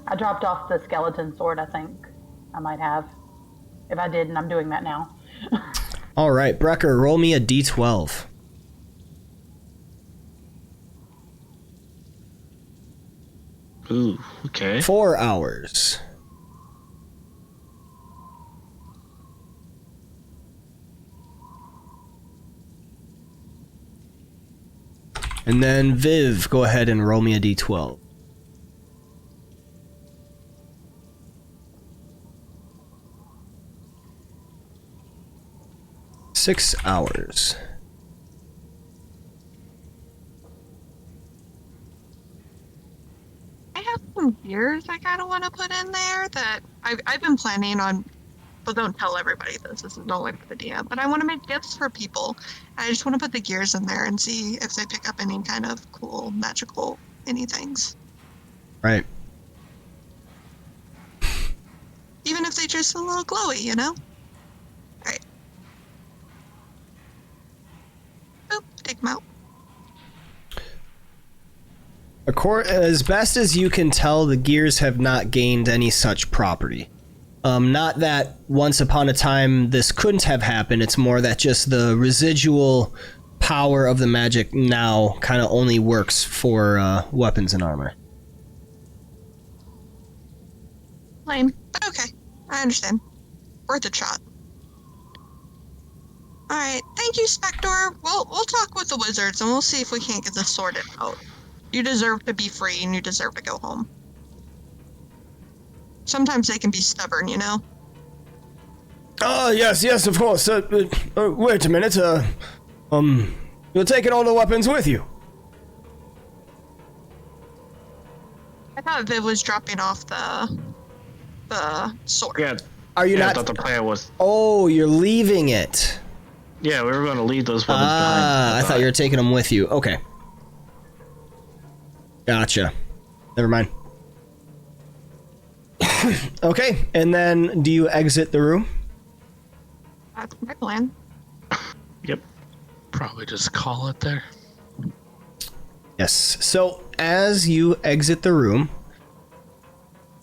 I dropped off the skeleton sword, I think. I might have. If I didn't, I'm doing that now. All right, Brecker, roll me a d12. Ooh, okay. 4 hours. And then Viv, go ahead and roll me a d12. Six hours. I have some gears I kind of want to put in there that I've been planning on, but don't tell everybody this is only for the DM, but I want to make gifts for people. I just want to put the gears in there and see if they pick up any kind of cool, magical anythings. Right. Even if they just a little glowy, Alright. Oop, take them out. As best as you can tell, the gears have not gained any such property. Not that once upon a time this couldn't have happened, it's more that just the residual power of the magic now kind of only works for weapons and armor. Lame, but okay. I understand. Worth a shot. Alright, thank you, Spector. We'll talk with the wizards and we'll see if we can't get this sorted out. You deserve to be free and you deserve to go home. Sometimes they can be stubborn, Yes, of course. Wait a minute. You're taking all the weapons with you. I thought Viv was dropping off the sword. Yeah. Are you I not? thought the plan was. Oh, you're leaving it. Yeah, we were going to leave those weapons behind. I thought you were taking them with you. Okay. Gotcha. Never mind. Okay, and then do you exit the room? That's my plan. Yep. Probably just call it there. Yes. So as you exit the room,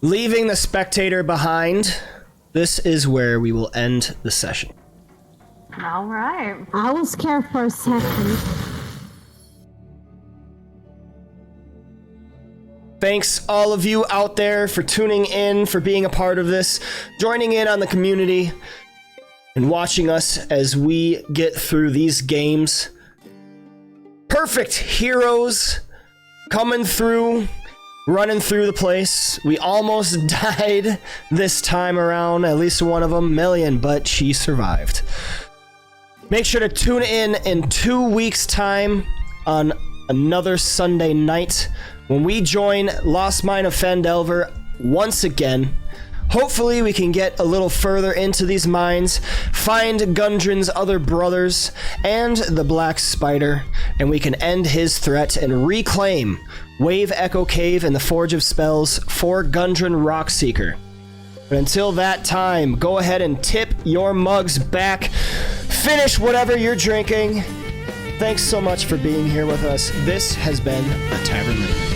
leaving the spectator behind, this is where we will end the session. All right. I was scared for a second. Thanks all of you out there for tuning in, for being a part of this, joining in on the community, and watching us as we get through these games. Perfect heroes coming through, running through the place. We almost died this time around, at least one of them, Million, but she survived. Make sure to tune in 2 weeks' time on another Sunday night when we join Lost Mine of Phandelver once again. Hopefully we can get a little further into these mines, find Gundren's other brothers and the Black Spider, and we can end his threat and reclaim Wave Echo Cave and the Forge of Spells for Gundren Rockseeker. But until that time, go ahead and tip your mugs back. Finish whatever you're drinking. Thanks so much for being here with us. This has been the Tavern League.